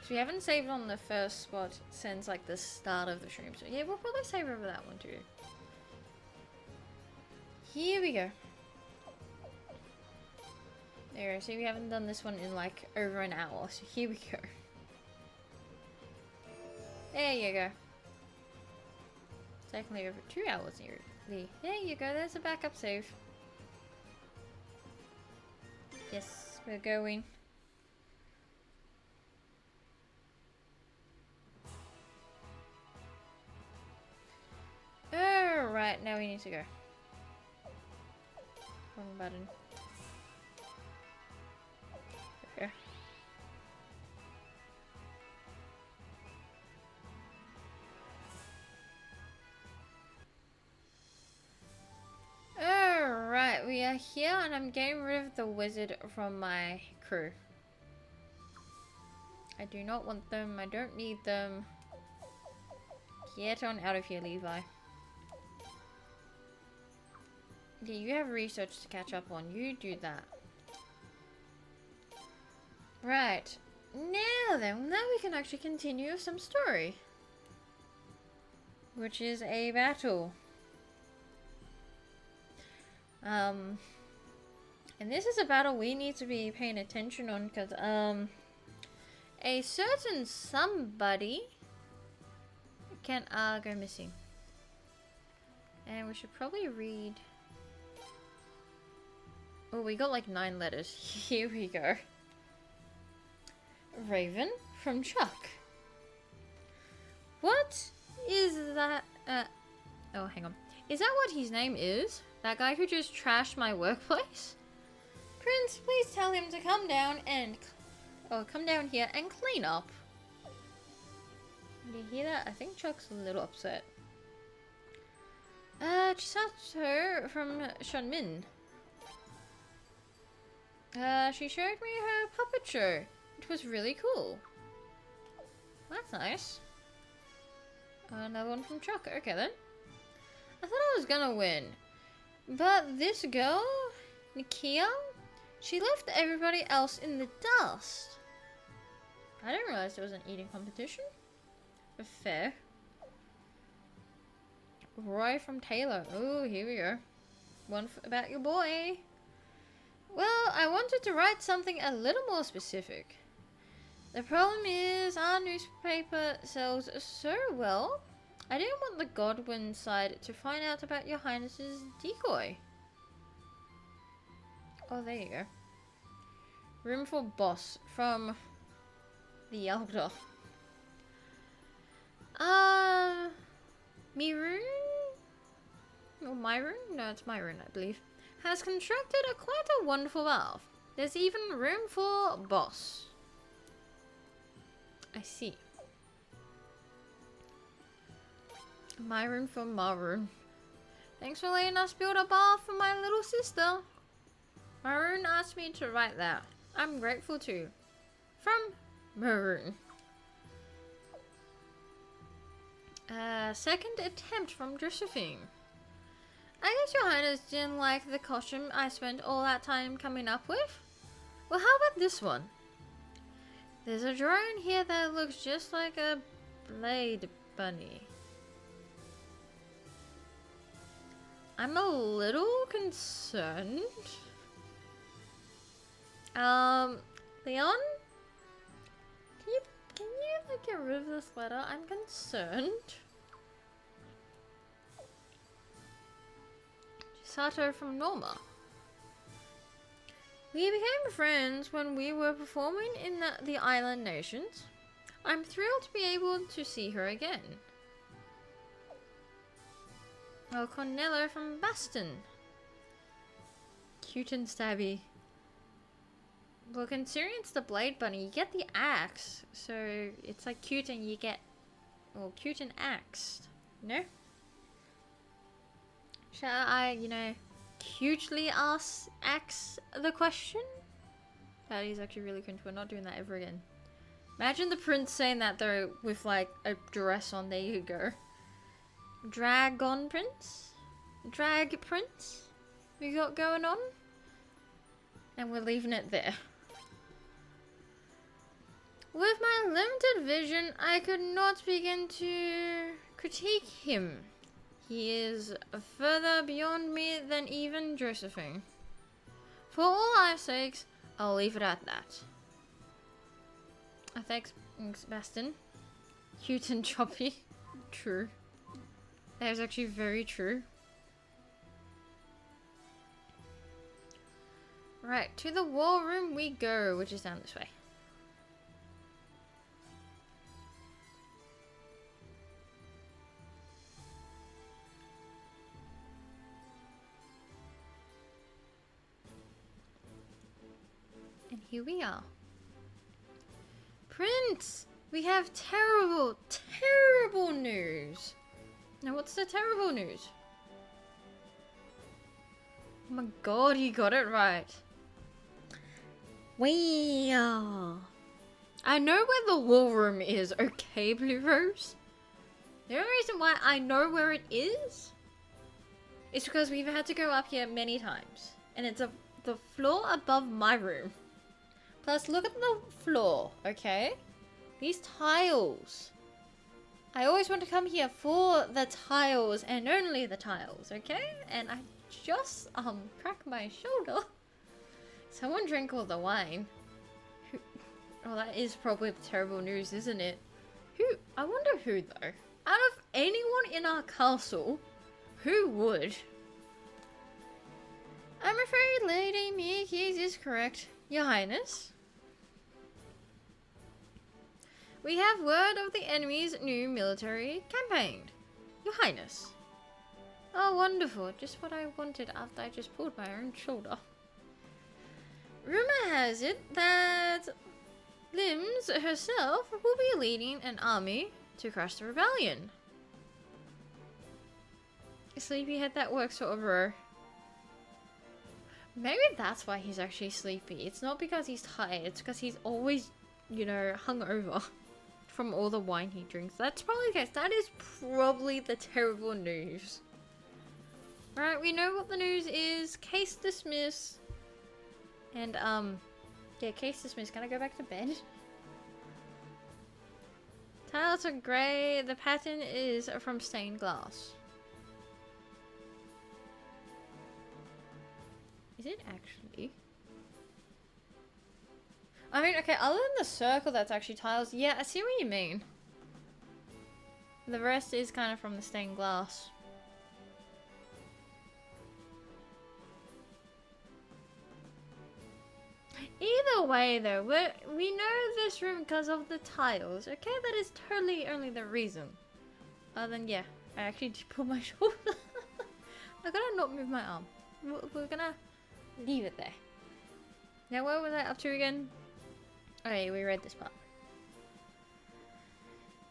So we haven't saved on the first spot since like the start of the stream. So yeah, we'll probably save over that one too. Here we go. There, so we haven't done this one in like over an hour, so here we go. There you go. Technically over 2 hours nearly. There you go, there's a backup save. Yes, we're going. Alright, now we need to go. Wrong button. Okay. here, and I'm getting rid of the wizard from my crew. I do not want them. I don't need them. Get on out of here, Levi. Yeah, you have research to catch up on. You do that. Right. Now then, now we can actually continue some story. Which is a battle. And this is a battle we need to be paying attention on because, a certain somebody can, go missing. And we should probably read... Oh, we got like 9 letters. Here we go. Raven from Chuck. What is that? Oh, hang on. Is that what his name is? That guy who just trashed my workplace? Prince, please tell him to come down and... Oh, come down here and clean up. Do you hear that? I think Chuck's a little upset. Chisato from Shunmin. She showed me her puppet show. It was really cool. That's nice. Another one from Chuck. Okay then. I thought I was gonna win. But this girl, Nikia, she left everybody else in the dust. I didn't realize there was an eating competition. But fair. Roy from Taylor. Oh, here we go. One about your boy. Well, I wanted to write something a little more specific. The problem is our newspaper sells so well. I didn't want the Godwin side to find out about your highness's decoy. Oh, there you go. Room for boss from the Elder. Mirun? Or Myrun? No, it's Myrun, I believe. Has constructed quite a wonderful valve. There's even room for boss. I see. Myrun for Marun. Thanks for letting us build a bath for my little sister. Marun asked me to write that. I'm grateful too. From Marun. Second attempt from Josephine. I guess your highness didn't like the costume I spent all that time coming up with? Well, how about this one? There's a drone here that looks just like a blade bunny. I'm a little concerned. Leon? Can you like get rid of this letter? I'm concerned. Sato from Norma. We became friends when we were performing in the island nations. I'm thrilled to be able to see her again. Oh, Cornello from Baston. Cute and stabby. Well, considering it's the Blade Bunny, you get the axe. So, it's like cute and you get... Well, cute and axed. No? Shall I, cutely axe the question? That is actually really cringe. We're not doing that ever again. Imagine the prince saying that though with like a dress on. There you go. Dragon prince? Drag prince? We got going on? And we're leaving it there. With my limited vision, I could not begin to critique him. He is further beyond me than even Josephine. For all our sakes, I'll leave it at that. Thanks, Baston. Cute and choppy. True. That is actually very true. Right, to the war room we go, which is down this way. And here we are. Prince! We have terrible, terrible news. Now what's the terrible news? Oh my god, you got it right. Wow. I know where the war room is, okay, Blue Rose? The only reason why I know where it is because we've had to go up here many times. And it's the floor above my room. Plus, look at the floor, okay? These tiles. I always want to come here for the tiles and only the tiles, okay? And I just, cracked my shoulder. Someone drank all the wine. Well, that is probably terrible news, isn't it? I wonder who, though. Out of anyone in our castle, who would? I'm afraid Lady Miyakis is correct, Your Highness. We have word of the enemy's new military campaign, Your Highness. Oh, wonderful. Just what I wanted after I just pulled my own shoulder. Rumor has it that Limbs herself will be leading an army to crush the rebellion. Sleepyhead, that works for Oboro. Maybe that's why he's actually sleepy. It's not because he's tired, it's because he's always, you know, hungover from all the wine he drinks. That's probably the case. That is probably the terrible news. Right, we know what the news is. Case dismissed. And, yeah, case dismissed. Can I go back to bed? Tiles are grey. The pattern is from stained glass. Is it actually? I mean, okay, other than the circle that's actually tiles, yeah, I see what you mean. The rest is kind of from the stained glass. Either way, though, we know this room because of the tiles, okay? That is totally only the reason. Other than, yeah, I actually did pull my shoulder. I gotta not move my arm. We're gonna leave it there. Now, what was I up to again? Okay, we read this part.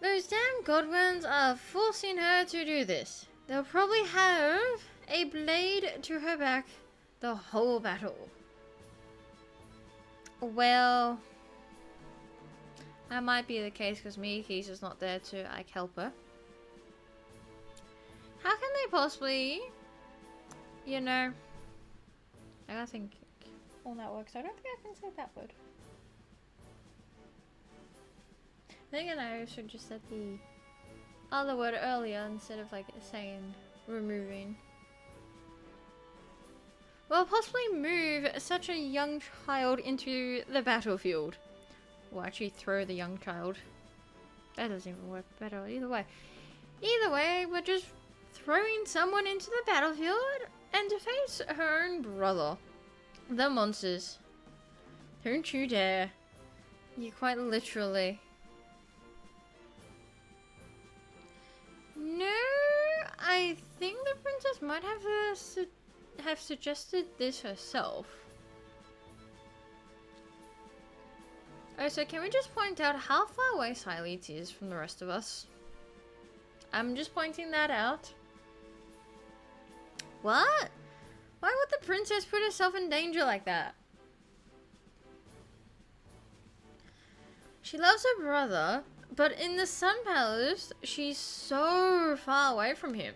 Those damn Godwins are forcing her to do this. They'll probably have a blade to her back the whole battle. Well, that might be the case because Miyaki's is not there to help her. How can they possibly, you know, I gotta think all that works. I don't think I can say that word. I think I should just said the other word earlier instead of like saying removing. Well, possibly move such a young child into the battlefield. Or actually throw the young child. That doesn't even work better either way. Either way, we're just throwing someone into the battlefield and to face her own brother. The monsters. Don't you dare. You quite literally. No, I think the princess might have suggested this herself. Oh, so can we just point out how far away Siletes is from the rest of us? I'm just pointing that out. What? Why would the princess put herself in danger like that? She loves her brother, but in the Sun Palace, she's so far away from him.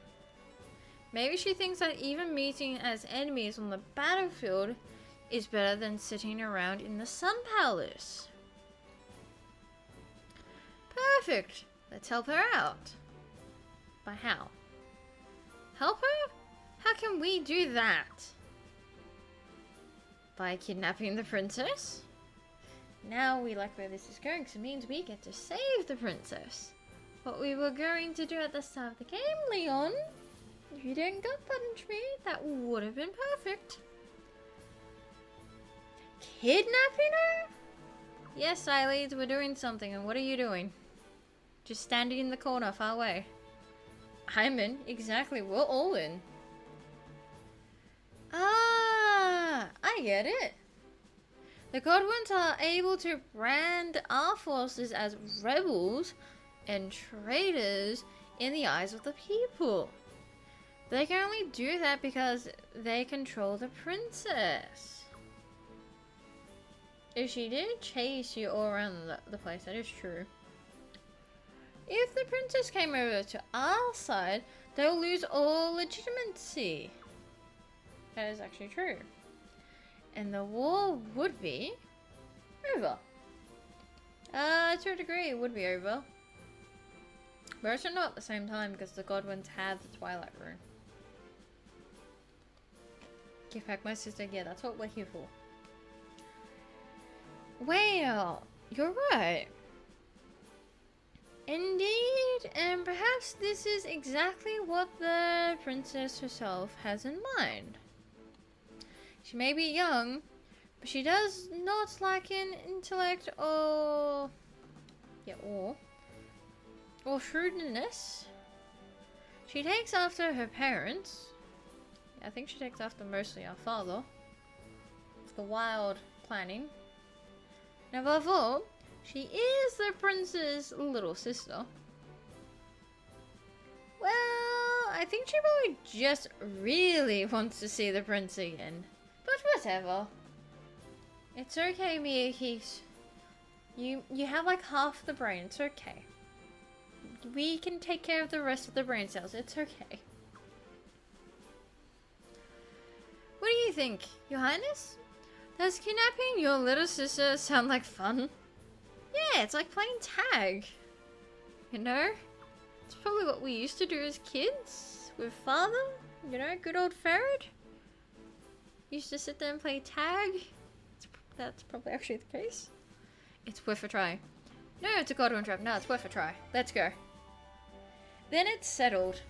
Maybe she thinks that even meeting as enemies on the battlefield is better than sitting around in the Sun Palace. Perfect. Let's help her out. But how? Help her? How can we do that? By kidnapping the princess? Now we like where this is going because it means we get to save the princess. What we were going to do at the start of the game, Leon. If you didn't gut punch me, that would have been perfect. Kidnapping her? Yes, Siletes, we're doing something. And what are you doing? Just standing in the corner, far away. I'm in. Exactly. We're all in. Ah, I get it. The Godwins are able to brand our forces as rebels and traitors in the eyes of the people. They can only do that because they control the princess. If she did chase you all around the place, that is true. If the princess came over to our side, they'll lose all legitimacy. That is actually true. And the war would be over. To a degree, it would be over. But also not at the same time because the Godwins had the Twilight Rune. Give back my sister. Yeah, that's what we're here for. Well, you're right. Indeed, and perhaps this is exactly what the princess herself has in mind. She may be young, but she does not lack in intellect or shrewdness. She takes after her parents. I think she takes after mostly our father. It's the wild planning. And above all, she is the prince's little sister. Well, I think she probably just really wants to see the prince again. But whatever. It's okay, Miyakis. You have like half the brain. It's okay. We can take care of the rest of the brain cells. It's okay. What do you think, Your Highness? Does kidnapping your little sister sound like fun? Yeah, it's like playing tag. You know? It's probably what we used to do as kids. With father. You know, good old Ferret. Used to sit there and play tag. That's probably actually the case. It's worth a try. No, it's a Godwin trap. No, it's worth a try. Let's go. Then it's settled.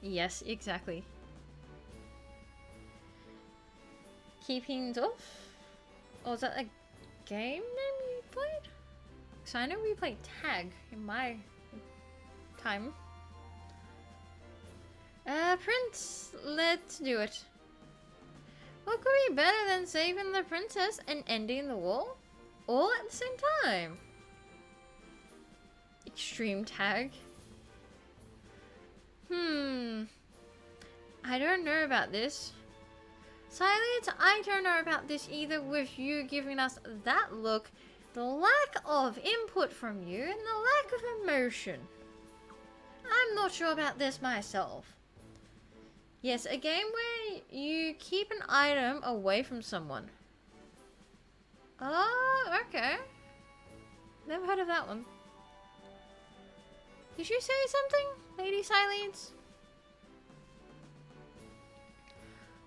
Yes, exactly. Keeping off? Oh, is that a game name you played? Because I know we played tag in my time. Prince, let's do it. What could be better than saving the princess and ending the war? All at the same time. Extreme tag. I don't know about this. Silence, I don't know about this either, with you giving us that look, the lack of input from you, and the lack of emotion. I'm not sure about this myself. Yes, a game where you keep an item away from someone. Oh, okay. Never heard of that one. Did you say something, Lady Silence?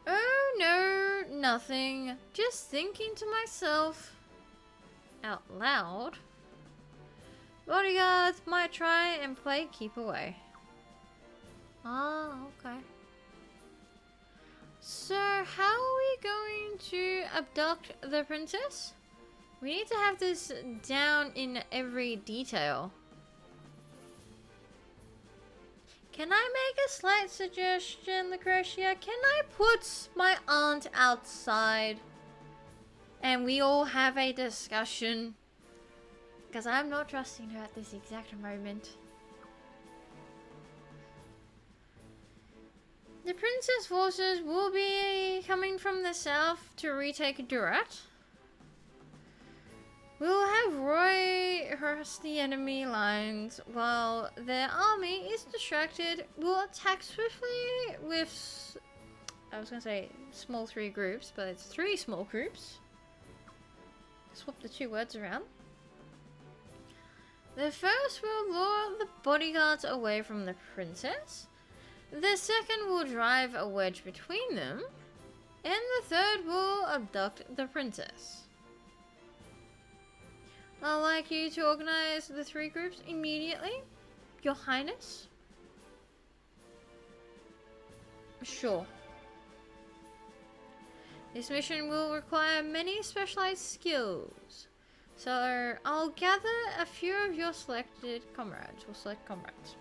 Oh no, nothing. Just thinking to myself out loud. Bodyguards might try and play keep away. Ah, okay. So how are we going to abduct the princess? We need to have this down in every detail. Can I make a slight suggestion, Lucretia? Can I put my aunt outside and we all have a discussion? Because I'm not trusting her at this exact moment. The princess forces will be coming from the south to retake Durat. We'll have Roy harass the enemy lines while their army is distracted. We'll attack swiftly with, I was gonna say small 3 groups, but it's 3 small groups. Swap the 2 words around. The first will lure the bodyguards away from the princess. The second will drive a wedge between them. And the third will abduct the princess. I'd like you to organize the 3 groups immediately, Your Highness. Sure. This mission will require many specialized skills. So I'll gather a few of your selected comrades. We'll select comrades.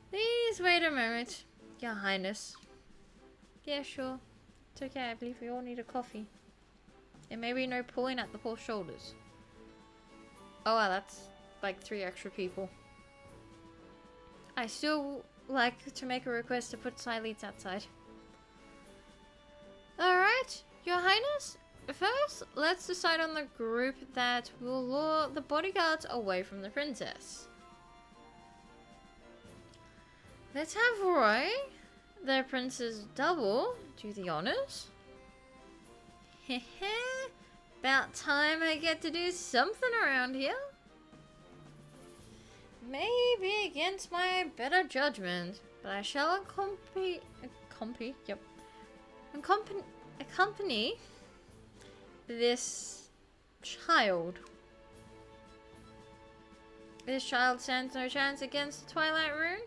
Please wait a moment, Your Highness. Yeah, sure. It's okay, I believe we all need a coffee. And maybe no pulling at the poor shoulders. Oh wow, that's like 3 extra people. I still like to make a request to put Xyleets outside. Alright, Your Highness. First, let's decide on the group that will lure the bodyguards away from the princess. Let's have Roy, their prince's double, do the honors. Heh. About time I get to do something around here. Maybe against my better judgment, but I shall accompany this child. This child stands no chance against the Twilight Rune,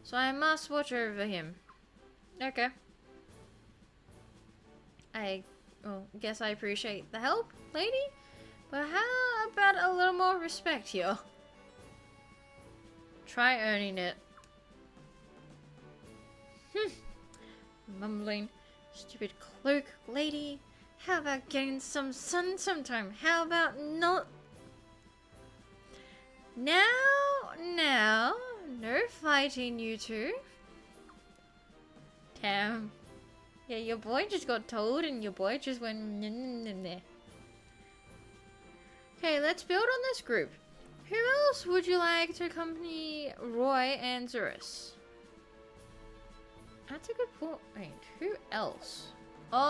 so I must watch over him. Okay. Guess I appreciate the help, lady, but how about a little more respect here? Try earning it. Mumbling. Stupid cloak lady. How about getting some sun sometime? How about not? Now, no fighting, you two. Damn. Yeah, your boy just got told and your boy just went there. Okay, let's build on this group. Who else would you like to accompany Roy and Zurus? That's a good point. Wait, who else? Oh.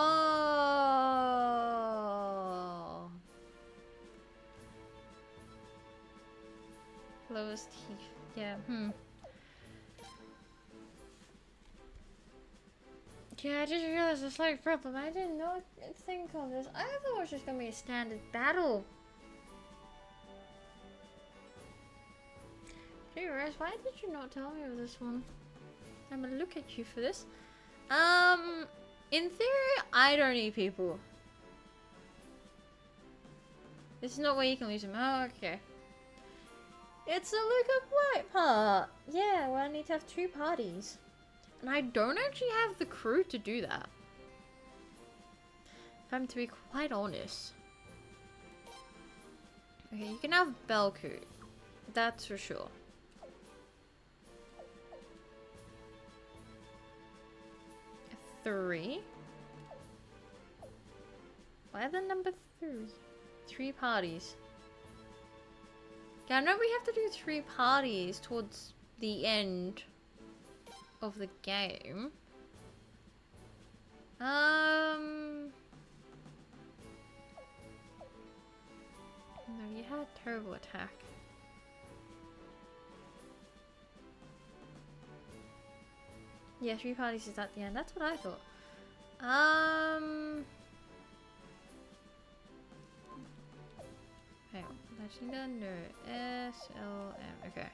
Lowest teeth. Yeah, Yeah, I just realized a slight problem. I did not think of this. I thought it was just gonna be a standard battle. Hey, Rose, why did you not tell me of this one? I'm gonna look at you for this. In theory, I don't need people. This is not where you can lose them. Oh, okay. It's the look of white part. Yeah, well, I need to have 2 parties. And I don't actually have the crew to do that. If I'm to be quite honest. Okay, you can have Belku. That's for sure. A 3. Why the number 3? 3 parties. Yeah, I know we have to do 3 parties towards the end of the game. No, you had terrible attack. Yeah, 3 parties is at the end. That's what I thought. Hang on. Legend, no. SLM. Okay.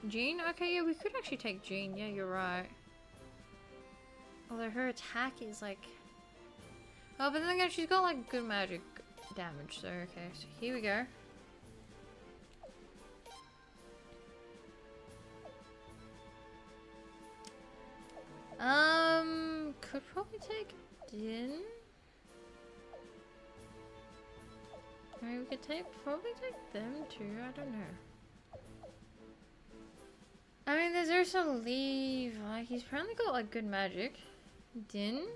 Jean? Okay, yeah, we could actually take Jean. Yeah, you're right. Although her attack is like... Oh, but then again, she's got like good magic damage. So, okay. So here we go. Could probably take Din. I mean, we could probably take them too. I don't know. I mean, there's also Levi. He's apparently got like good magic. Din.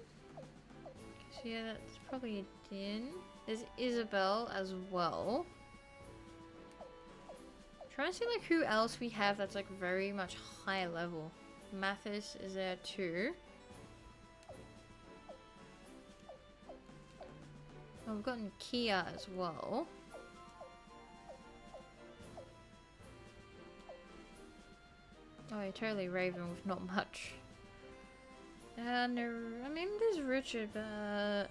So yeah, that's probably a Din. There's Isabel as well. Trying to see like who else we have that's like very much high level. Mathis is there too. Oh, we've gotten Kia as well. Oh, yeah, totally Raven with not much. No, I mean, there's Richard, but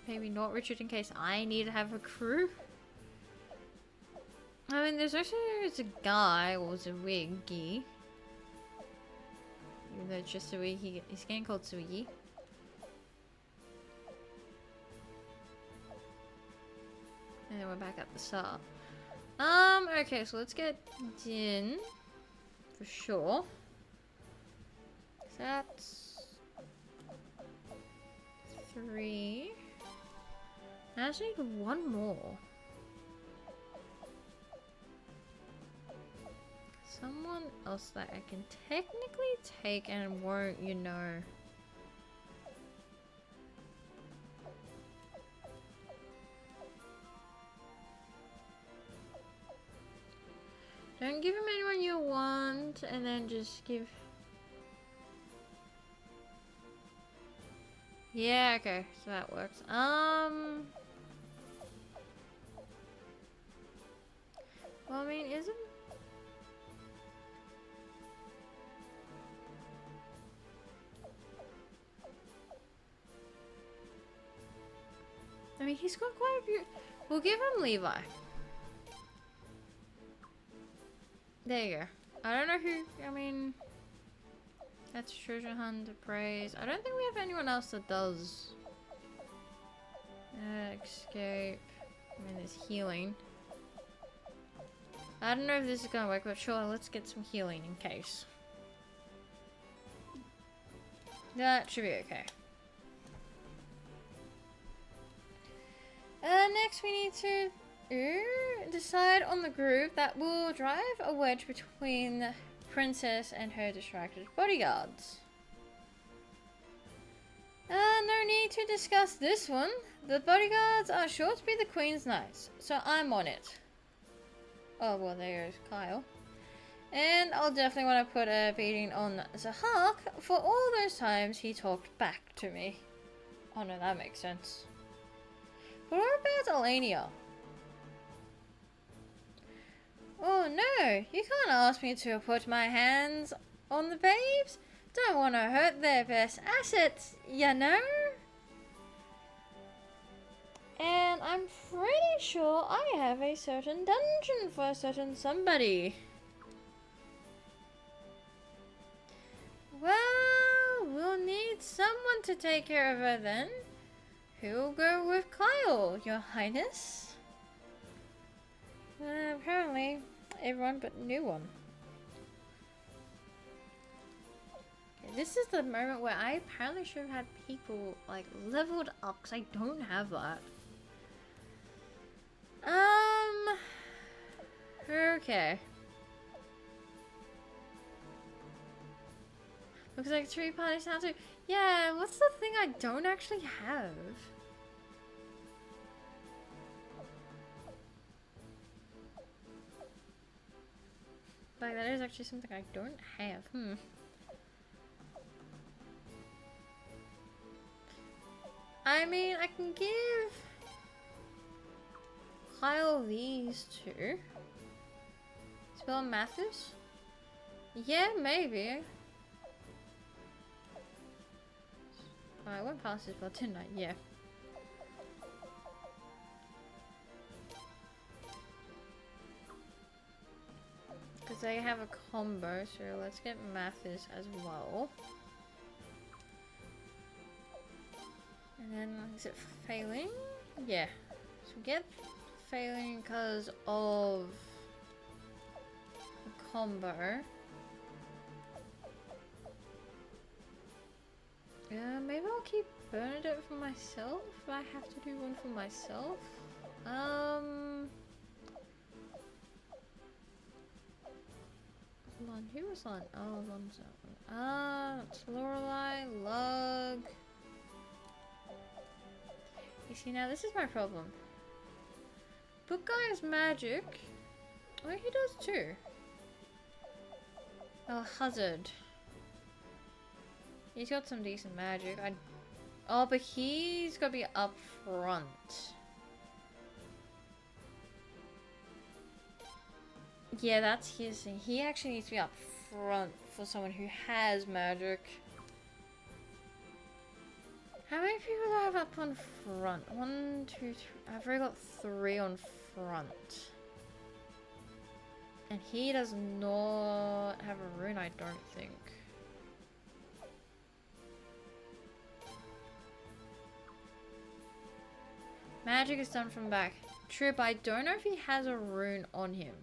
maybe not Richard in case I need to have a crew. I mean, there's a guy, or Zwiggy. Even though it's just Zwiggy, he's getting called Zwiggy. And then we're back at the start. Okay, so let's get Din. For sure. So that's 3. I just need 1 more. someone else that I can technically take and won't, you know. Don't give him anyone you want, and then just give... Yeah, okay, so that works. Well, I mean, isn't... I mean, he's got quite a few... We'll give him Levi. There you go. I don't know who... I mean... That's treasure hunt, praise. I don't think we have anyone else that does... escape. I mean, there's healing. I don't know if this is gonna work, but sure, let's get some healing in case. That should be okay. Next we need to decide on the group that will drive a wedge between the princess and her distracted bodyguards. No need to discuss this one. The bodyguards are sure to be the queen's knights, so I'm on it. Oh, well, there's Kyle. And I'll definitely want to put a beating on Zahak for all those times he talked back to me. Oh no, that makes sense. But what about Alania? Oh no, you can't ask me to put my hands on the babes. Don't want to hurt their best assets, you know? And I'm pretty sure I have a certain dungeon for a certain somebody. Well, we'll need someone to take care of her then. Who'll go with Kyle, your highness? Apparently, everyone but new one. Okay, this is the moment where I apparently should have had people, like, leveled up, because I don't have that. Okay. Looks like 3 parties now too. Yeah, what's the thing I don't actually have? Like, that is actually something I don't have. I mean, I can give Kyle these two. Spell Mathis? Yeah, maybe. Oh, I went past this well, didn't I? Yeah. Because they have a combo, so let's get Mathis as well. And then, is it failing? Yeah. So get failing because of the combo. Yeah, maybe I'll keep Bernadette for myself. If I have to do one for myself. Lon, who was Lon? Oh, Lon's that one. It's Lorelei, Lug. You see, now this is my problem. Book guy has magic. Oh, he does too. Oh, Hazard. He's got some decent magic. Oh, but he's got to be up front. Yeah, that's his thing. He actually needs to be up front for someone who has magic. How many people do I have up on front? 1, 2, 3. I've already got 3 on front. And he does not have a rune, I don't think. Magic is done from back. True, but I don't know if he has a rune on him.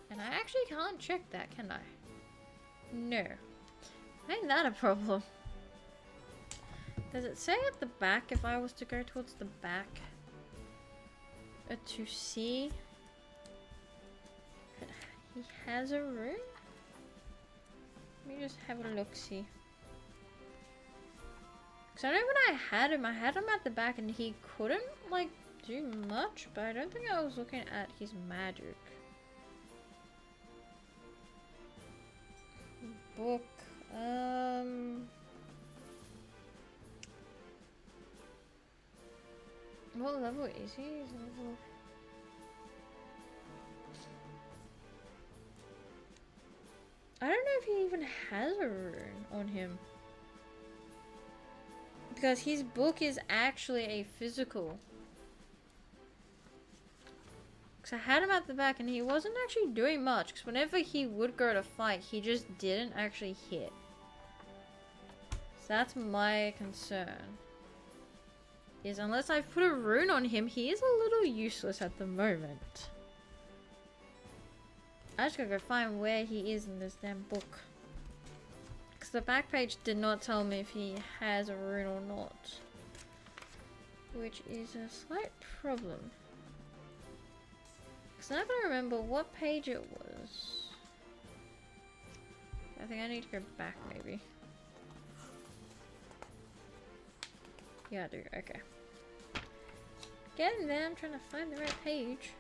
And I actually can't check that, can I? No. Ain't that a problem? Does it say at the back if I was to go towards the back? To see? He has a rune? Let me just have a look-see. Because I know when I had him at the back and he couldn't, like, do much, but I don't think I was looking at his magic. Book, what level is he? Is he level... I don't know if he even has a rune on him. Because his book is actually a physical. Because I had him at the back and he wasn't actually doing much. Because whenever he would go to fight, he just didn't actually hit. So that's my concern. Is unless I've put a rune on him, he is a little useless at the moment. I just gotta go find where he is in this damn book. Because the back page did not tell me if he has a rune or not. Which is a slight problem. Because I don't remember what page it was. I think I need to go back maybe. Yeah, I do. Okay. Getting there, I'm trying to find the right page.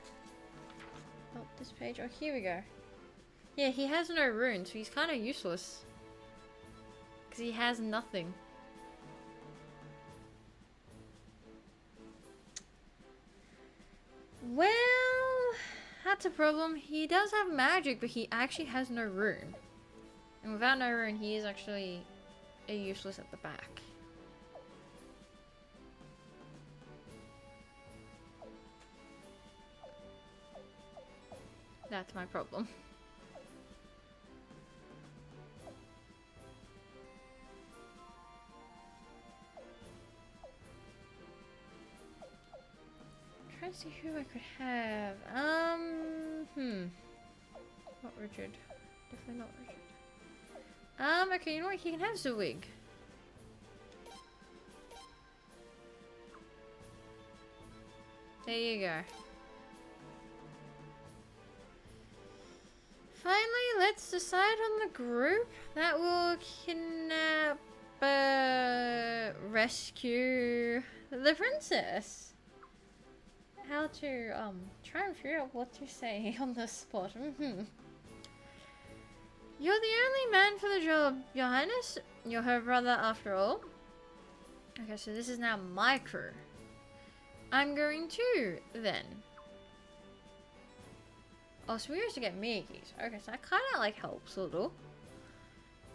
Oh, this page. Oh, here we go. Yeah, he has no rune, so he's kind of useless. Because he has nothing. Well, that's a problem. He does have magic, but he actually has no rune. And without no rune, he is actually a useless at the back. That's my problem. Trying to see who I could have. Not Richard. Definitely not Richard. Okay, you know what? He can have Zwig. There you go. Finally, let's decide on the group that will kidnap, rescue the princess. How to, try and figure out what to say on the spot. You're the only man for the job, Your Highness. You're her brother after all. Okay, so this is now my crew. I'm going too, then. Oh, so we used to get Miyagi's. Okay, so that kind of like helps a little.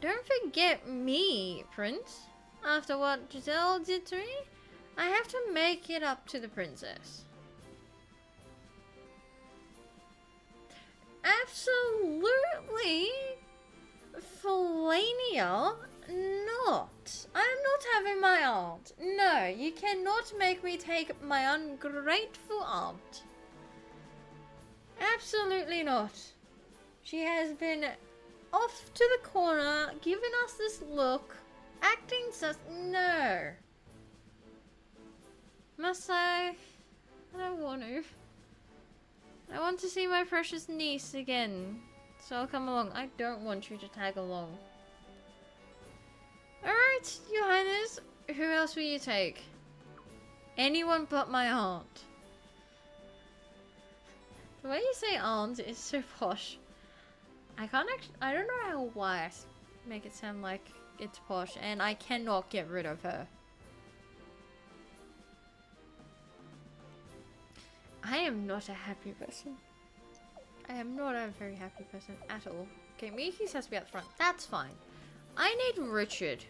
Don't forget me, Prince. After what Giselle did to me, I have to make it up to the princess. Absolutely, Felania, not. I'm not having my aunt. No, you cannot make me take my ungrateful aunt. Absolutely not. She has been off to the corner, giving us this look, acting sus. No. Must I? I don't want to. I want to see my precious niece again. So I'll come along. I don't want you to tag along. Alright, Your Highness. Who else will you take? Anyone but my aunt. The way you say aunt is so posh. I can't actually. I don't know why I make it sound like it's posh, and I cannot get rid of her. I am not a happy person. I am not a very happy person at all. Okay, Miki's has to be at the front. That's fine. I need Richard.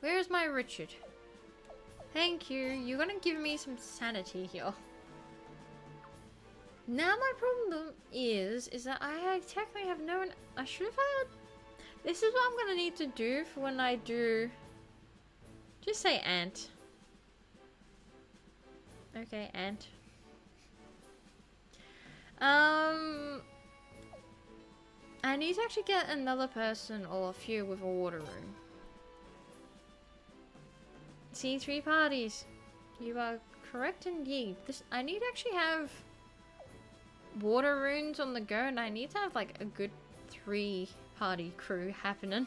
Where is my Richard? Thank you. You're gonna give me some sanity here. Now my problem is that I technically have no one. I should have had. This is what I'm gonna need to do for when I do. Just say Ant. Okay, Ant. I need to actually get another person or a few with a water room. See, 3 parties. You are correct indeed. This I need to actually have water runes on the go, and I need to have like a good 3-party crew happening.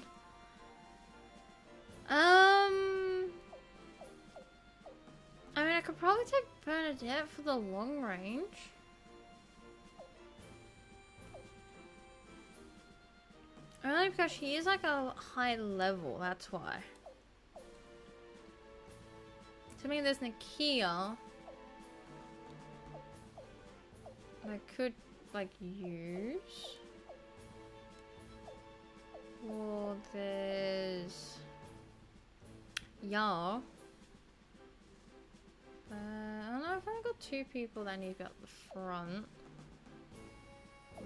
I mean, I could probably take Bernadette for the long range. Only because she is like a high level, that's why. To me, there's Nakia. I could, like, use. Or there's... Yar. I don't know, I've only got 2 people that need to be at the front.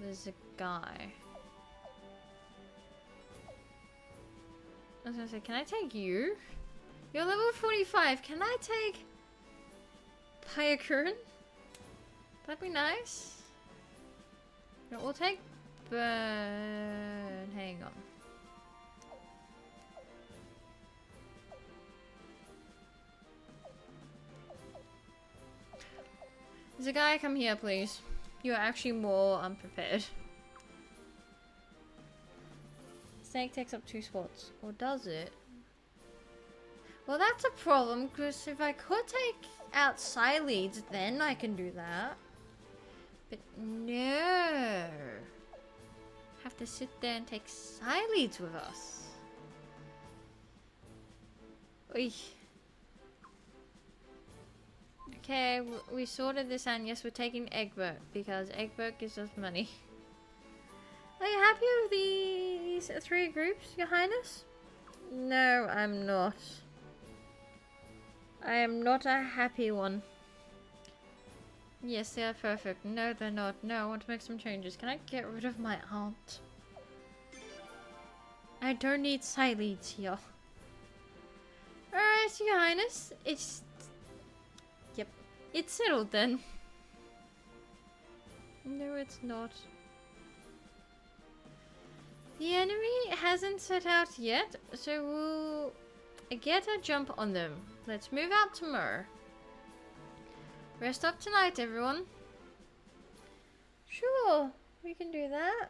There's a guy. I was gonna say, can I take you? You're level 45. Can I take Payakun? That'd be nice. No, we'll take Burn. Hang on. There's a guy, come here, please. You're actually more unprepared. Snake takes up 2 spots. Or does it? Well, that's a problem, because if I could take out Psyleads, then I can do that. But no. Have to sit there and take Psyleads with us. Oy. Okay, we sorted this out, and yes, we're taking Egbert, because Egbert gives us money. Are you happy with these 3 groups, Your Highness? No, I'm not. I am not a happy one. Yes, they are perfect. No, they're not. No, I want to make some changes. Can I get rid of my aunt? I don't need Psyleads here. Alright, Your Highness. Yep. It's settled then. No, it's not. The enemy hasn't set out yet, so we'll get a jump on them. Let's move out tomorrow. Rest up tonight, everyone. Sure, we can do that.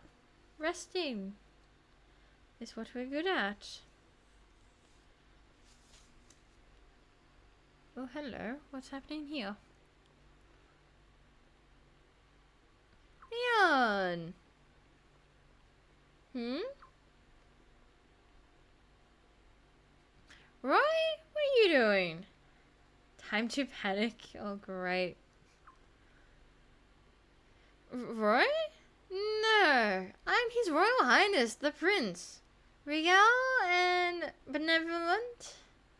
Resting is what we're good at. Oh, hello. What's happening here? Leon! Hmm? Roy? What are you doing? Time to panic. Oh, great. Roy? No. I'm His Royal Highness, the Prince. Regal and benevolent.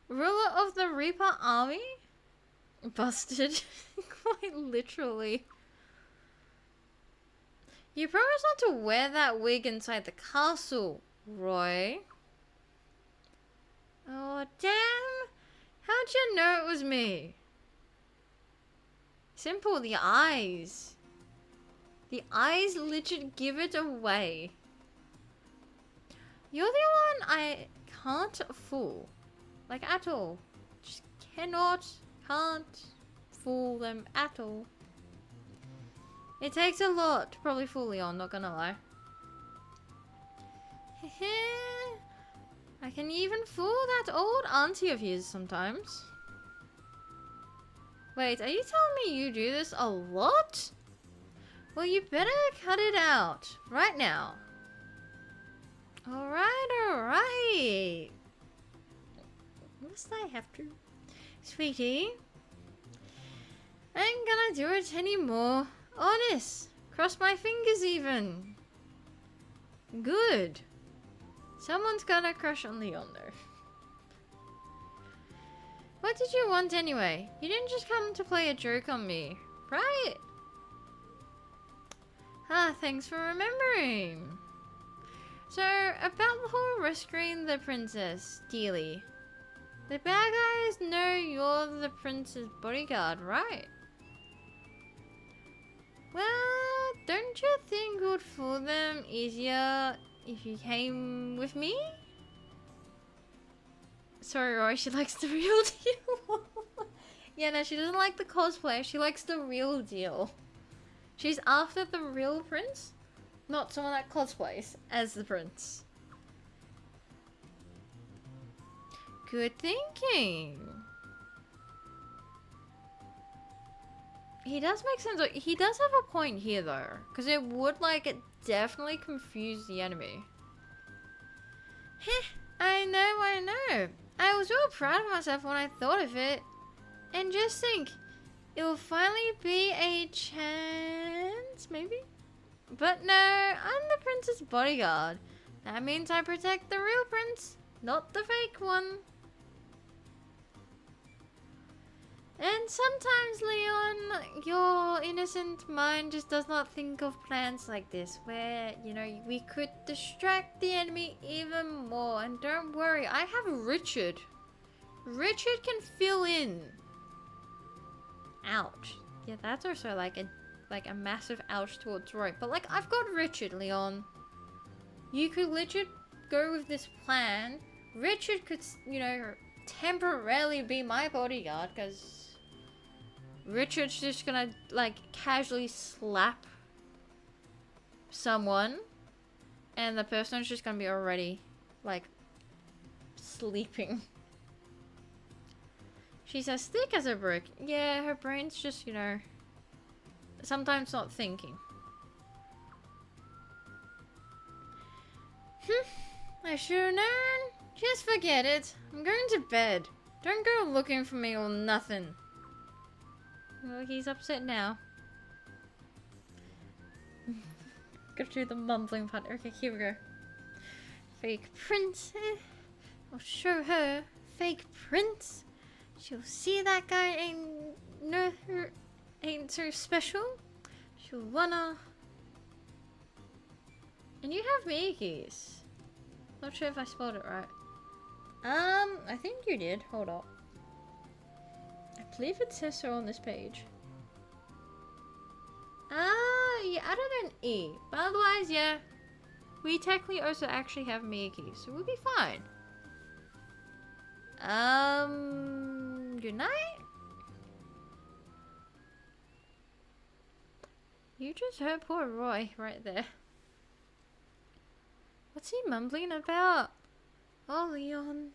Ruler of the Reaper Army? Busted. Quite literally. You promised not to wear that wig inside the castle, Roy. Oh, damn. How'd you know it was me? Simple, the eyes. The eyes legit give it away. You're the one I can't fool. Like, at all. Just can't fool them at all. It takes a lot to probably fool Leon, not gonna lie. I can even fool that old auntie of his sometimes. Wait, are you telling me you do this a lot? Well, you better cut it out. Right now. Alright, alright. Must I have to? Sweetie. I ain't gonna do it anymore. Honest. Cross my fingers even. Good. Someone's got a crush on Leon though. What did you want anyway? You didn't just come to play a joke on me, right? Ah, thanks for remembering. So, about the whole rescuing the princess, dearly. The bad guys know you're the prince's bodyguard, right? Well, don't you think it would fool them easier if you came with me? Sorry, Roy, she likes the real deal. Yeah, no, she doesn't like the cosplay. She likes the real deal. She's after the real prince, not someone that cosplays as the prince. Good thinking. He does make sense. He does have a point here though, because it would like definitely confuse the enemy. Heh, I know. I was real proud of myself when I thought of it. And just think, it will finally be a chance, maybe? But no, I'm the prince's bodyguard. That means I protect the real prince, not the fake one. And sometimes, Leon, your innocent mind just does not think of plans like this, where, you know, we could distract the enemy even more. And don't worry, I have Richard. Richard can fill in. Ouch. Yeah, that's also like a massive ouch towards Roy. But like, I've got Richard, Leon. You could literally go with this plan. Richard could, you know, temporarily be my bodyguard, because Richard's just gonna, like, casually slap someone, and the person's just gonna be already, like, sleeping. She's as thick as a brick. Yeah, her brain's just, you know, sometimes not thinking. I should've known. Just forget it. I'm going to bed. Don't go looking for me or nothing. Well, he's upset now. Gotta do the mumbling part. Okay, here we go. Fake prince. I'll show her. Fake prince. She'll see that guy ain't so special. She'll wanna. And you have Miyuki's. Not sure if I spelled it right. I think you did. Hold up. I believe it says so on this page. You added an E. But otherwise, yeah. We technically also actually have Miyuki, so we'll be fine. Good night? You just hurt poor Roy right there. What's he mumbling about? Oh, Leon.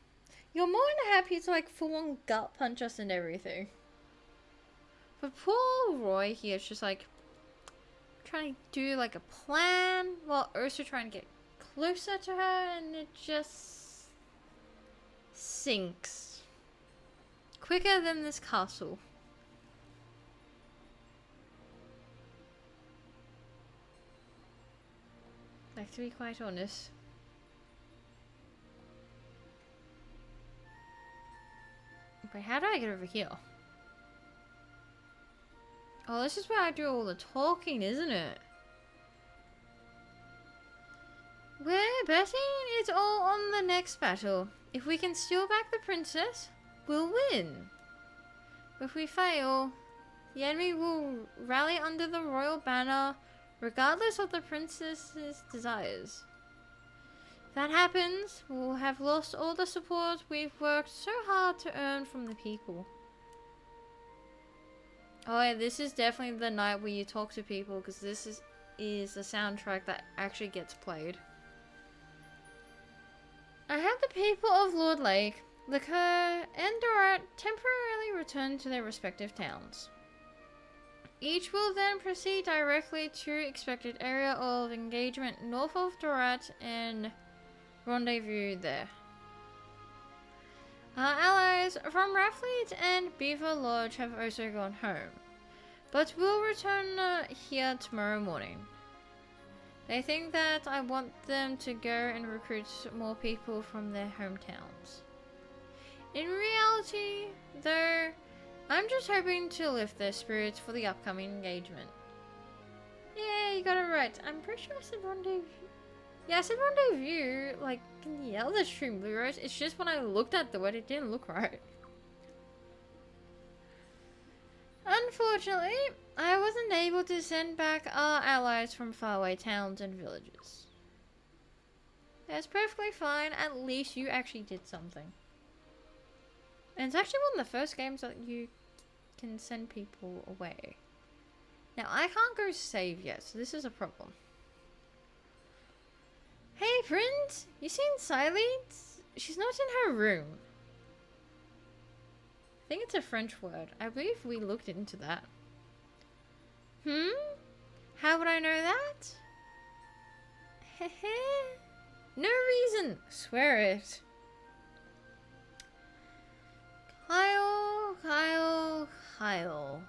You're more than happy to like full on gut punch us and everything. But poor Roy here is just like trying to do like a plan while also trying to get closer to her, and it just sinks. Quicker than this castle. Like, to be quite honest. Wait, how do I get over here? Oh, this is where I do all the talking, isn't it? We're betting it's all on the next battle. If we can steal back the princess, we'll win. If we fail, the enemy will rally under the royal banner, regardless of the princess's desires. If that happens, we'll have lost all the support we've worked so hard to earn from the people. Oh yeah, this is definitely the night where you talk to people, because this is the soundtrack that actually gets played. I have the people of Lord Lake, Liquor, and Dorat temporarily return to their respective towns. Each will then proceed directly to expected area of engagement north of Dorat and rendezvous there. Our allies from Rathleet and Beaver Lodge have also gone home, but will return here tomorrow morning. They think that I want them to go and recruit more people from their hometowns. In reality, though, I'm just hoping to lift their spirits for the upcoming engagement. Yeah, you got it right. I'm pretty sure I said rendezvous. Yeah, I said rendezvous, like, in the other stream, Blue Rose. It's just when I looked at the word, it didn't look right. Unfortunately, I wasn't able to send back our allies from faraway towns and villages. That's perfectly fine. At least you actually did something. And it's actually one of the first games that you can send people away. Now, I can't go save yet, so this is a problem. Hey, Prince! You seen Silence? She's not in her room. I think it's a French word. I believe we looked into that. How would I know that? Hehe. No reason. Swear it. Kyle.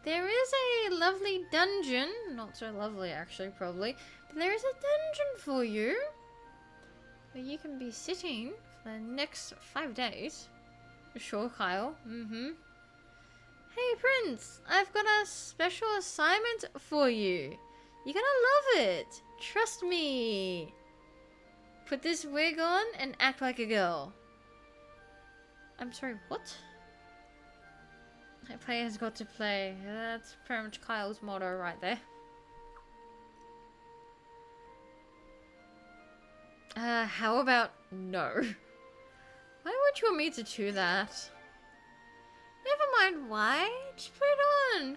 There is a lovely dungeon. Not so lovely, actually, probably. But there is a dungeon for you. Where you can be sitting for the next 5 days. Sure, Kyle. Hey, Prince. I've got a special assignment for you. You're gonna love it. Trust me. Put this wig on and act like a girl. I'm sorry, what? A player's got to play. That's pretty much Kyle's motto right there. How about no? Why would you want me to do that? Never mind why. Just put it on.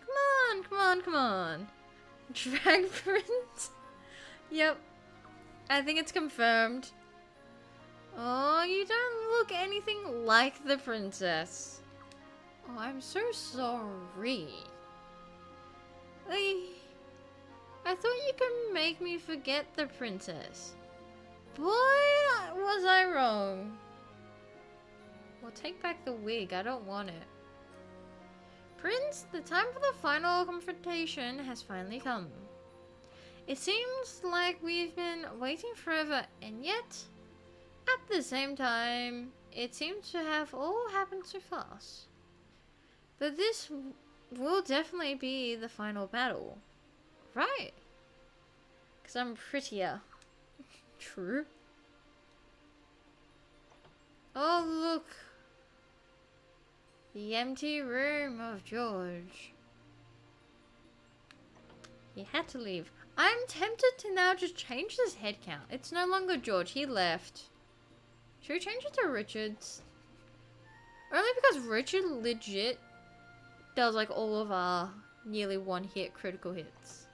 Come on. Drag Prince? Yep. I think it's confirmed. Oh, you don't look anything like the princess. Oh, I'm so sorry. I thought you could make me forget the princess. Boy, was I wrong. Well, take back the wig. I don't want it. Prince, the time for the final confrontation has finally come. It seems like we've been waiting forever, and yet, at the same time, it seems to have all happened so fast. But this will definitely be the final battle. Right? Because I'm prettier. True. Oh, look. The empty room of George. He had to leave. I'm tempted to now just change this head count. It's no longer George. He left. Should we change it to Richard's? Only because Richard legit does like all of our nearly one-hit critical hits.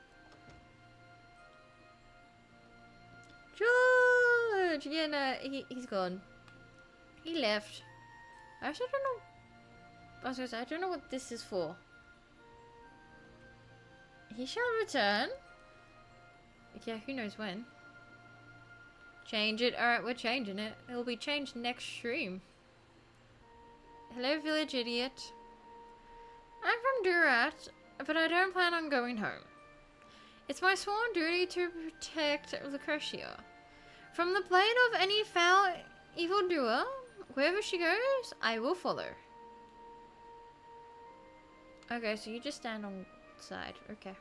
George! Yeah, no, he's gone. He left. I actually don't know. I was gonna say, I don't know what this is for. He shall return. Yeah, who knows when. Change it. Alright, we're changing it. It'll be changed next stream. Hello, village idiot. I'm from Durat, but I don't plan on going home. It's my sworn duty to protect Lucretia from the blade of any foul evildoer. Wherever she goes, I will follow. Okay, so you just stand on side. Okay.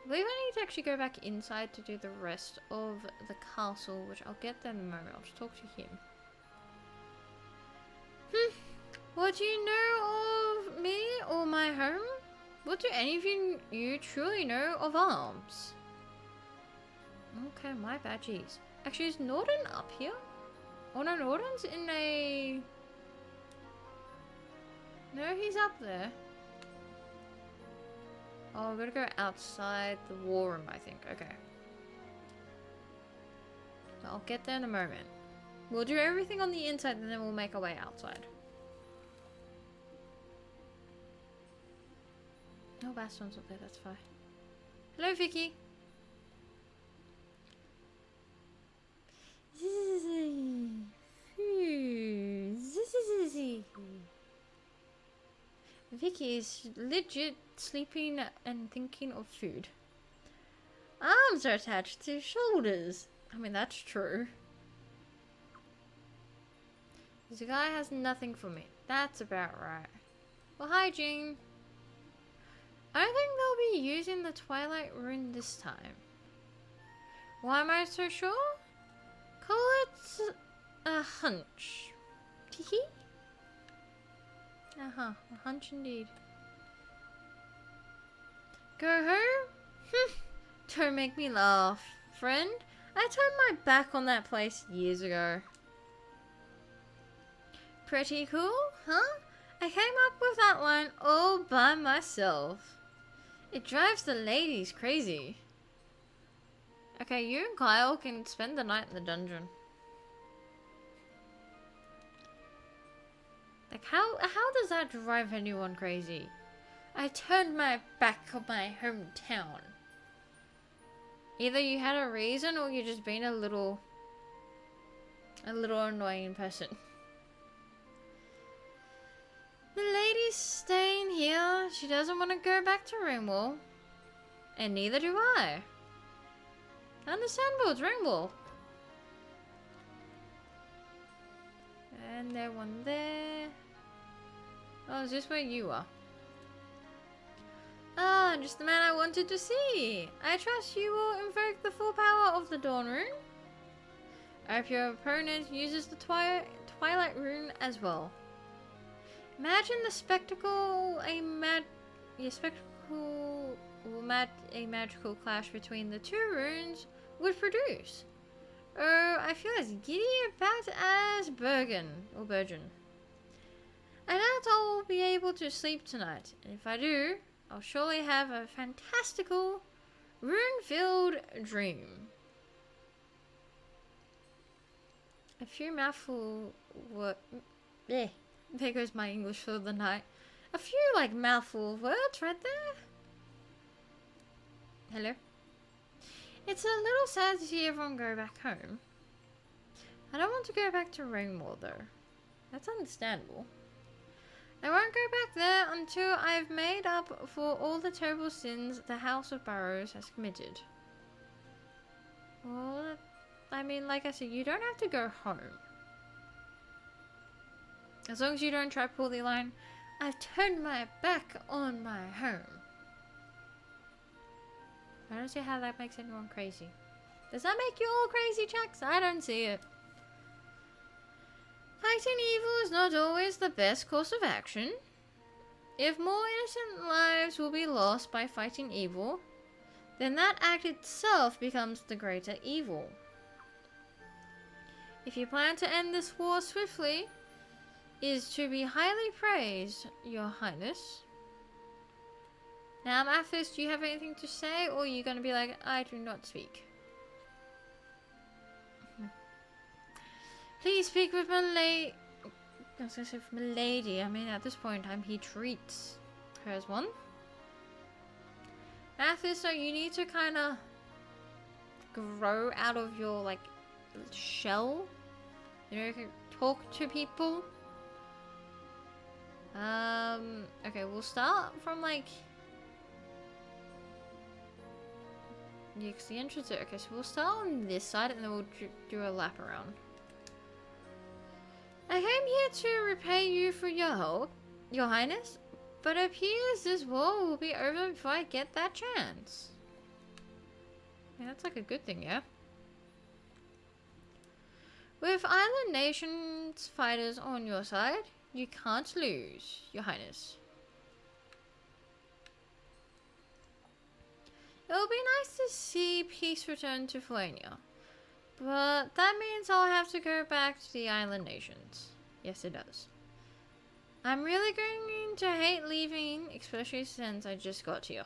I believe I need to actually go back inside to do the rest of the castle, which I'll get there in a moment. I'll just talk to him. What do you know of me or my home? What do any of you truly know of arms? Okay, my bad, jeez. Actually, is Norden up here? Oh no, Norden's in a... No, he's up there. Oh, I'm gonna go outside the war room, I think. Okay. I'll get there in a moment. We'll do everything on the inside and then we'll make our way outside. No, Bastion's up there, that's fine. Hello, Vicky. Vicky is legit sleeping and thinking of food. Arms are attached to shoulders. I mean, that's true. This guy has nothing for me. That's about right. Well, hi, Jean. I don't think they'll be using the Twilight Rune this time. Why am I so sure? Call it a hunch. Teehee? Uh-huh, a hunch indeed. Go home? Don't make me laugh, friend. I turned my back on that place years ago. Pretty cool, huh? I came up with that line all by myself. It drives the ladies crazy. Okay, you and Kyle can spend the night in the dungeon. Like, how does that drive anyone crazy? I turned my back on my hometown. Either you had a reason or you're just being a little annoying person. The lady's staying here. She doesn't want to go back to Ringwall. And neither do I. Understandable, it's Ringwall. And there one there. Oh, is this where you are? Ah, just the man I wanted to see. I trust you will invoke the full power of the Dawn Rune. I hope your opponent uses the Twilight Rune as well. Imagine the spectacle a magical clash between the two runes would produce. Oh, I feel as giddy about as Bergen. I doubt I'll be able to sleep tonight, and if I do, I'll surely have a fantastical, rune-filled dream. A few mouthful there goes my English for the night. A few, like, mouthful of words right there. Hello? It's a little sad to see everyone go back home. I don't want to go back to Ringwall, though. That's understandable. I won't go back there until I've made up for all the terrible sins the House of Burrows has committed. Well, I mean, like I said, you don't have to go home. As long as you don't try to pull the line, I've turned my back on my home. I don't see how that makes anyone crazy. Does that make you all crazy, Jax? I don't see it. Fighting evil is not always the best course of action. If more innocent lives will be lost by fighting evil, then that act itself becomes the greater evil. If you plan to end this war swiftly, is to be highly praised, Your Highness. Now, Mathis, do you have anything to say, or are you going to be like, I do not speak? Please speak with my lady. I was going to say with my lady. I mean, at this point in time, he treats her as one. Mathis, so you need to kind of grow out of your, like, shell. You know, you can talk to people. Okay, we'll start from, like... Yeah, because the entrance there. Okay, so we'll start on this side and then we'll do a lap around. I came here to repay you for your help, Your Highness, but it appears this war will be over before I get that chance. Yeah, that's like a good thing, yeah? With Island Nation's fighters on your side, you can't lose, Your Highness. It will be nice to see peace return to Felania, but that means I'll have to go back to the Island Nations. Yes, it does. I'm really going to hate leaving, especially since I just got here.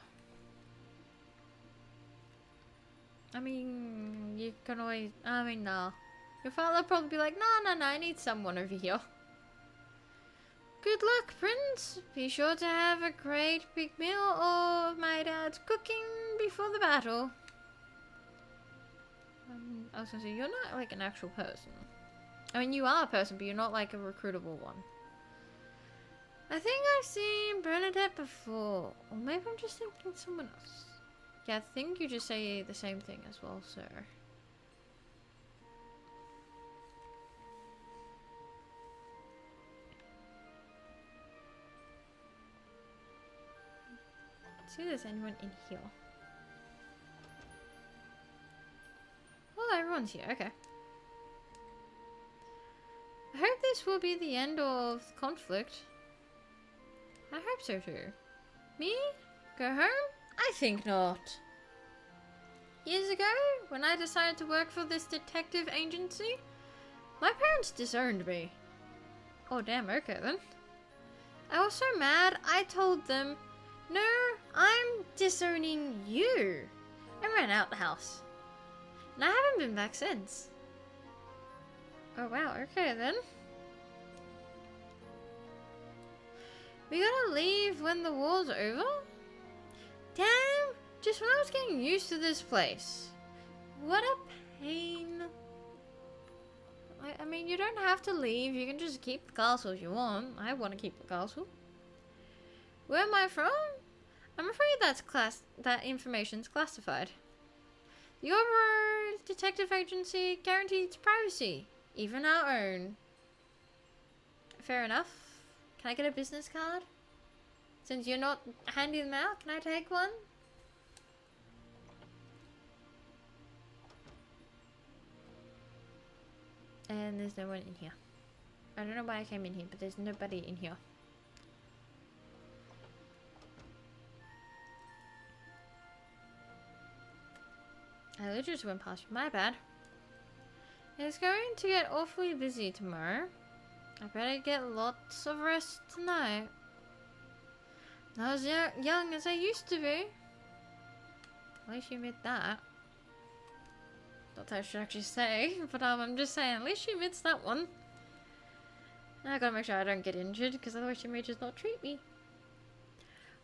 I mean, you can always... I mean, nah. Your father will probably be like, nah, I need someone over here. Good luck, Prince. Be sure to have a great big meal of my dad's cooking before the battle. I was gonna say, you're not like an actual person. I mean, you are a person, but you're not like a recruitable one. I think I've seen Bernadette before. Or maybe I'm just thinking someone else. Yeah, I think you just say the same thing as well, sir. Let's see if there's anyone in here. Oh, everyone's here. Okay. I hope this will be the end of the conflict. I hope so too. Me? Go home? I think not. Years ago, when I decided to work for this detective agency, my parents disowned me. Oh damn, okay then. I was so mad, I told them, no, I'm disowning you. I ran out the house. And I haven't been back since. Oh wow, okay then. We gotta leave when the war's over? Damn, just when I was getting used to this place. What a pain. I mean, you don't have to leave, you can just keep the castle if you want. I want to keep the castle. Where am I from? I'm afraid that information's classified. The Oboro Detective Agency guarantees privacy, even our own. Fair enough. Can I get a business card? Since you're not handing them out, can I take one? And there's no one in here. I don't know why I came in here, but there's nobody in here. I literally just went past you. My bad. It's going to get awfully busy tomorrow. I better get lots of rest tonight. Not as young as I used to be. At least you admit that. Not that I should actually say, but I'm just saying, at least she admits that one. I gotta make sure I don't get injured, because otherwise she may just not treat me.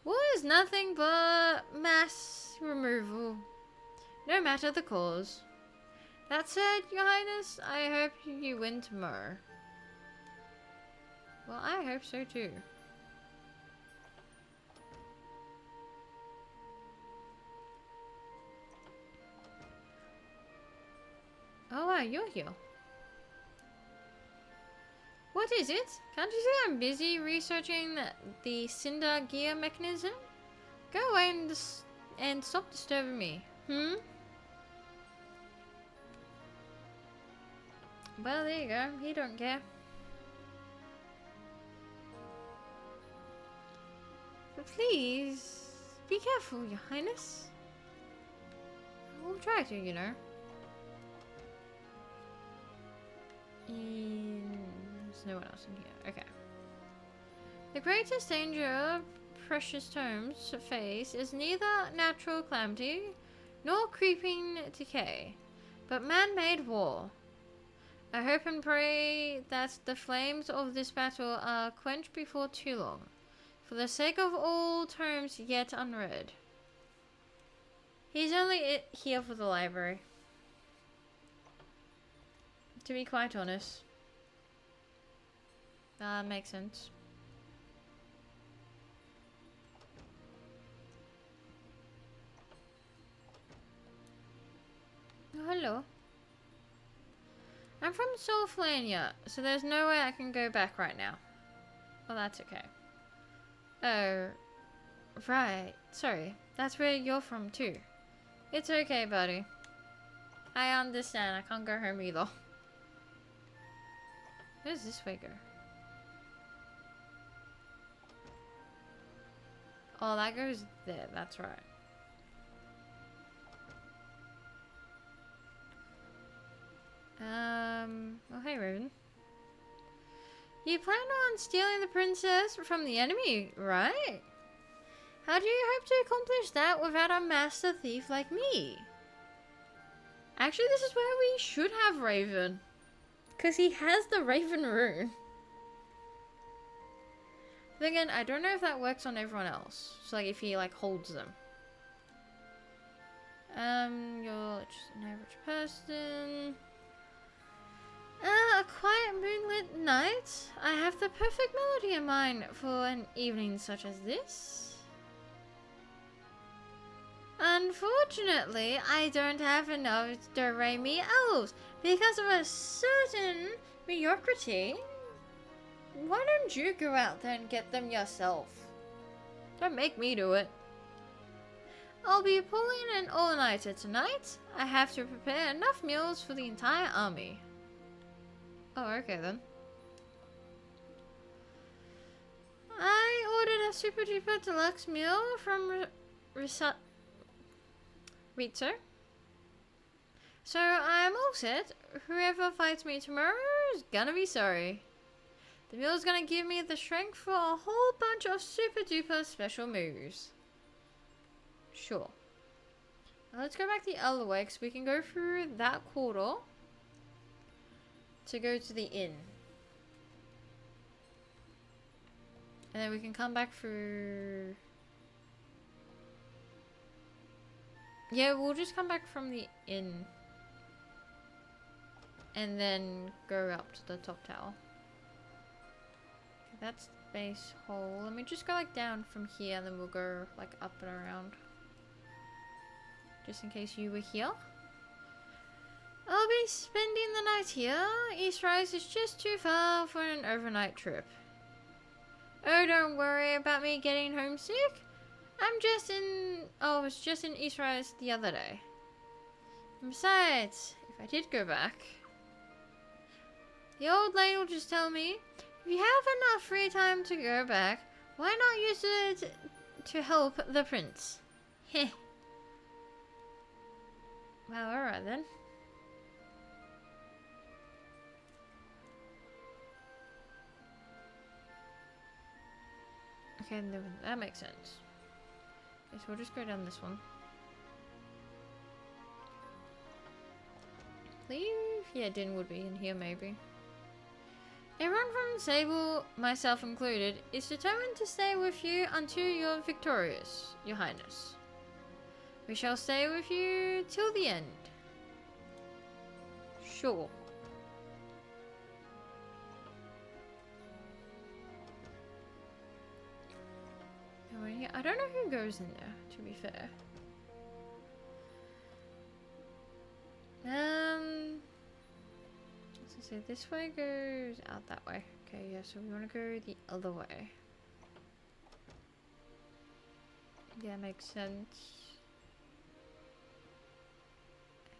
War is nothing but mass removal, no matter the cause. That said, Your Highness, I hope you win tomorrow. Well, I hope so too. Oh wow, you're here. What is it? Can't you see I'm busy researching the cinder gear mechanism? Go away and stop disturbing me. Hmm? Well, there you go. He don't care. But please, be careful, Your Highness. We'll try to, you know. There's no one else in here. Okay. The greatest danger precious tomes face is neither natural calamity nor creeping decay, but man-made war. I hope and pray that the flames of this battle are quenched before too long, for the sake of all tomes yet unread. He's only here for the library. To be quite honest. That makes sense. Oh, hello. I'm from Solflania, so there's no way I can go back right now. Well, that's okay. Oh, right. Sorry. That's where you're from too. It's okay, buddy. I understand. I can't go home either. Where does this way go? Oh, that goes there. That's right. Oh, hey, Raven. You plan on stealing the princess from the enemy, right? How do you hope to accomplish that without a master thief like me? Actually, this is where we should have Raven. Because he has the Raven rune. Then again, I don't know if that works on everyone else. So, like, if he, like, holds them. You're just an average person. A quiet moonlit night. I have the perfect melody in mind for an evening such as this. Unfortunately, I don't have enough do-re-mi elves because of a certain mediocrity. Why don't you go out there and get them yourself? Don't make me do it. I'll be pulling an all-nighter tonight. I have to prepare enough meals for the entire army. Oh, okay then. I ordered a super duper deluxe meal from Ritsu. So I'm all set. Whoever fights me tomorrow is gonna be sorry. The meal's gonna give me the strength for a whole bunch of super duper special moves. Sure. Now let's go back the other way, because we can go through that corridor to go to the inn. And then we can come back through... Yeah, we'll just come back from the inn. And then go up to the top tower. Okay, that's the base hole. Let me just go like down from here, and then we'll go like up and around. Just in case you were here. I'll be spending the night here. Eastrise is just too far for an overnight trip. Oh, don't worry about me getting homesick. I was just in Eastrise the other day. And besides, if I did go back, the old lady will just tell me, if you have enough free time to go back, why not use it to help the prince? Heh. Well, alright then. Okay, that makes sense. Okay, so we'll just go down this one. Leave? Yeah, Din would be in here maybe. Everyone from Sable, myself included, is determined to stay with you until you're victorious, Your Highness. We shall stay with you till the end. Sure. I don't know who goes in there, to be fair. Let's say this way goes out that way. Okay, yeah, so we want to go the other way. Yeah, makes sense.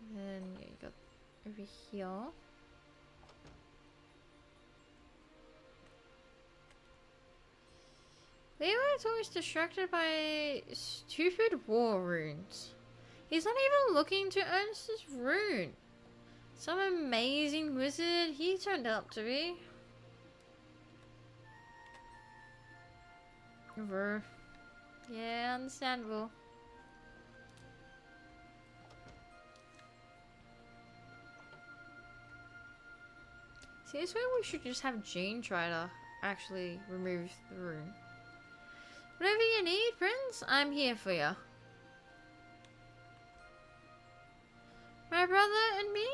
And then yeah, you got over here. Levi's always distracted by stupid war runes. He's not even looking to earn this rune. Some amazing wizard he turned out to be. Yeah, understandable. See, this way we should just have Jane try to actually remove the rune. Whatever you need, Prince, I'm here for you. My brother and me,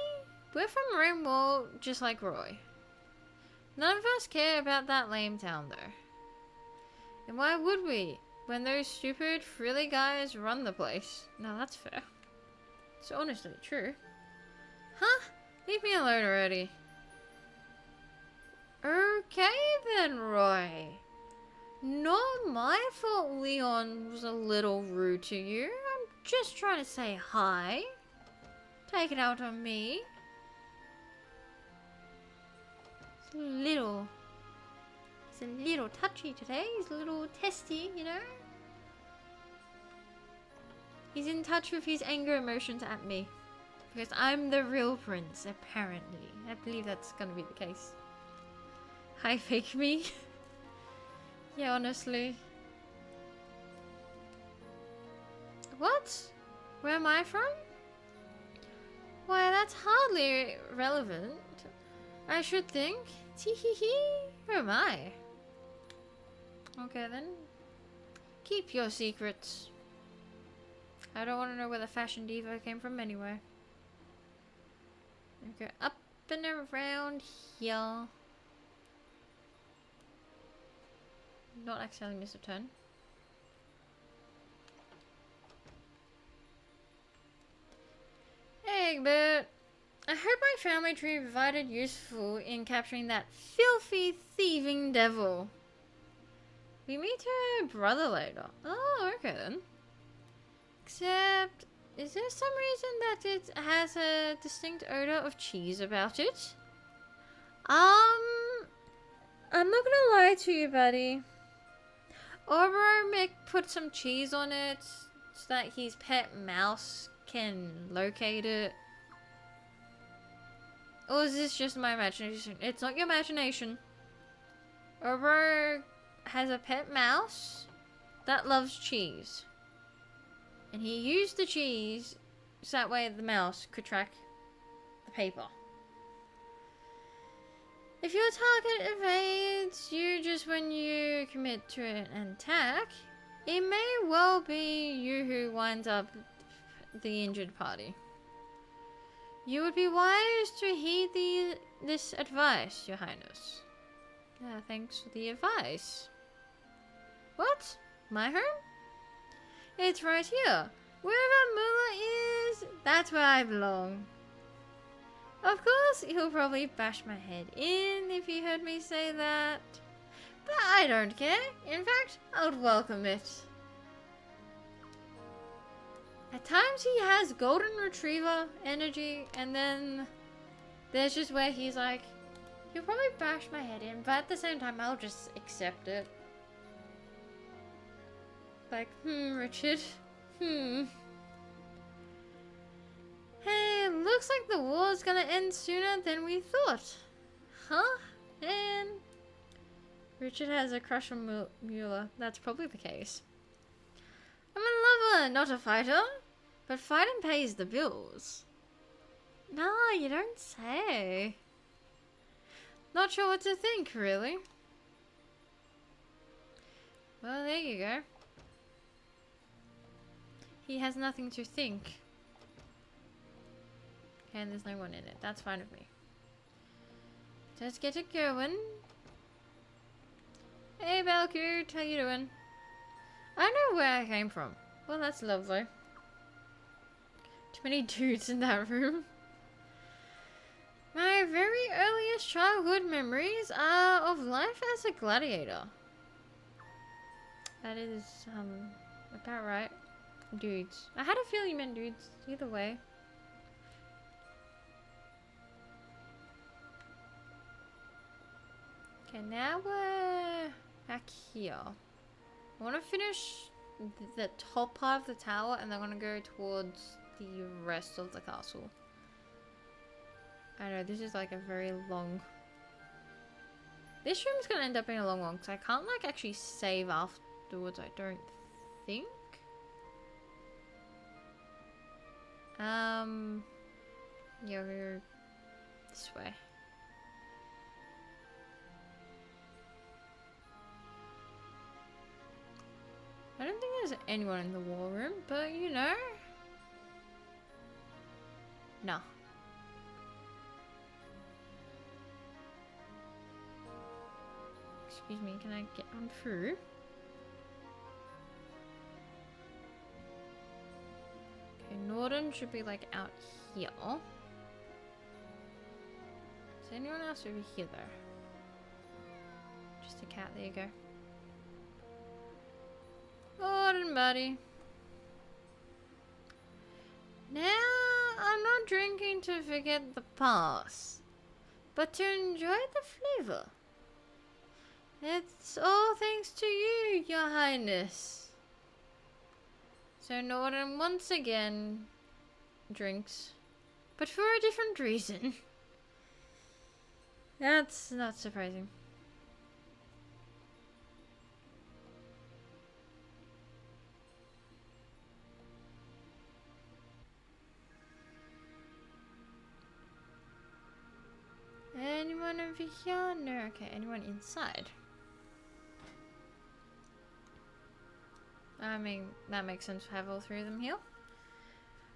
we're from Rainwall, just like Roy. None of us care about that lame town, though. And why would we, when those stupid, frilly guys run the place? No, that's fair. It's honestly true. Huh? Leave me alone already. Okay then, Roy. Not my fault Leon was a little rude to you. I'm just trying to say hi. Take it out on me. It's a little touchy today. He's a little testy, you know. He's in touch with his anger emotions at me. Because I'm the real prince, apparently. I believe that's gonna be the case. Hi, fake me. Yeah, honestly. What? Where am I from? Why, that's hardly relevant. I should think. Tee-hee-hee. Who am I? Okay then. Keep your secrets. I don't want to know where the fashion diva came from anyway. Okay, up and around here. Not accidentally miss a turn. Hey, Egbert. I hope my family tree provided useful in capturing that filthy, thieving devil. We meet her brother later. Oh, okay then. Except, is there some reason that it has a distinct odor of cheese about it? I'm not gonna lie to you, buddy. Oboro put some cheese on it so that his pet mouse can locate it. Or is this just my imagination? It's not your imagination. Oboro has a pet mouse that loves cheese. And he used the cheese so that way the mouse could track the paper. If your target evades you just when you commit to an attack, it may well be you who winds up the injured party. You would be wise to heed this advice, Your Highness. Thanks for the advice. What? My home? It's right here. Wherever Mula is, that's where I belong. Of course, he'll probably bash my head in if he heard me say that. But I don't care. In fact, I would welcome it. At times he has golden retriever energy, and then there's just where he's like, he'll probably bash my head in, but at the same time I'll just accept it. Like, Richard. Hey, looks like the war's gonna end sooner than we thought. Huh? And Richard has a crush on Mueller. That's probably the case. I'm a lover, not a fighter. But fighting pays the bills. No, you don't say. Not sure what to think, really. Well, there you go. He has nothing to think. And there's no one in it. That's fine with me. Let's get it going. Hey, Balcoot, how you doing? I know where I came from. Well, that's lovely. Too many dudes in that room. My very earliest childhood memories are of life as a gladiator. That is, about right. Dudes. I had a feeling you meant dudes. Either way. Okay, now we're back here. I want to finish the top part of the tower and then I want to go towards the rest of the castle. I know, this is like a very long... This room's going to end up being a long one because I can't like actually save afterwards, I don't think. Yeah, we're this way. I don't think there's anyone in the war room, but you know. No. Excuse me, can I get on through? Okay, Norden should be like out here. Is anyone else over here though? Just a cat, there you go. Norden, buddy. Now, I'm not drinking to forget the past, but to enjoy the flavor. It's all thanks to you, Your Highness. So Norden once again drinks, but for a different reason. That's not surprising. Anyone over here? No. Okay, anyone inside? I mean, that makes sense to have all three of them here.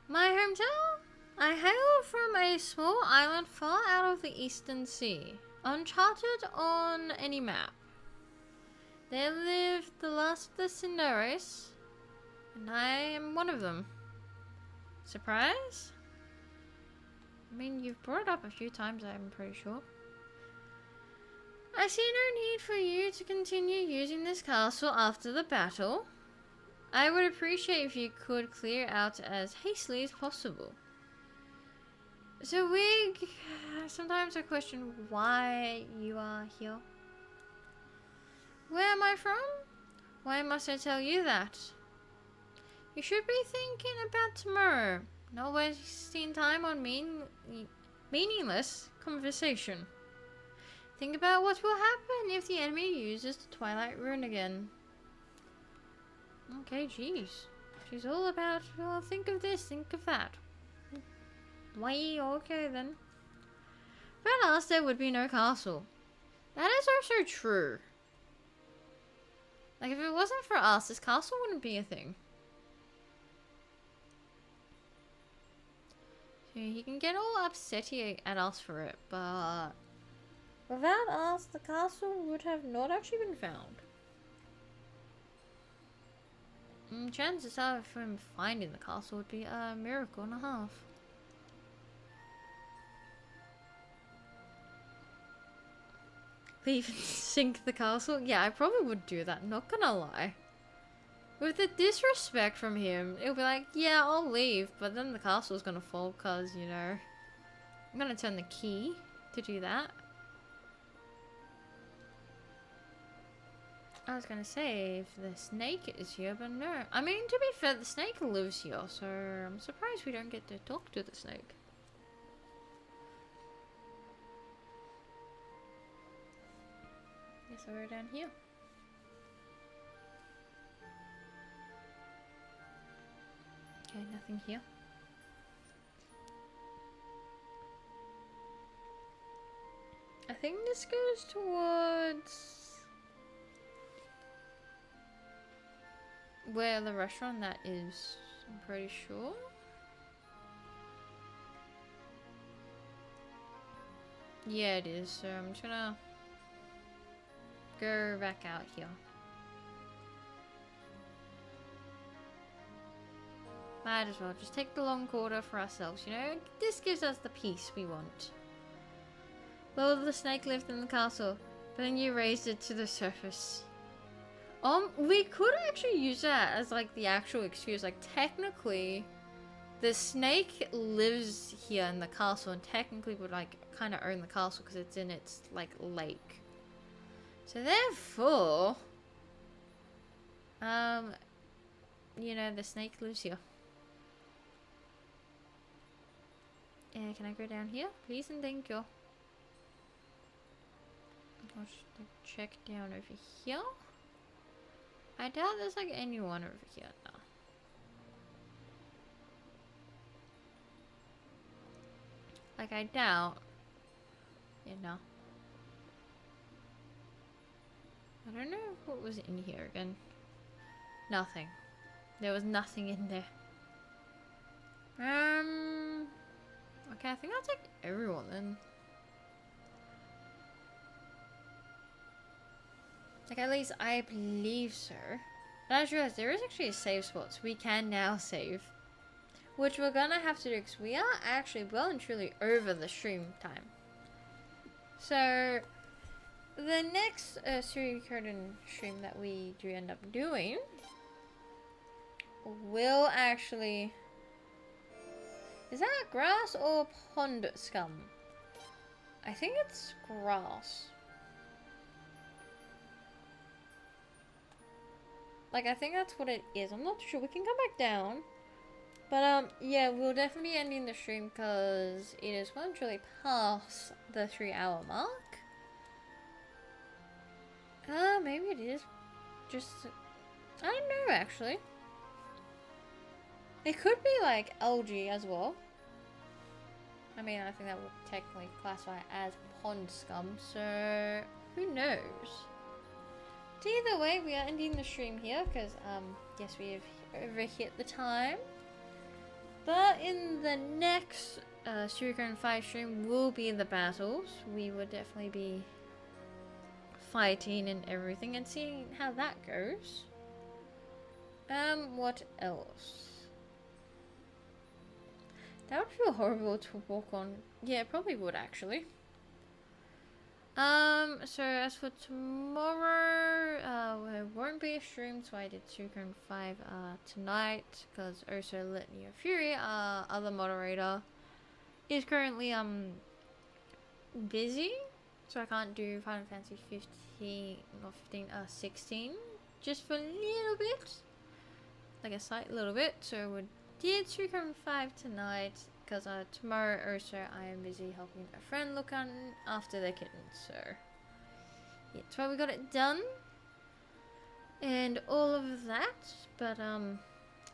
My hometown? I hail from a small island far out of the eastern sea, uncharted on any map. There lived the last of the Cinderes, and I am one of them. Surprise? I mean, you've brought it up a few times, I'm pretty sure. I see no need for you to continue using this castle after the battle. I would appreciate if you could clear out as hastily as possible. So Wig, sometimes I question why you are here. Where am I from? Why must I tell you that? You should be thinking about tomorrow, not wasting time on meaningless conversation. Think about what will happen if the enemy uses the Twilight Rune again. Okay, jeez. She's all about, well, think of this, think of that. Why, okay then. Without us, there would be no castle. That is also true. Like, if it wasn't for us, this castle wouldn't be a thing. So he can get all upsetty at us for it, but without us, the castle would have not actually been found. And chances are of him finding the castle would be a miracle and a half. Leave and sink the castle? Yeah, I probably would do that, not gonna lie. With the disrespect from him, it'll be like, yeah, I'll leave, but then the castle's gonna fall because, you know, I'm gonna turn the key to do that. I was gonna say if the snake is here, but no. I mean, to be fair, the snake lives here, so I'm surprised we don't get to talk to the snake. Guess we're down here. Okay, nothing here. I think this goes towards where the restaurant that is, I'm pretty sure. Yeah, it is, so I'm just gonna go back out here. Might as well just take the long quarter for ourselves, you know? This gives us the peace we want. Lord, the snake lived in the castle, but then you raised it to the surface. We could actually use that as like the actual excuse. Like technically, the snake lives here in the castle and technically would like kind of own the castle because it's in its like lake. So therefore, you know, the snake lives here. Can I go down here, please and thank you? I'll just check down over here. I doubt there's like anyone over here now. Like I doubt. Yeah, no. I don't know what was in here again. Nothing. There was nothing in there. Okay, I think that's like everyone then. Like at least I believe so. And I just realized there is actually a save spot, so we can now save. Which we're gonna have to do because we are actually well and truly over the stream time. So the next Suikoden stream that we do end up doing will actually... Is that grass or pond scum? I think it's grass. Like, I think that's what it is. I'm not sure. We can come back down. But, yeah, we'll definitely be ending the stream because it is well and truly past the 3-hour mark. Maybe it is just... I don't know, actually. It could be, like, algae as well. I mean, I think that would technically classify as pond scum, so who knows? Either way, we are ending the stream here because, yes, we have overhit the time. But in the next Suikoden 5 stream will be the battles. We will definitely be fighting and everything and seeing how that goes. What else? That would feel horrible to walk on. Yeah, it probably would actually. So as for tomorrow, there won't be a stream, so I did Suikoden 5 tonight, because also Litany of Fury, our other moderator, is currently busy, so I can't do Final Fantasy 15 or 16, just for a little bit, like a slight little bit. So we did Suikoden 5 tonight. Because tomorrow also I am busy helping a friend look after their kittens, so that's why we got it done. And all of that. But,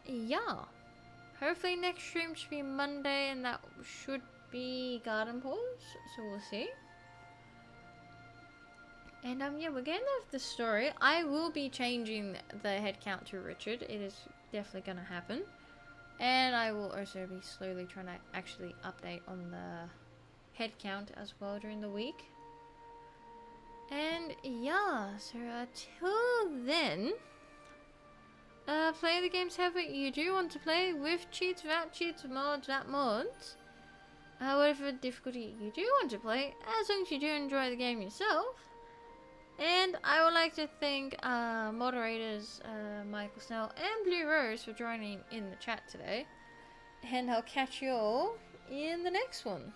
yeah. Hopefully next stream should be Monday, and that should be Garden Pause. So we'll see. And, yeah, we're getting out of the story. I will be changing the head count to Richard. It is definitely going to happen. And I will also be slowly trying to actually update on the head count as well during the week. And yeah, so till then, play the games however you do want to play, with cheats, without cheats, mods, without mods. Whatever difficulty you do want to play, as long as you do enjoy the game yourself. And I would like to thank moderators Michael Snell and Blue Rose for joining in the chat today. And I'll catch you all in the next one.